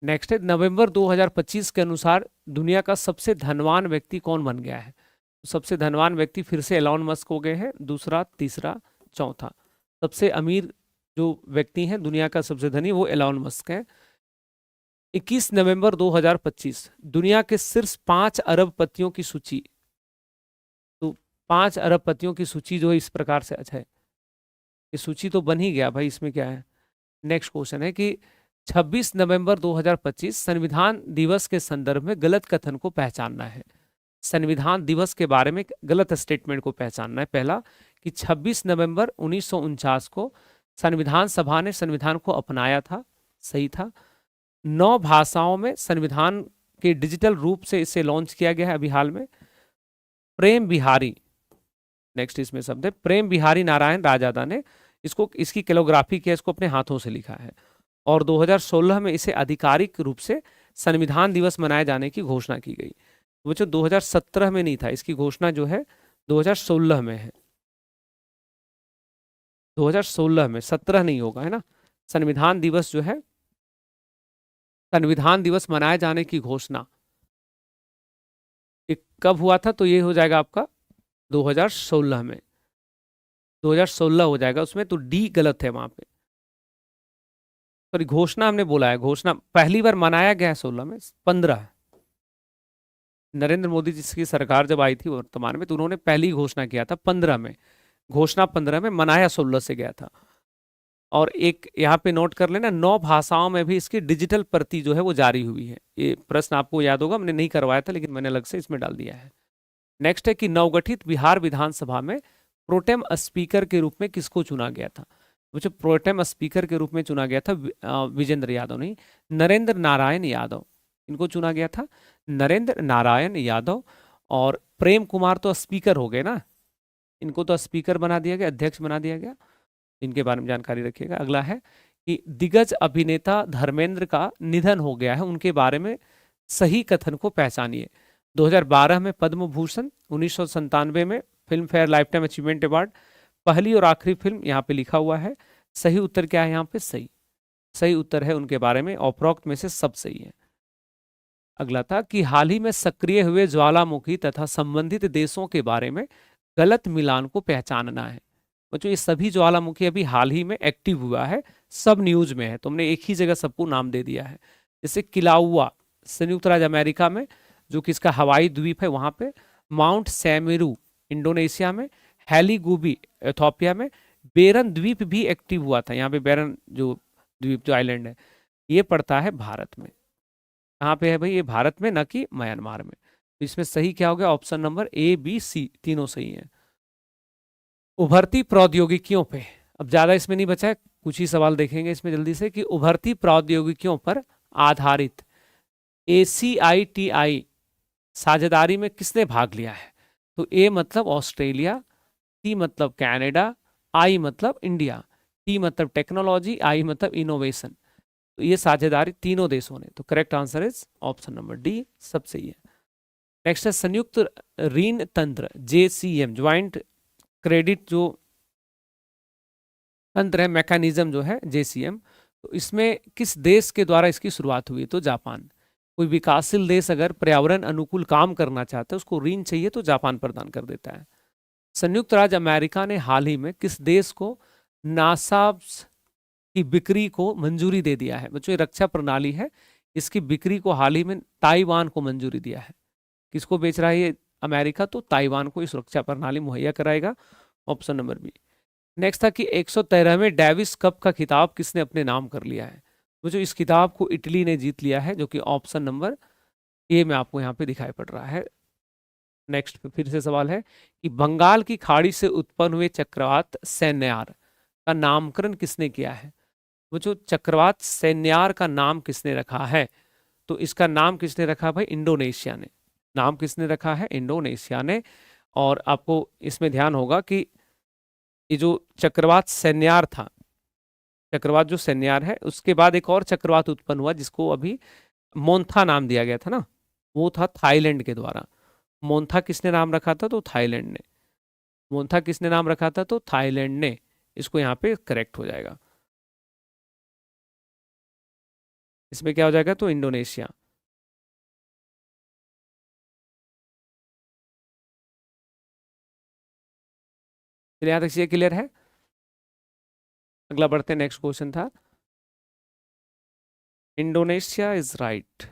नेक्स्ट है नवंबर 2025 के अनुसार दुनिया का सबसे धनवान व्यक्ति कौन बन गया है? तो सबसे धनवान व्यक्ति फिर से एलॉन मस्क हो गए हैं, दूसरा, तीसरा, चौथा। सबसे अमीर जो व्यक्ति हैं दुनिया का सबसे धनी वो एलॉन मस्क है। 21 नवंबर 2025 दुनिया के शीर्ष 5 अरबपतियों की सूची। तो 5 अरबपतियों की सूची जो है इस प्रकार से, अच्छा है ये सूची तो बन ही गया भाई, इसमें क्या है। नेक्स्ट क्वेश्चन है कि 26 नवंबर 2025 संविधान दिवस के संदर्भ में गलत कथन को पहचानना है। संविधान दिवस के बारे में गलत स्टेटमेंट को पहचानना है। पहला कि 26 नवंबर 1949 को संविधान सभा ने संविधान को अपनाया था, सही था। 9 भाषाओं में संविधान के डिजिटल रूप से इसे लॉन्च किया गया है अभी हाल में। प्रेम बिहारी, नेक्स्ट इसमें शब्द है प्रेम बिहारी नारायण राजादा ने इसकी कैलोग्राफी किया, इसको अपने हाथों से लिखा है। और 2016 में इसे आधिकारिक रूप से संविधान दिवस मनाए जाने की घोषणा की गई। बच्चों 2017 में नहीं था, इसकी घोषणा जो है 2016 में है। 2016 में, 17 नहीं होगा, है ना। संविधान दिवस जो है, संविधान दिवस मनाए जाने की घोषणा कब हुआ था? तो ये हो जाएगा आपका 2016 में, 2016 हो जाएगा उसमें। तो डी गलत है वहां पे, सॉरी घोषणा हमने बोला है, घोषणा पहली बार मनाया गया है 16 में, 15 नरेंद्र मोदी जी की सरकार जब आई थी वर्तमान में तो उन्होंने पहली घोषणा किया था 15 में, घोषणा 15 में, मनाया 16 से गया था। और एक यहाँ पे नोट कर लेना, 9 भाषाओं में भी इसकी डिजिटल प्रति जो है वो जारी हुई है। ये प्रश्न आपको याद होगा, मैंने नहीं करवाया था लेकिन मैंने अलग से इसमें डाल दिया है। नेक्स्ट है कि नवगठित बिहार विधानसभा में प्रोटेम स्पीकर के रूप में किसको चुना गया था? जो प्रोटेम स्पीकर के रूप में चुना गया था विजेंद्र यादव, नहीं, नरेंद्र नारायण यादव, इनको चुना गया था, नरेंद्र नारायण यादव। और प्रेम कुमार तो स्पीकर हो गए ना, इनको तो स्पीकर बना दिया गया, अध्यक्ष बना दिया गया, इनके बारे में जानकारी रखिएगा। अगला है कि दिग्गज अभिनेता धर्मेंद्र का निधन हो गया है, उनके बारे में सही कथन को पहचानिए। 2012 में पद्म भूषण, 1997 में film fair life time achievement award, पहली और आखिरी फिल्म यहाँ पे लिखा हुआ है। सही उत्तर क्या है यहाँ पे? सही, सही उत्तर है उनके बारे में, उपरोक्त में से सब सही है। अगला था कि हाल ही में सक्रिय हुए ज्वालामुखी तथा संबंधित देशों के बारे में गलत मिलान को पहचानना है। बच्चों ये सभी ज्वालामुखी अभी हाल ही में एक्टिव हुआ है, सब न्यूज में है, तुमने एक ही जगह सबको नाम दे दिया है। जैसे किलाउआ संयुक्त राज्य अमेरिका में, जो कि इसका हवाई द्वीप है वहां पे, माउंट सेमेरू इंडोनेशिया में, हेलीगुबी इथोपिया में, बेरन द्वीप भी एक्टिव हुआ था। यहाँ पे बेरन जो द्वीप, जो आइलैंड है, ये पड़ता है भारत में। कहाँ पे है भाई? ये भारत में, न कि म्यांमार में। तो इसमें सही क्या हो गया? ऑप्शन नंबर ए, बी, सी तीनों सही है। उभरती प्रौद्योगिकियों पे, अब ज्यादा इसमें नहीं बचा है, कुछ ही सवाल देखेंगे इसमें जल्दी से, कि उभरती प्रौद्योगिकियों पर आधारित ACITI साझेदारी में किसने भाग लिया है? तो ए मतलब ऑस्ट्रेलिया, सी मतलब कनाडा, आई मतलब इंडिया, टी मतलब टेक्नोलॉजी, आई मतलब इनोवेशन। तो ये साझेदारी तीनों देशों ने। तो correct answer is option number D, सब सही है। नेक्स्ट है संयुक्त ऋण तंत्र, JCM, ज्वाइंट क्रेडिट जो तंत्र है, मैकेनिज्म जो है JCM, तो इसमें किस देश के द्वारा इसकी शुरुआत हुई? तो जापान। कोई विकासशील देश अगर पर्यावरण अनुकूल काम करना चाहता है, उसको ऋण चाहिए तो जापान प्रदान कर देता है। संयुक्त राज्य अमेरिका ने हाल ही में किस देश को नासा की बिक्री को मंजूरी दे दिया है? बच्चों ये रक्षा प्रणाली है, इसकी बिक्री को हाल ही में ताइवान को मंजूरी दिया है। किसको बेच रहा है ये अमेरिका? तो ताइवान को इस रक्षा प्रणाली मुहैया कराएगा, ऑप्शन नंबर बी। नेक्स्ट था कि 113वें डेविस कप का खिताब किसने अपने नाम कर लिया है? तो जो इस खिताब को इटली ने जीत लिया है, जो कि ऑप्शन नंबर ए में आपको यहाँ पे दिखाई पड़ रहा है। नेक्स्ट फिर से सवाल है कि बंगाल की खाड़ी से उत्पन्न हुए चक्रवात सैन्यार का नामकरण किसने किया है? वो जो चक्रवात सैन्यार का नाम किसने रखा है? तो इसका नाम किसने रखा भाई? इंडोनेशिया ने। नाम किसने रखा है? इंडोनेशिया ने। और आपको इसमें ध्यान होगा कि ये जो चक्रवात सैन्यार था, चक्रवात जो सैन्यार है, उसके बाद एक और चक्रवात उत्पन्न हुआ जिसको अभी मोन्था नाम दिया गया था ना, वो था थाईलैंड के द्वारा। मोन्था किसने नाम रखा था? तो थाईलैंड ने। मोन्था किसने नाम रखा था? तो थाईलैंड ने। इसको यहाँ पे करेक्ट हो जाएगा। इसमें क्या हो जाएगा? तो इंडोनेशिया। फिर यहाँ तक ये क्लियर है। अगला बढ़ते हैं, नेक्स्ट क्वेश्चन था, Indonesia is right.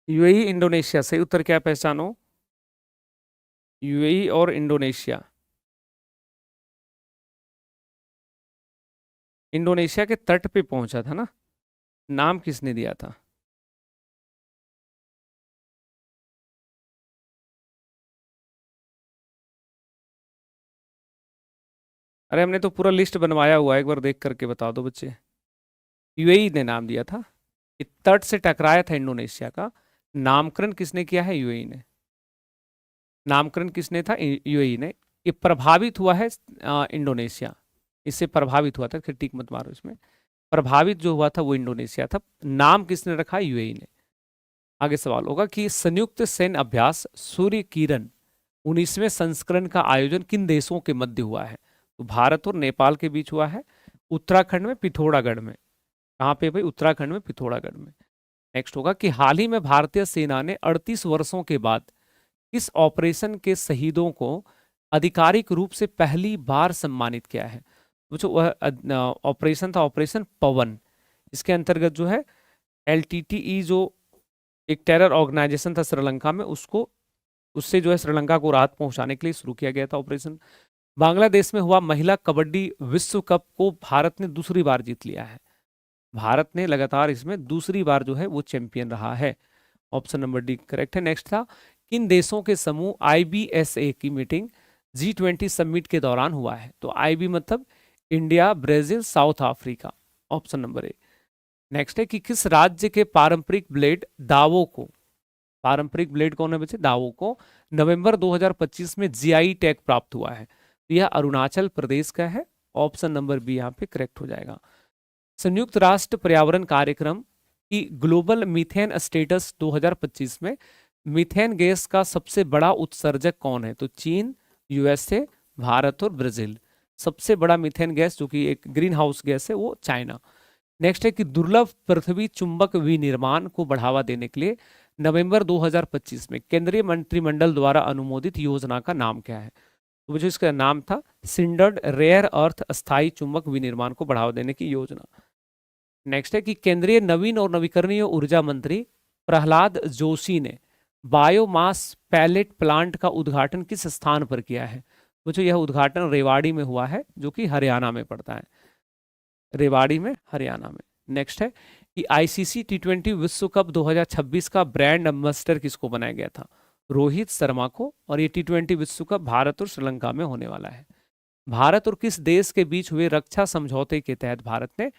UAE Indonesia, सही उत्तर क्या पहचानो? यूएई और इंडोनेशिया। इंडोनेशिया के तट पे पहुंचा था ना, नाम किसने दिया था? अरे हमने तो पूरा लिस्ट बनवाया हुआ है, एक बार देख करके बता दो बच्चे। यूएई ने नाम दिया था। ये तट से टकराया था इंडोनेशिया का। नामकरण किसने किया है? यूएई ने। नामकरण किसने था? यूएई ने। ये प्रभावित हुआ है इंडोनेशिया, इससे प्रभावित हुआ था। फिर टिक मत मारो इसमें। प्रभावित जो हुआ था वो इंडोनेशिया था। नाम किसने रखा? यूएई ने। आगे सवाल होगा कि संयुक्त सैन्य अभ्यास सूर्य किरण 19वें संस्करण का आयोजन किन देशों के मध्य हुआ है? तो भारत और नेपाल के बीच हुआ है, उत्तराखंड में पिथौरागढ़ में। कहाँ पे भाई? उत्तराखंड में पिथौरागढ़ में। नेक्स्ट होगा कि हाल ही में भारतीय सेना ने 38 वर्षों के बाद किस ऑपरेशन के शहीदों को आधिकारिक रूप से पहली बार सम्मानित किया है? जो वह ऑपरेशन था, ऑपरेशन पवन। इसके अंतर्गत जो है एलटीटीई, जो एक टेरर ऑर्गेनाइजेशन था श्रीलंका में, उसको उससे जो है श्रीलंका को राहत पहुंचाने के लिए शुरू किया गया था ऑपरेशन। बांग्लादेश में हुआ महिला कबड्डी विश्व कप को भारत ने दूसरी बार जीत लिया है। भारत ने लगातार इसमें दूसरी बार जो है वो चैंपियन रहा है। ऑप्शन नंबर डी करेक्ट है। नेक्स्ट था, किन देशों के समूह आईबीएसए की मीटिंग G20 समिट के दौरान हुआ है? तो आईबी मतलब India, Brazil, south Africa. Option number A. Next है कि किस राज्य के पारंपरिक ब्लेड दावों को, पारंपरिक ब्लेड कौन है बच्चे? दावों को नवंबर 2025 में जीआई टैग प्राप्त हुआ है? तो यह अरुणाचल प्रदेश का है। ऑप्शन नंबर बी यहाँ पे करेक्ट हो जाएगा। संयुक्त राष्ट्र पर्यावरण कार्यक्रम की ग्लोबल मीथेन स्टेटस 2025 में मीथेन गैस का सबसे बड़ा उत्सर्जक कौन है? तो चीन, यूएसए, भारत और ब्राजील। सबसे बड़ा मीथेन गैस जो कि एक ग्रीन हाउस गैस है वो चाइना। नेक्स्ट है कि दुर्लभ पृथ्वी चुंबक विनिर्माण को बढ़ावा देने के लिए नवंबर 2025 में केंद्रीय मंत्रिमंडल द्वारा अनुमोदित योजना का नाम क्या है? तो मुझे इसका नाम था सिंडर्ड रेयर अर्थ स्थायी चुंबक विनिर्माण को बढ़ावा देने की योजना। नेक्स्ट है कि केंद्रीय नवीन और नवीकरणीय ऊर्जा मंत्री प्रहलाद जोशी ने बायोमास पैलेट प्लांट का उद्घाटन किस स्थान पर किया है? मुझे यह उद्घाटन रेवाड़ी में हुआ है, जो कि हरियाणा में पड़ता है। रेवाड़ी में, हरियाणा में। नेक्स्ट है कि आईसीसी T20 विश्व कप 2026 का ब्रांड एम्बेसडर किसको बनाया गया था? रोहित शर्मा को। और ये T20 विश्व कप भारत और श्रीलंका में होने वाला है। भारत और किस देश के बीच हुए रक्षा समझौते के तहत भारत ने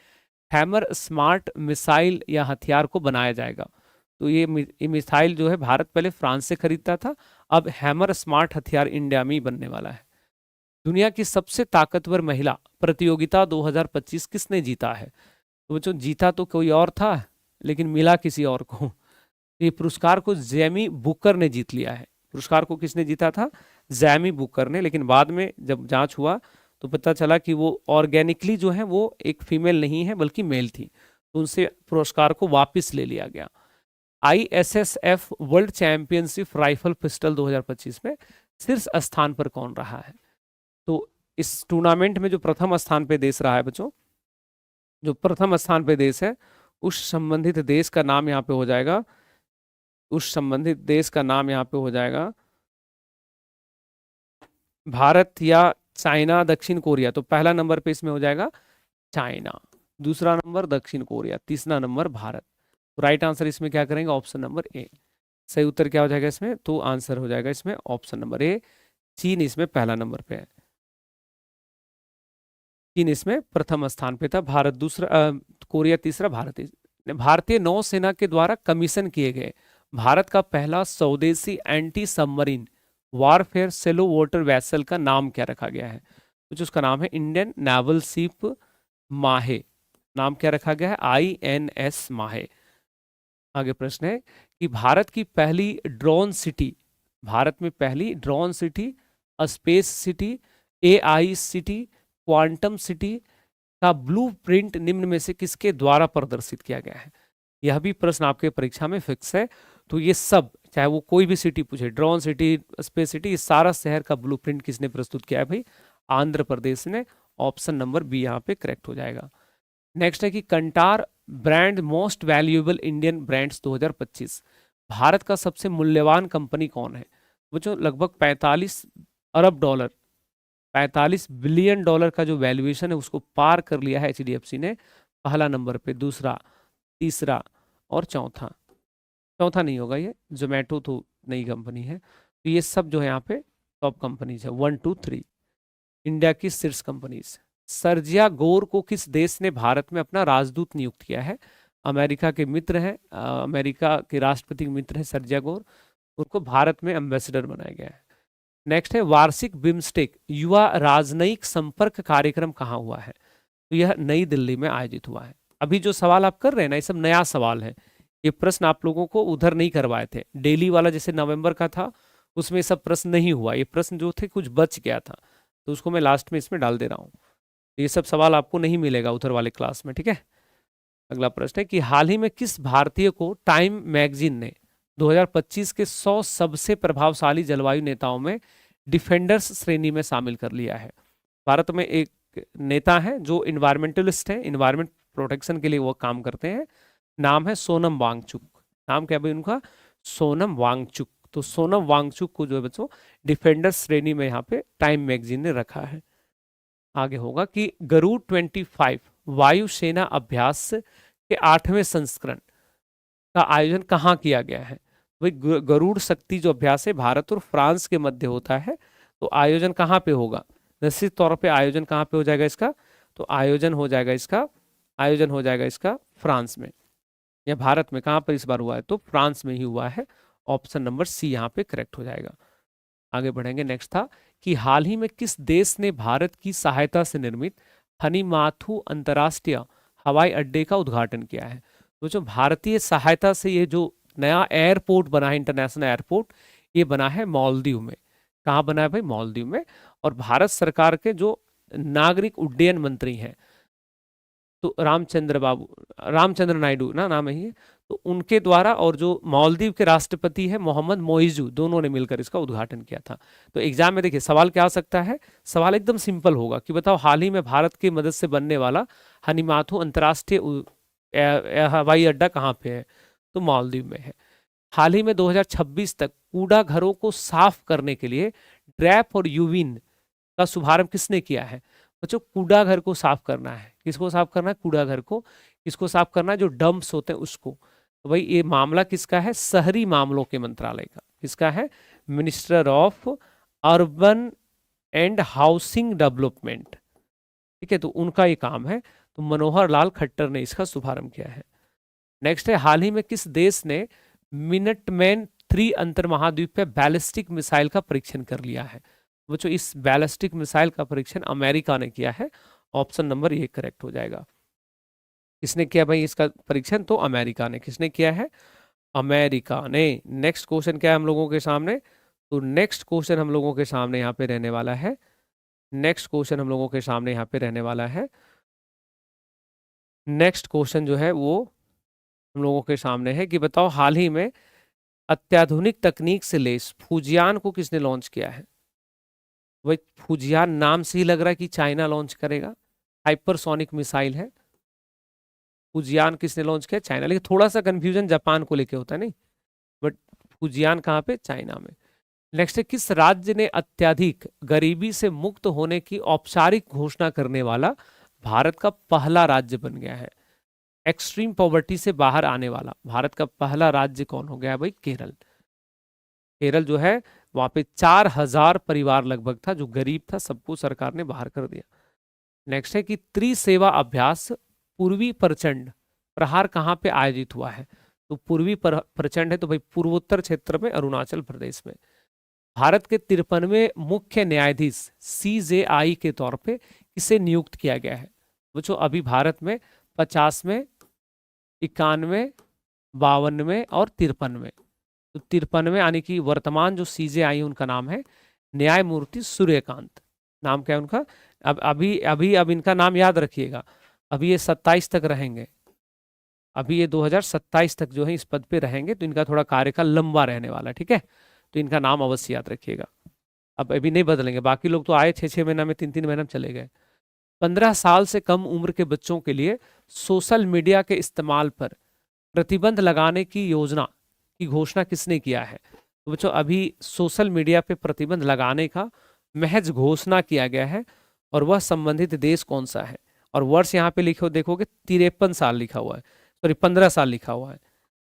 हैमर स्मार्ट मिसाइल या हथियार को बनाया जाएगा? तो ये मिसाइल जो है भारत पहले फ्रांस से खरीदता था, अब हैमर स्मार्ट हथियार इंडिया में ही बनने वाला है। दुनिया की सबसे ताकतवर महिला प्रतियोगिता 2025 किसने जीता है? तो बच्चों, जीता तो कोई और था लेकिन मिला किसी और को। ये पुरस्कार को जैमी बुकर ने जीत लिया है। पुरस्कार को किसने जीता था? जैमी बुकर ने। लेकिन बाद में जब जांच हुआ तो पता चला कि वो ऑर्गेनिकली जो है वो एक फीमेल नहीं है बल्कि मेल थी, तो उनसे पुरस्कार को वापस ले लिया गया। ISSF world championship rifle pistol 2025 में शीर्ष स्थान पर कौन रहा है? तो इस टूर्नामेंट में जो प्रथम स्थान पे देश रहा है बच्चों, जो प्रथम स्थान पे देश है, उस संबंधित देश का नाम यहाँ पे हो जाएगा, उस संबंधित देश का नाम यहाँ पे हो जाएगा भारत या चाइना, दक्षिण कोरिया। तो पहला नंबर पे इसमें हो जाएगा चाइना, दूसरा नंबर दक्षिण कोरिया, तीसरा नंबर भारत। तो राइट आंसर इसमें क्या करेंगे? Option number A. सही उत्तर क्या हो जाएगा इसमें? तो आंसर हो जाएगा इसमें ऑप्शन नंबर ए, चीन इसमें पहला नंबर पे है। चीन इसमें प्रथम स्थान पे था, भारत दूसरा, कोरिया तीसरा, भारत भारतीय नौसेना के द्वारा कमीशन किए गए भारत का पहला स्वदेशी anti submarine warfare shallow water vessel का नाम क्या रखा गया है? कुछ उसका नाम है इंडियन नेवल शिप माहे। नाम क्या रखा गया है? INS माहे। आगे प्रश्न है कि भारत की पहली ड्रोन सिटी, भारत में पहली drone city, space city, AI city, quantum city का ब्लूप्रिंट निम्न में से किसके द्वारा प्रदर्शित किया गया है? यह भी प्रश्न आपके परीक्षा में फिक्स है। तो ये सब, चाहे वो कोई भी सिटी पूछे, ड्रोन सिटी, स्पेस सिटी, इस सारा शहर का ब्लूप्रिंट किसने प्रस्तुत किया है भाई? आंध्र प्रदेश ने। ऑप्शन नंबर बी यहाँ पे करेक्ट हो जाएगा। नेक्स्ट है कि Kantar brand most valuable Indian brands 2025, Bharat का सबसे मूल्यवान कंपनी कौन है? वो जो लगभग 45 अरब डॉलर, 45 बिलियन डॉलर का जो वैल्यूएशन है उसको पार कर लिया है HDFC ने। पहला नंबर पे, दूसरा, तीसरा और चौथा। चौथा नहीं होगा, ये जोमेटो तो नई कंपनी है। तो ये सब जो है यहाँ पे टॉप कंपनीज है, 1 2 3 इंडिया की शीर्ष कंपनीज। सर्जिया गोर को किस देश ने भारत में अपना राजदूत नियुक्त किया है? अमेरिका के मित्र हैं, अमेरिका के राष्ट्रपति के मित्र हैं सर्जिया गोर, उनको भारत में एम्बेसडर बनाया गया है। नेक्स्ट है वार्षिक बिम्स्टेक युवा राजनयिक संपर्क कार्यक्रम कहाँ हुआ है? तो यह नई दिल्ली में आयोजित हुआ है। अभी जो सवाल आप कर रहे हैं ना, ये सब नया सवाल है। ये प्रश्न आप लोगों को उधर नहीं करवाए थे, डेली वाला जैसे नवंबर का था उसमें सब प्रश्न नहीं हुआ। ये प्रश्न जो थे कुछ बच गया था, तो उसको मैं लास्ट में इसमें डाल दे रहा हूँ। ये सब सवाल आपको नहीं मिलेगा उधर वाले क्लास में, ठीक है। अगला प्रश्न है कि हाल ही में किस भारतीय को टाइम मैगजीन ने 2025 के 100 सबसे प्रभावशाली जलवायु नेताओं में डिफेंडर्स श्रेणी में शामिल कर लिया है? भारत में एक नेता है जो इन्वायरमेंटलिस्ट है, इन्वायरमेंट प्रोटेक्शन के लिए वो काम करते हैं। नाम है सोनम वांगचुक। नाम क्या भाई उनका? सोनम वांगचुक। तो सोनम वांगचुक को जो है बच्चों डिफेंडर्स श्रेणी में यहाँ पे टाइम मैगजीन ने रखा है। आगे होगा कि गरुड़ 25 वायुसेना अभ्यास के 8वें संस्करण का आयोजन कहाँ किया गया है? भाई गरुड़ शक्ति जो अभ्यास है भारत और फ्रांस के मध्य होता है। तो आयोजन कहाँ पे होगा? निश्चित तौर पे आयोजन कहाँ पे हो जाएगा इसका? तो आयोजन हो जाएगा इसका फ्रांस में। या भारत में कहाँ पर इस बार हुआ है? तो फ्रांस में ही हुआ है। ऑप्शन नंबर सी यहाँ पे करेक्ट हो जाएगा। आगे बढ़ेंगे। नेक्स्ट था कि हाल ही में किस देश ने भारत की सहायता से निर्मित हनीमाथु अंतर्राष्ट्रीय हवाई अड्डे का उद्घाटन किया है? तो जो भारतीय सहायता से ये जो नया एयरपोर्ट बना है, इंटरनेशनल एयरपोर्ट, ये बना है मालदीव में। कहाँ बना है भाई? मालदीव में। और भारत सरकार के जो नागरिक उड्डयन मंत्री हैं, तो रामचंद्र नायडू ना नाम है ये, तो उनके द्वारा, और जो मालदीव के राष्ट्रपति है मोहम्मद मोइजू, दोनों ने मिलकर इसका उद्घाटन किया था। तो एग्जाम में देखिए सवाल क्या आ सकता है। सवाल एकदम सिंपल होगा कि बताओ हाल ही में भारत की मदद से बनने वाला हनीमाथु अंतर्राष्ट्रीय हवाई अड्डा कहाँ पे है? तो मालदीव में है। हाल ही में 2026 तक कूड़ा घरों को साफ करने के लिए ड्रैप और यूविन का शुभारंभ किसने किया है? बच्चों कूड़ा घर को साफ करना है। किसको साफ करना है? कूड़ा घर को। किसको साफ करना है? जो डंप्स होते हैं उसको। तो भाई ये मामला किसका है? शहरी मामलों के मंत्रालय का। किसका है? Minister of urban and housing development, ठीक है, तो उनका ये काम है। तो मनोहर लाल खट्टर ने इसका शुभारंभ किया है। नेक्स्ट है हाल ही में किस देश ने मिनटमैन 3 अंतर्महाद्वीपीय बैलिस्टिक मिसाइल का परीक्षण कर लिया है? बच्चों इस बैलिस्टिक मिसाइल का परीक्षण अमेरिका ने किया है। ऑप्शन नंबर ये करेक्ट हो जाएगा। किसने किया भाई इसका परीक्षण? तो अमेरिका ने। किसने किया है? अमेरिका ने। नेक्स्ट क्वेश्चन क्या है हम लोगों के सामने? तो नेक्स्ट क्वेश्चन हम लोगों के सामने यहाँ पे रहने वाला है। नेक्स्ट क्वेश्चन जो है वो हम लोगों के सामने है कि बताओ हाल ही में अत्याधुनिक तकनीक से लैस फूजियान को किसने लॉन्च किया है? भाई फूजियान नाम से ही लग रहा है कि चाइना लॉन्च करेगा। हाइपरसोनिक मिसाइल है। फूजियान किसने लॉन्च किया? चाइना। लेकिन थोड़ा सा कंफ्यूजन जापान को लेके होता है, नहीं, बट फूजियान कहाँ पे? चाइना में। नेक्स्ट है किस राज्य ने अत्यधिक गरीबी से मुक्त होने की औपचारिक घोषणा करने वाला भारत का पहला राज्य बन गया है? एक्सट्रीम पॉवर्टी से बाहर आने वाला भारत का पहला राज्य कौन हो गया है भाई? केरल। केरल जो है वहां पे 4000 परिवार लगभग था जो गरीब था, सबको सरकार ने बाहर कर दिया। नेक्स्ट है कि त्रिसेवा अभ्यास पूर्वी प्रचंड प्रहार कहाँ पे आयोजित हुआ है? तो पूर्वी प्रचंड है तो भाई पूर्वोत्तर क्षेत्र में, अरुणाचल प्रदेश में। भारत के 53वें मुख्य न्यायाधीश CJI के तौर पे किसे नियुक्त किया गया है? बच्चों अभी भारत में 50वें, 91, 52वें और 53वें। तो 53वें यानी कि वर्तमान जो CJI उनका नाम है न्यायमूर्ति सूर्यकांत। नाम क्या है उनका? अब इनका नाम याद रखिएगा। अभी ये 27 तक रहेंगे, अभी ये 2027 तक जो है इस पद पे रहेंगे, तो इनका थोड़ा कार्यकाल लंबा रहने वाला है, ठीक है। तो इनका नाम अवश्य याद रखिएगा। अब अभी नहीं बदलेंगे, बाकी लोग तो आए 6-6 महीना में, 3-3 महीना में चले गए। 15 साल से कम उम्र के बच्चों के लिए सोशल मीडिया के इस्तेमाल पर प्रतिबंध लगाने की योजना की घोषणा किसने किया है? तो बच्चों अभी सोशल मीडिया पे प्रतिबंध लगाने का महज घोषणा किया गया है, और वह संबंधित देश कौन सा है? और वर्ष यहाँ पे लिखो, देखोगे 53 साल लिखा हुआ है, सॉरी 15 साल लिखा हुआ है।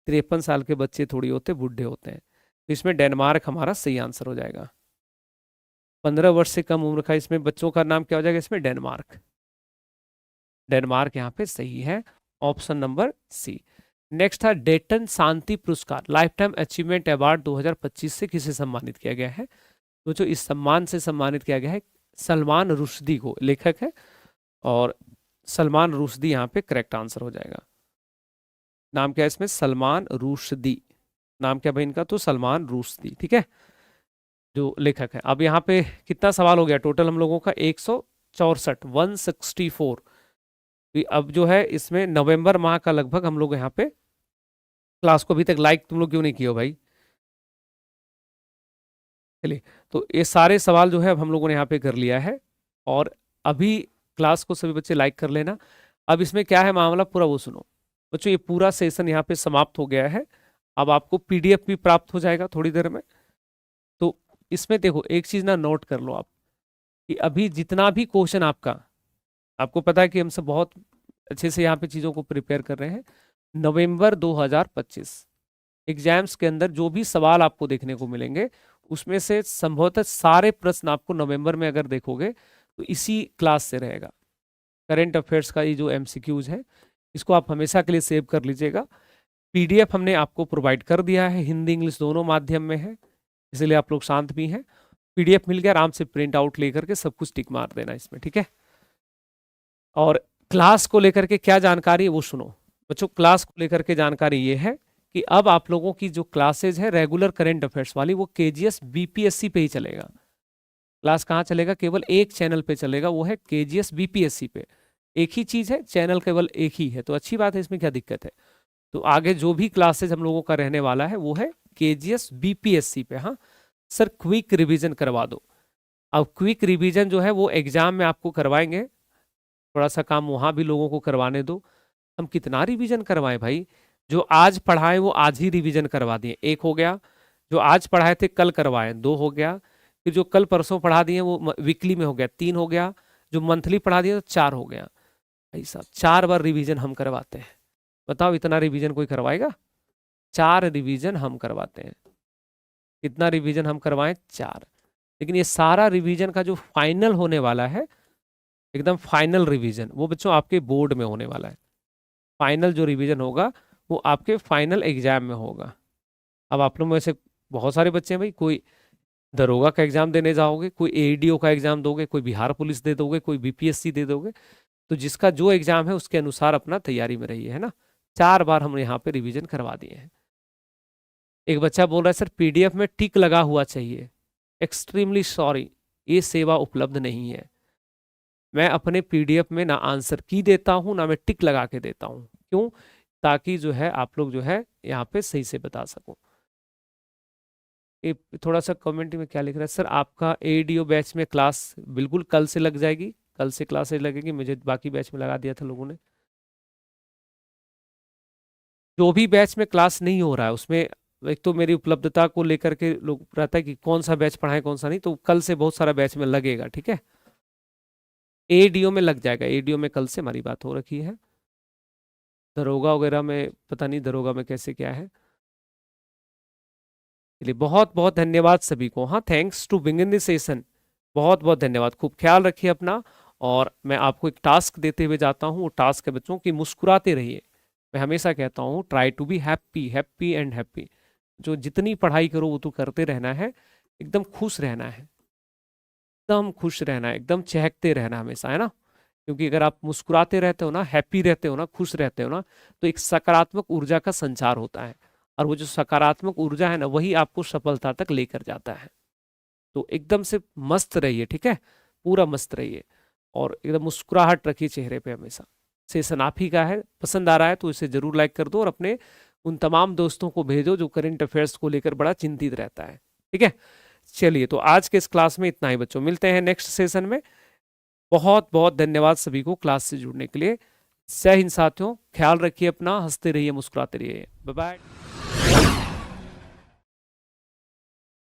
53 साल के बच्चे थोड़ी होते, बूढ़े होते हैं। तो इसमें डेनमार्क हमारा सही आंसर हो जाएगा। 15 वर्ष से कम उम्र का इसमें बच्चों का नाम क्या हो जाएगा? इसमें डेनमार्क। डेनमार्क यहाँ पे सही है, ऑप्शन नंबर सी। नेक्स्ट था डेटन शांति पुरस्कार लाइफ टाइम अचीवमेंट अवार्ड 2025 से किसे सम्मानित किया गया है? तो जो इस सम्मान से सम्मानित किया गया है सलमान रुश्दी को, लेखक है, और सलमान रुश्दी यहाँ पे करेक्ट आंसर हो जाएगा। नाम क्या है इसमें? सलमान रुश्दी। नाम क्या भाई इनका? तो सलमान रुश्दी, ठीक है, जो लेखक है। अब यहाँ पे कितना सवाल हो गया टोटल हम लोगों का? 164, 164। अब जो है इसमें नवंबर माह का लगभग हम लोग यहाँ पे क्लास को अभी तक लाइक तुम लोग क्यों नहीं किए हो भाई? चलिए, तो ये सारे सवाल जो है अब हम लोगों ने यहाँ पे कर लिया है, और अभी क्लास को सभी बच्चे लाइक कर लेना। अब इसमें क्या है मामला पूरा वो सुनो बच्चों। ये पूरा सेशन यहाँ पे समाप्त हो गया है। अब आपको PDF भी प्राप्त हो जाएगा थोड़ी देर में। तो इसमें देखो एक चीज ना नोट कर लो आप, कि अभी जितना भी क्वेश्चन आपको पता है कि हम सब बहुत अच्छे से यहाँ पे चीजों को प्रिपेयर कर रहे हैं। नवंबर 2025 एग्जाम्स के अंदर जो भी सवाल आपको देखने को मिलेंगे, उसमें से संभवतः सारे प्रश्न आपको नवंबर में अगर देखोगे तो इसी क्लास से रहेगा। करंट अफेयर्स का ये जो MCQs है, इसको आप हमेशा के लिए सेव कर लीजिएगा। PDF हमने आपको प्रोवाइड कर दिया है, हिंदी इंग्लिश दोनों माध्यम में है, इसलिए आप लोग शांत भी हैं। PDF मिल गया, आराम से प्रिंट आउट लेकर के सब कुछ टिक मार देना इसमें, ठीक है। और क्लास को लेकर के क्या जानकारी है वो सुनो बच्चों। क्लास को लेकर के जानकारी ये है कि अब आप लोगों की जो क्लासेज है रेगुलर करंट अफेयर्स वाली, वो KGS BPSC पे ही चलेगा। क्लास कहाँ चलेगा? केवल एक चैनल पे चलेगा, वो है KGS BPSC पे। एक ही चीज है, चैनल केवल एक ही है, तो अच्छी बात है, इसमें क्या दिक्कत है? तो आगे जो भी क्लासेज हम लोगों का रहने वाला है वो है KGS BPSC पे। हाँ सर, क्विक रिवीजन करवा दो। अब क्विक रिवीजन जो है वो एग्जाम में आपको करवाएंगे, थोड़ा सा काम वहां भी लोगों को करवाने दो। हम कितना रिवीजन करवाएं भाई? जो आज पढ़ाए वो आज ही रिवीजन करवा दिए, एक हो गया। जो आज पढ़ाए थे कल करवाए, 2 हो गया। फिर जो कल परसों पढ़ा दिए वो वीकली में हो गया, 3 हो गया। जो मंथली पढ़ा दिए तो 4 हो गया। भाई साहब 4 बार रिवीजन हम करवाते हैं, बताओ इतना रिवीजन कोई करवाएगा? 4 रिवीजन हम करवाते हैं। कितना रिवीजन हम करवाएं? 4। लेकिन ये सारा रिवीजन का जो फाइनल होने वाला है, एकदम फाइनल रिवीजन, वो बच्चों आपके बोर्ड में होने वाला है। फाइनल जो रिवीजन होगा वो आपके फाइनल एग्जाम में होगा। अब आप लोग में से बहुत सारे बच्चे हैं भाई, कोई दरोगा का एग्जाम देने जाओगे, कोई ADO का एग्जाम दोगे, कोई बिहार पुलिस दे दोगे, कोई BPSC दे दोगे। तो जिसका जो एग्जाम है उसके अनुसार अपना तैयारी में रहिए, है ना। 4 बार हम यहाँ पे रिवीजन करवा दिए हैं। एक बच्चा बोल रहा है सर PDF में टिक लगा हुआ चाहिए। एक्सट्रीमली सॉरी, ये सेवा उपलब्ध नहीं है। मैं अपने PDF में ना आंसर की देता हूं, ना मैं टिक लगा के देता हूं। क्यों? ताकि जो है आप लोग जो है यहाँ पे सही से बता सको। थोड़ा सा कमेंट में क्या लिख रहा है सर, आपका ADO बैच में क्लास बिल्कुल कल से लग जाएगी, कल से क्लासेज लगेगी। मुझे बाकी बैच में लगा दिया था लोगों ने। जो भी बैच में क्लास नहीं हो रहा है उसमें एक तो मेरी उपलब्धता को लेकर के लोग रहता है कि कौन सा बैच पढ़ाए कौन सा नहीं, तो कल से बहुत सारा बैच में लगेगा, ठीक है। ADO में लग जाएगा, ADO में कल से हमारी बात हो रखी है। दरोगा वगैरह में पता नहीं, दरोगा में कैसे क्या है। चलिए, बहुत बहुत धन्यवाद सभी को। हाँ, thanks to begin this session. बहुत बहुत धन्यवाद, खूब ख्याल रखिए अपना। और मैं आपको एक टास्क देते हुए जाता हूँ, वो टास्क है बच्चों की मुस्कुराते रहिए। मैं हमेशा कहता हूँ try to be happy, happy and happy. जो जितनी पढ़ाई करो वो तो करते रहना है, एकदम खुश रहना है, एकदम खुश रहना है, एकदम चहकते रहना हमेशा, है ना। क्योंकि अगर आप मुस्कुराते रहते हो ना, हैप्पी रहते हो ना, खुश रहते हो ना, तो एक सकारात्मक ऊर्जा का संचार होता है, और वो जो सकारात्मक ऊर्जा है ना, वही आपको सफलता तक लेकर जाता है। तो एकदम से मस्त रहिए, ठीक है, पूरा मस्त रहिए, और एकदम मुस्कुराहट रखिए चेहरे पे हमेशा। सेशन आप ही का है, पसंद आ रहा है तो इसे जरूर लाइक कर दो, और अपने उन तमाम दोस्तों को भेजो जो करंट अफेयर्स को लेकर बड़ा चिंतित रहता है, ठीक है। चलिए, तो आज के इस क्लास में इतना ही बच्चों, मिलते हैं नेक्स्ट सेशन में। बहुत बहुत धन्यवाद सभी को क्लास से जुड़ने के लिए। जय हिंद साथियों, ख्याल रखिए अपना, हंसते रहिए, मुस्कुराते रहिए, बाय बाय।